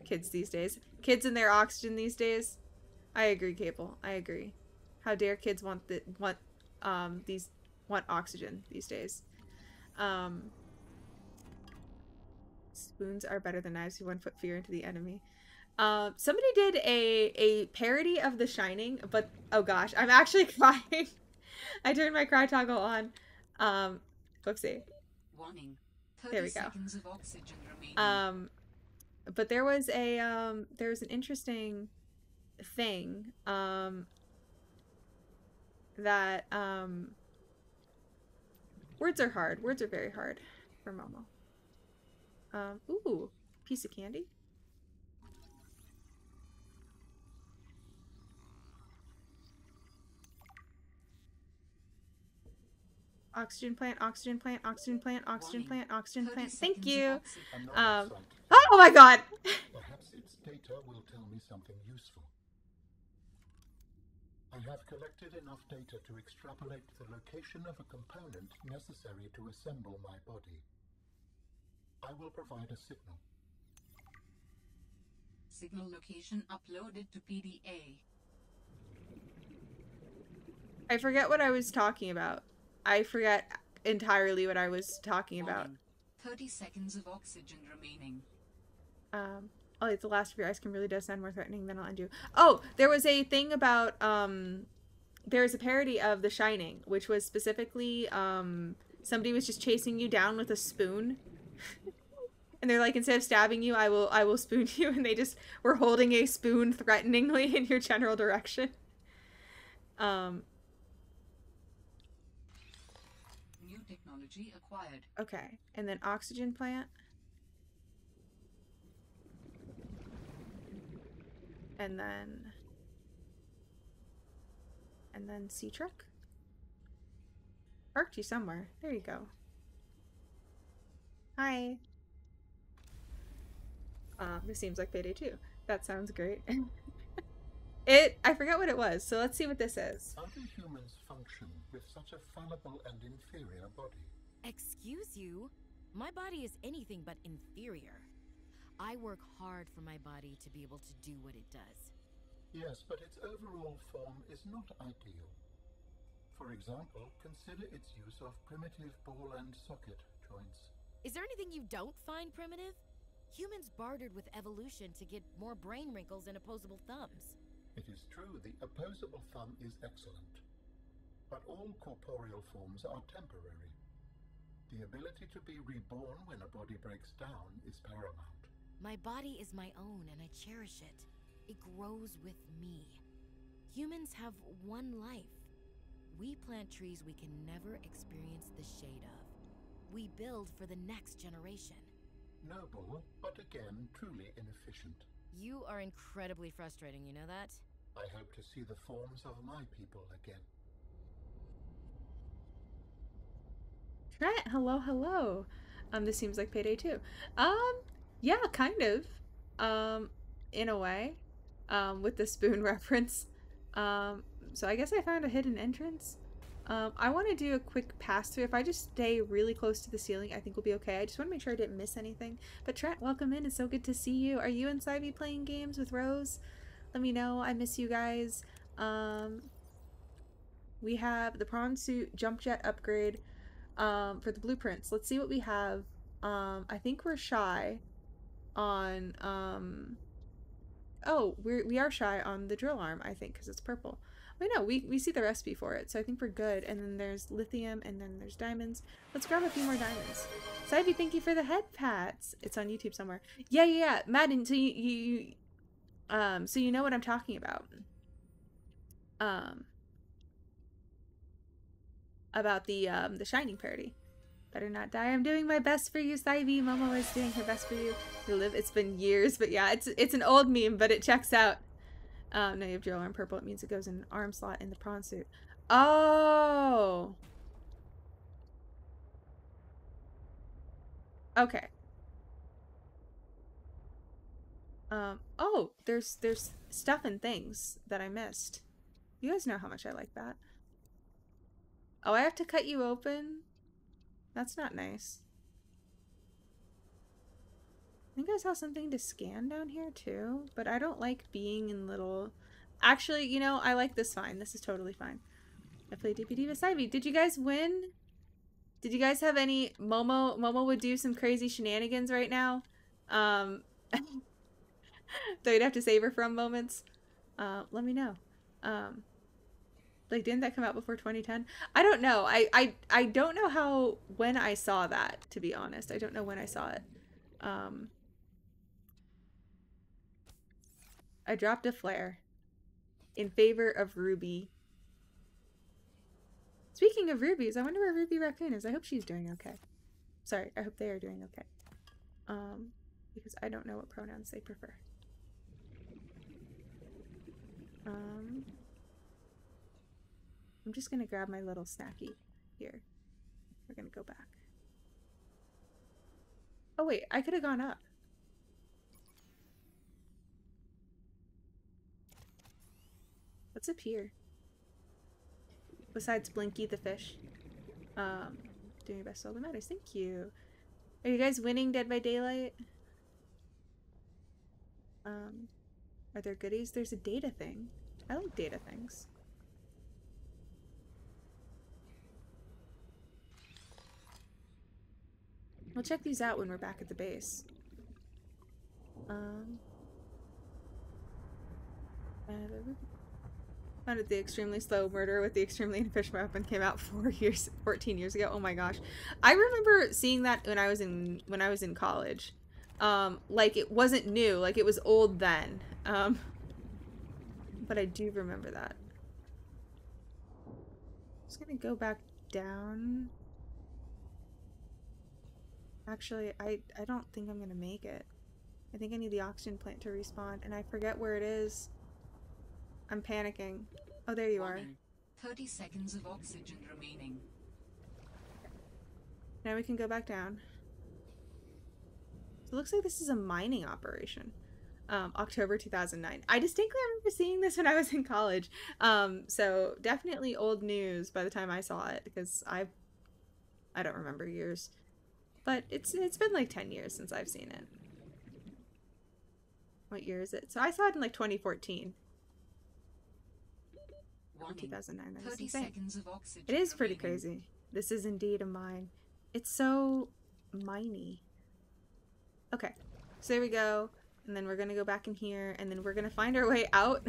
Kids these days. Kids and their oxygen these days. I agree, Cable. I agree. How dare kids want oxygen these days. Spoons are better than knives. You 1 foot fear into the enemy. Somebody did a parody of The Shining, but oh gosh, I'm actually crying. I turned my cry toggle on. Whoopsie. Warning. There we go. Seconds of oxygen remaining. But there was an interesting thing that words are hard. Words are very hard for Momo. Ooh, piece of candy. Oxygen plant, oxygen plant, oxygen plant, oxygen plant, oxygen plant. Thank you. Oh my god! Perhaps its data will tell me something useful. I have collected enough data to extrapolate the location of a component necessary to assemble my body. I will provide a signal. Signal location uploaded to PDA. I forget what I was talking about. I forget entirely what I was talking about. 30 seconds of oxygen remaining. Oh, it's the last of your eyes can really does sound more threatening than I'll undo. Oh, there was a thing about, there was a parody of The Shining, which was specifically, somebody was just chasing you down with a spoon. And they're like, instead of stabbing you, I will spoon you. And they just were holding a spoon threateningly in your general direction. New technology acquired. Okay, and then oxygen plant. And then sea truck. Parked you somewhere. There you go. Hi. This seems like Payday 2. That sounds great. I forgot what it was, so let's see what this is. How do humans function with such a fallible and inferior body? Excuse you? My body is anything but inferior. I work hard for my body to be able to do what it does. Yes, but its overall form is not ideal. For example, consider its use of primitive ball and socket joints. Is there anything you don't find primitive? Humans bartered with evolution to get more brain wrinkles and opposable thumbs. It is true, the opposable thumb is excellent. But all corporeal forms are temporary. The ability to be reborn when a body breaks down is paramount. My body is my own and I cherish it. It grows with me. Humans have one life. We plant trees we can never experience the shade of. We build for the next generation. Noble, but again, truly inefficient. You are incredibly frustrating, you know that? I hope to see the forms of my people again. Trent, hello, hello. This seems like Payday 2. Yeah, kind of. In a way. With the spoon reference. So I guess I found a hidden entrance. I want to do a quick pass through. If I just stay really close to the ceiling, I think we'll be okay. I just want to make sure I didn't miss anything. But Trent, welcome in. It's so good to see you. Are you and Sivy playing games with Rose? Let me know. I miss you guys. We have the prawn suit jump jet upgrade. for the blueprints. Let's see what we have. I think we're shy on, oh, we are shy on the drill arm, I think, because it's purple. Wait, no, we see the recipe for it, so I think we're good. And then there's lithium, and then there's diamonds. Let's grab a few more diamonds. Sivy, thank you for the head pats. It's on YouTube somewhere. Yeah. Madden, so so you know what I'm talking about. About the Shining parody. Better not die. I'm doing my best for you, Sivy. Momo is doing her best for you. You live. It's been years, but yeah, it's an old meme, but it checks out. No, you have drill arm purple. It means it goes in an arm slot in the prawn suit. Oh. Okay. Oh, there's stuff and things that I missed. You guys know how much I like that. Oh, I have to cut you open? That's not nice. I think I saw something to scan down here too, but I don't like being in little... Actually, you know, I like this fine. This is totally fine. I played DPD with Ivy. Did you guys win? Did you guys have any... Momo would do some crazy shenanigans right now. Though you'd have to save her from moments. Let me know. Like, didn't that come out before 2010? I don't know. I don't know when I saw that, to be honest. I don't know when I saw it. I dropped a flare in favor of Ruby. Speaking of rubies, I wonder where Ruby Raccoon is. I hope she's doing okay. Sorry, I hope they are doing okay. Because I don't know what pronouns they prefer. I'm just gonna grab my little snacky here. We're gonna go back. Oh wait, I could have gone up. What's up here? Besides Blinky the fish. Doing your best all that matters. Thank you. Are you guys winning Dead by Daylight? Are there goodies? There's a data thing. I like data things. We'll check these out when we're back at the base. Found it the extremely slow murder with the extremely inefficient weapon came out 14 years ago. Oh my gosh. I remember seeing that when I was in college. Like it wasn't new, like it was old then. But I do remember that. Just gonna go back down. Actually, I don't think I'm gonna make it. I think I need the oxygen plant to respawn, and I forget where it is. I'm panicking. Oh, there you are. 30 seconds of oxygen remaining. Now we can go back down. So it looks like this is a mining operation. October 2009. I distinctly remember seeing this when I was in college. So definitely old news by the time I saw it, because I don't remember years. But it's been like 10 years since I've seen it. What year is it? So I saw it in like 2014. 2009. That 30 is insane. seconds of oxygen It is pretty remaining. crazy. This is indeed a mine. It's so miney. Okay, so there we go. And then we're gonna go back in here, and then we're gonna find our way out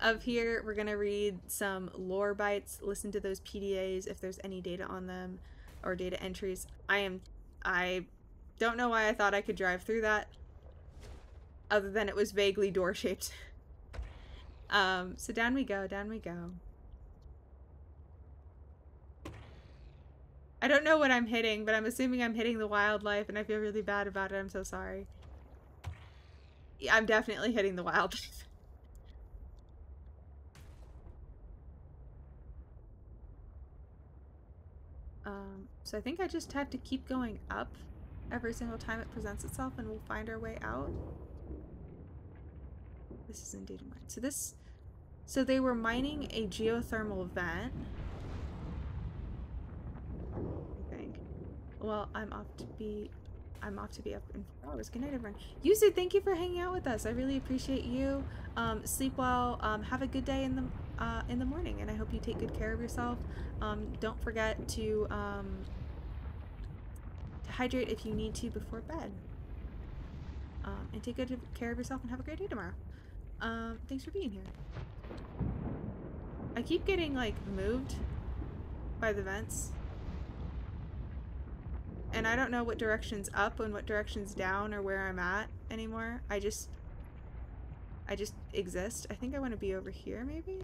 of here. We're gonna read some lore bites, listen to those PDAs if there's any data on them, or data entries. I don't know why I thought I could drive through that, other than it was vaguely door shaped. So down we go, down we go. I don't know what I'm hitting, but I'm assuming I'm hitting the wildlife, and I feel really bad about it. I'm so sorry. Yeah, I'm definitely hitting the wildlife. So I think I just have to keep going up every single time it presents itself, and we'll find our way out. This is indeed a mine. So they were mining a geothermal vent. I think. Well, I'm off to be up in 4 hours. Good night, everyone. Yuzu, thank you for hanging out with us. I really appreciate you. Sleep well. Have a good day in the in the morning, and I hope you take good care of yourself. Don't forget to hydrate if you need to before bed. And take good care of yourself and have a great day tomorrow. Thanks for being here. I keep getting, like, moved by the vents. And I don't know what direction's up and what direction's down or where I'm at anymore. I just exist. I think I want to be over here, maybe?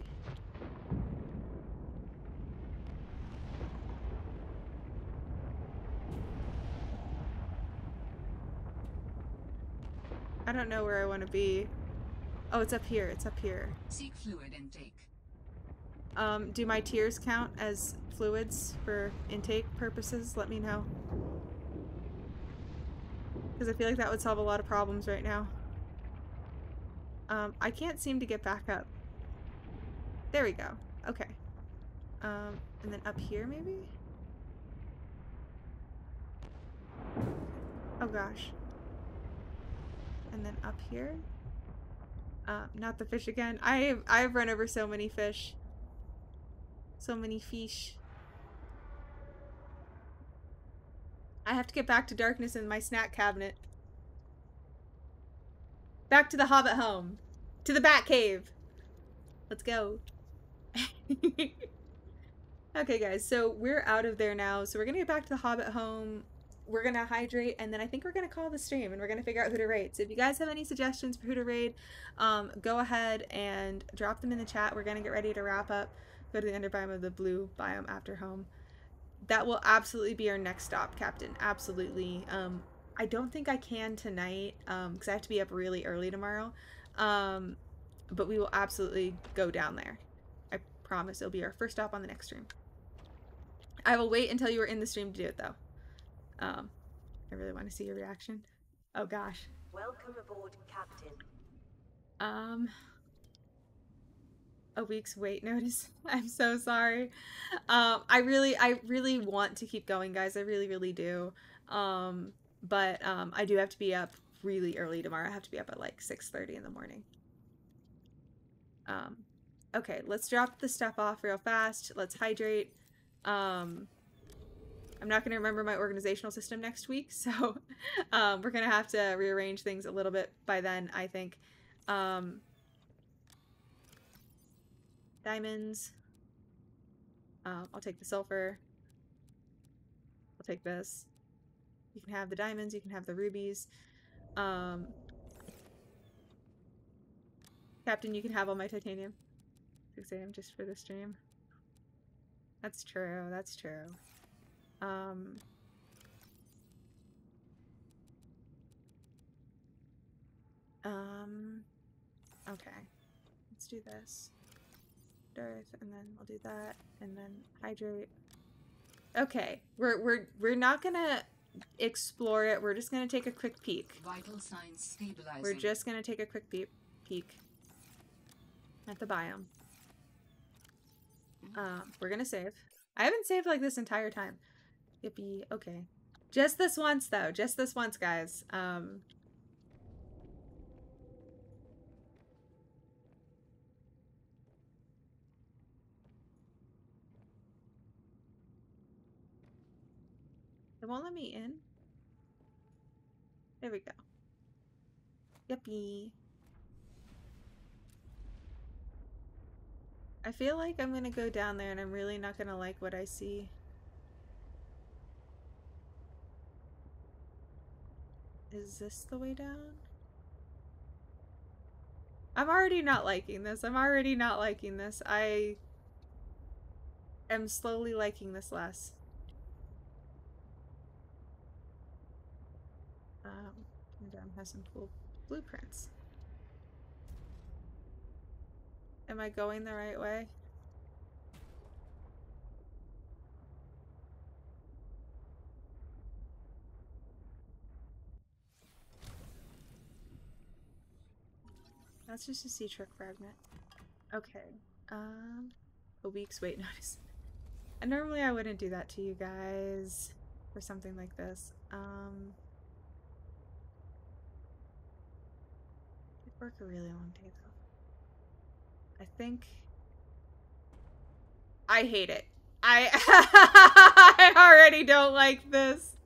I don't know where I want to be. Oh, it's up here. It's up here. Seek fluid intake. Do my tears count as fluids for intake purposes? Let me know. Because I feel like that would solve a lot of problems right now. I can't seem to get back up. There we go. Okay. And then up here, maybe? Oh gosh. And then up here? Not the fish again. I've run over so many fish. So many fish. I have to get back to darkness in my snack cabinet. Back to the Hobbit home. To the Bat Cave. Let's go. Okay, guys, so we're out of there now. So we're gonna get back to the Hobbit home. We're gonna hydrate, and then I think we're gonna call the stream, and we're gonna figure out who to raid. So if you guys have any suggestions for who to raid, go ahead and drop them in the chat. We're gonna get ready to wrap up. Go to the under biome of the blue biome after home. That will absolutely be our next stop, Captain. Absolutely. I don't think I can tonight, because I have to be up really early tomorrow. But we will absolutely go down there. I promise it'll be our first stop on the next stream. I will wait until you are in the stream to do it, though. I really want to see your reaction. Oh gosh. Welcome aboard, Captain. A week's wait notice. I'm so sorry. I really want to keep going, guys. I really do. But I do have to be up really early tomorrow. I have to be up at like 6:30 in the morning. Okay, let's drop the stuff off real fast. Let's hydrate. I'm not going to remember my organizational system next week, so we're going to have to rearrange things a little bit by then, I think. Diamonds. I'll take the sulfur. I'll take this. You can have the diamonds, you can have the rubies. Captain, you can have all my titanium. 6 AM just for the stream. That's true, that's true. Okay. Let's do this. Earth, and then we'll do that, and then hydrate. Okay, we're not gonna explore it. We're just gonna take a quick peek. Vital signs stabilizing. We're just gonna take a quick peek at the biome. We're gonna save. I haven't saved like this entire time. Yippee. Okay. Just this once, though. Just this once, guys. It won't let me in. There we go. Yippee. I feel like I'm gonna go down there and I'm really not gonna like what I see. Is this the way down? I'm already not liking this. I'm already not liking this. I am slowly liking this less. Down has some cool blueprints. Am I going the right way? That's just a sea truck fragment. Okay. A week's wait notice. And normally I wouldn't do that to you guys for something like this. It'd work a really long day though. I think I hate it. I I already don't like this.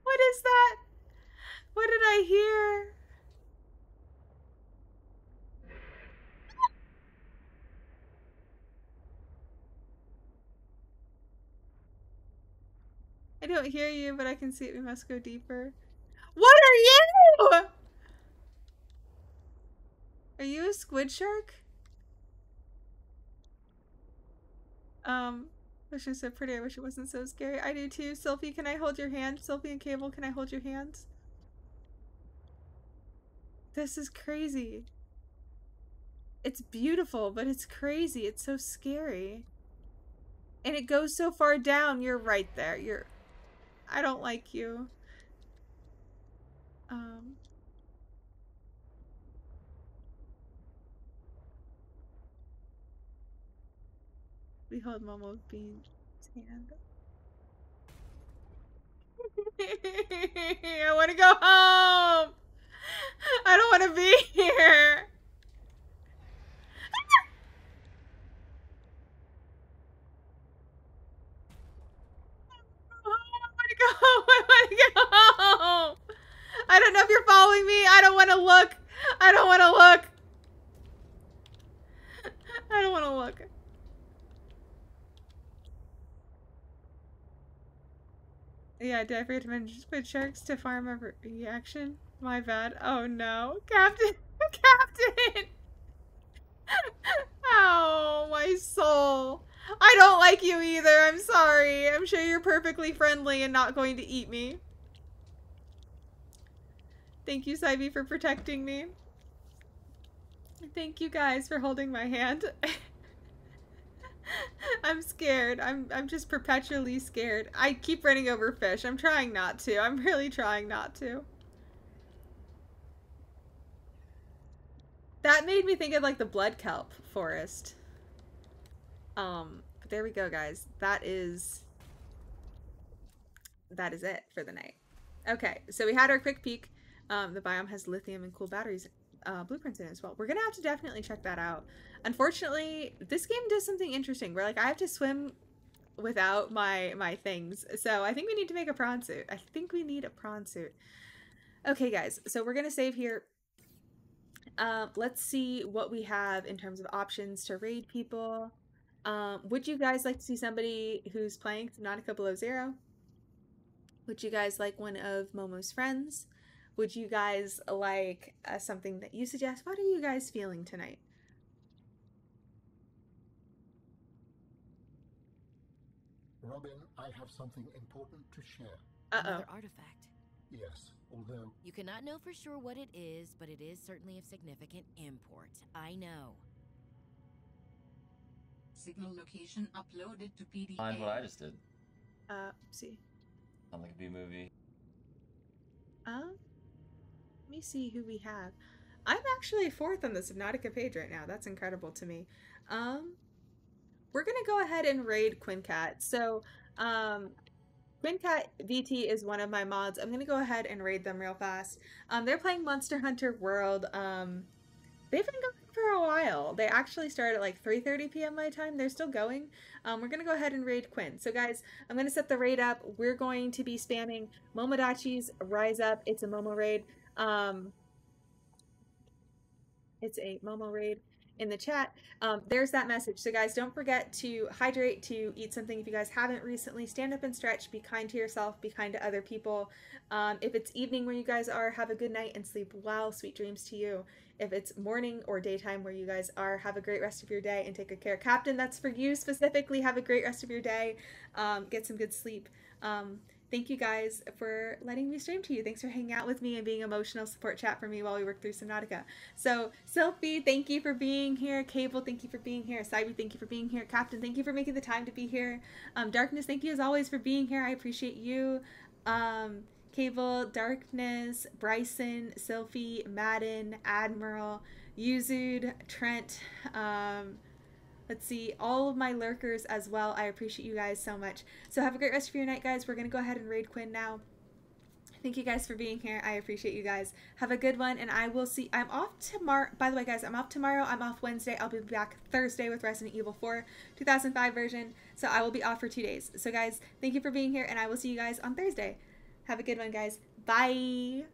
What is that? What did I hear? I don't hear you, but I can see it. We must go deeper. What are you? Are you a squid shark? Wish it was so pretty. I wish it wasn't so scary. I do too. Sylphie, can I hold your hand? Sylphie and Cable, can I hold your hands? This is crazy. It's beautiful, but it's crazy. It's so scary. And it goes so far down. You're right there. I don't like you. We hold Momo Bean's hand. I want to go home. I don't want to be here. I want to go home. I don't know if you're following me. I don't want to look. I don't want to look. I don't want to look. Yeah, did I forget to mention squid sharks to farm a reaction? My bad. Oh no. Captain! Captain! Oh, my soul. I don't like you either. I'm sorry. I'm sure you're perfectly friendly and not going to eat me. Thank you, Saibi, for protecting me. Thank you guys for holding my hand. I'm scared. I'm just perpetually scared. I keep running over fish. I'm trying not to. I'm really trying not to. That made me think of like the blood kelp forest. But there we go, guys. That is it for the night. Okay, so we had our quick peek. The biome has lithium and cool batteries blueprints in it as well. We're gonna have to definitely check that out. Unfortunately, this game does something interesting where like I have to swim without my things. So I think we need to make a prawn suit. I think we need a prawn suit. Okay, guys, so we're gonna save here. Let's see what we have in terms of options to raid people. Would you guys like to see somebody who's playing Subnautica Below Zero? Would you guys like one of Momo's friends? Would you guys like something that you suggest? What are you guys feeling tonight? Robin, I have something important to share. Another artifact. Yes, although... You cannot know for sure what it is, but it is certainly of significant import. I know. Signal location uploaded to PDA. Find what I just did. See. Sound like a B-movie. Let me see who we have. I'm actually 4th on the Subnautica page right now. That's incredible to me. We're gonna go ahead and raid Quincat. So, Quincat VT is one of my mods. I'm gonna go ahead and raid them real fast. They're playing Monster Hunter World. They've been going for a while. They actually started at like 3:30 p.m. my time. They're still going. We're gonna go ahead and raid Quinn. So guys, I'm gonna set the raid up. We're going to be spamming Momodachi's Rise Up. It's a Momo raid. It's a Momo raid in the chat. There's that message. So guys, don't forget to hydrate, to eat something if you guys haven't recently. Stand up and stretch. Be kind to yourself. Be kind to other people. If it's evening where you guys are, have a good night and sleep well. Sweet dreams to you. If it's morning or daytime where you guys are, have a great rest of your day and take good care. Captain, that's for you specifically. Have a great rest of your day. Get some good sleep. Thank you guys for letting me stream to you. Thanks for hanging out with me and being emotional support chat for me while we work through Subnautica. So, Sophie, thank you for being here. Cable, thank you for being here. Saibi, thank you for being here. Captain, thank you for making the time to be here. Darkness, thank you as always for being here. I appreciate you. Cable, Darkness, Bryson, Sophie, Madden, Admiral, Yuzud, Trent, Let's see, all of my lurkers as well. I appreciate you guys so much. So have a great rest of your night, guys. We're going to go ahead and raid Quinn now. Thank you guys for being here. I appreciate you guys. Have a good one, and I will see. I'm off tomorrow. By the way, guys, I'm off tomorrow. I'm off Wednesday. I'll be back Thursday with Resident Evil 4 2005 version. So I will be off for 2 days. So guys, thank you for being here, and I will see you guys on Thursday. Have a good one, guys. Bye.